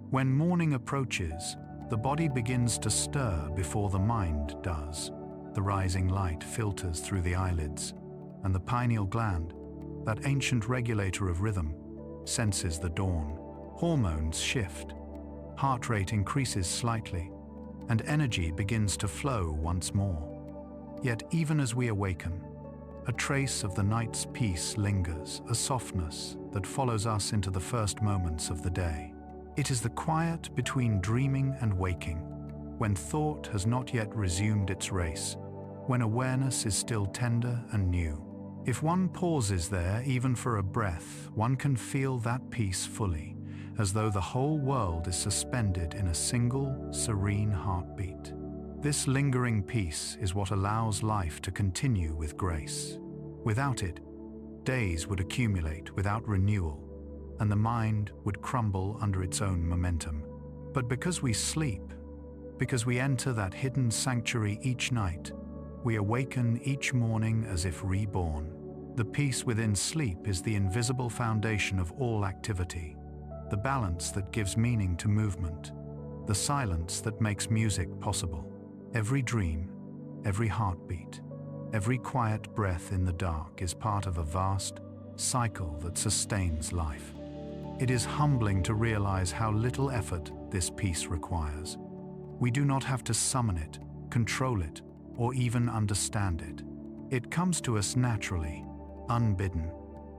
When morning approaches, the body begins to stir before the mind does. The rising light filters through the eyelids, and the pineal gland, that ancient regulator of rhythm, senses the dawn. Hormones shift, heart rate increases slightly, and energy begins to flow once more. Yet even as we awaken, a trace of the night's peace lingers, a softness that follows us into the first moments of the day. It is the quiet between dreaming and waking, when thought has not yet resumed its race, when awareness is still tender and new. If one pauses there, even for a breath, one can feel that peace fully, as though the whole world is suspended in a single, serene heartbeat. This lingering peace is what allows life to continue with grace. Without it, days would accumulate without renewal, and the mind would crumble under its own momentum. But because we sleep, because we enter that hidden sanctuary each night, we awaken each morning as if reborn. The peace within sleep is the invisible foundation of all activity, the balance that gives meaning to movement, the silence that makes music possible. Every dream, every heartbeat, every quiet breath in the dark is part of a vast cycle that sustains life. It is humbling to realize how little effort this peace requires. We do not have to summon it, control it, or even understand it. It comes to us naturally, unbidden,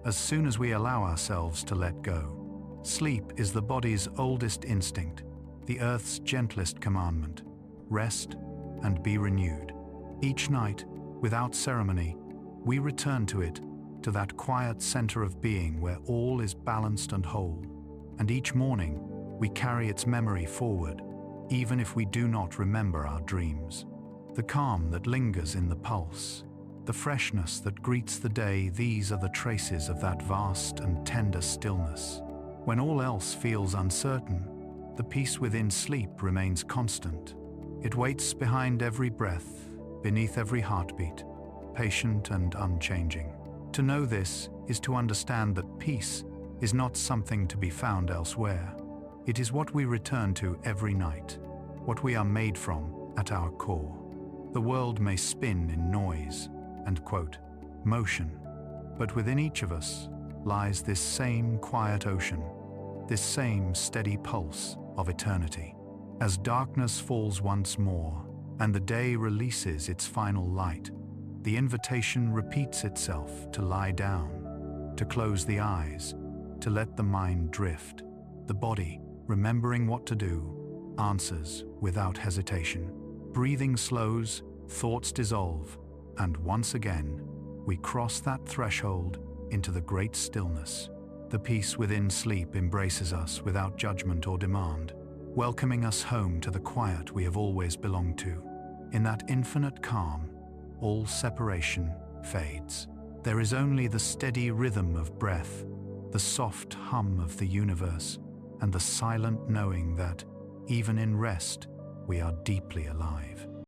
as soon as we allow ourselves to let go. Sleep is the body's oldest instinct, the earth's gentlest commandment. Rest and be renewed. Each night, without ceremony, we return to it, to that quiet center of being where all is balanced and whole. And each morning, we carry its memory forward, even if we do not remember our dreams. The calm that lingers in the pulse, the freshness that greets the day, these are the traces of that vast and tender stillness. When all else feels uncertain, the peace within sleep remains constant. It waits behind every breath, beneath every heartbeat, patient and unchanging. To know this is to understand that peace is not something to be found elsewhere. It is what we return to every night, what we are made from at our core. The world may spin in noise and, quote, motion, but within each of us lies this same quiet ocean, this same steady pulse of eternity. As darkness falls once more and the day releases its final light, the invitation repeats itself to lie down, to close the eyes, to let the mind drift. The body, remembering what to do, answers without hesitation. Breathing slows, thoughts dissolve, and once again, we cross that threshold into the great stillness. The peace within sleep embraces us without judgment or demand, welcoming us home to the quiet we have always belonged to. In that infinite calm, all separation fades. There is only the steady rhythm of breath, the soft hum of the universe, and the silent knowing that, even in rest, we are deeply alive.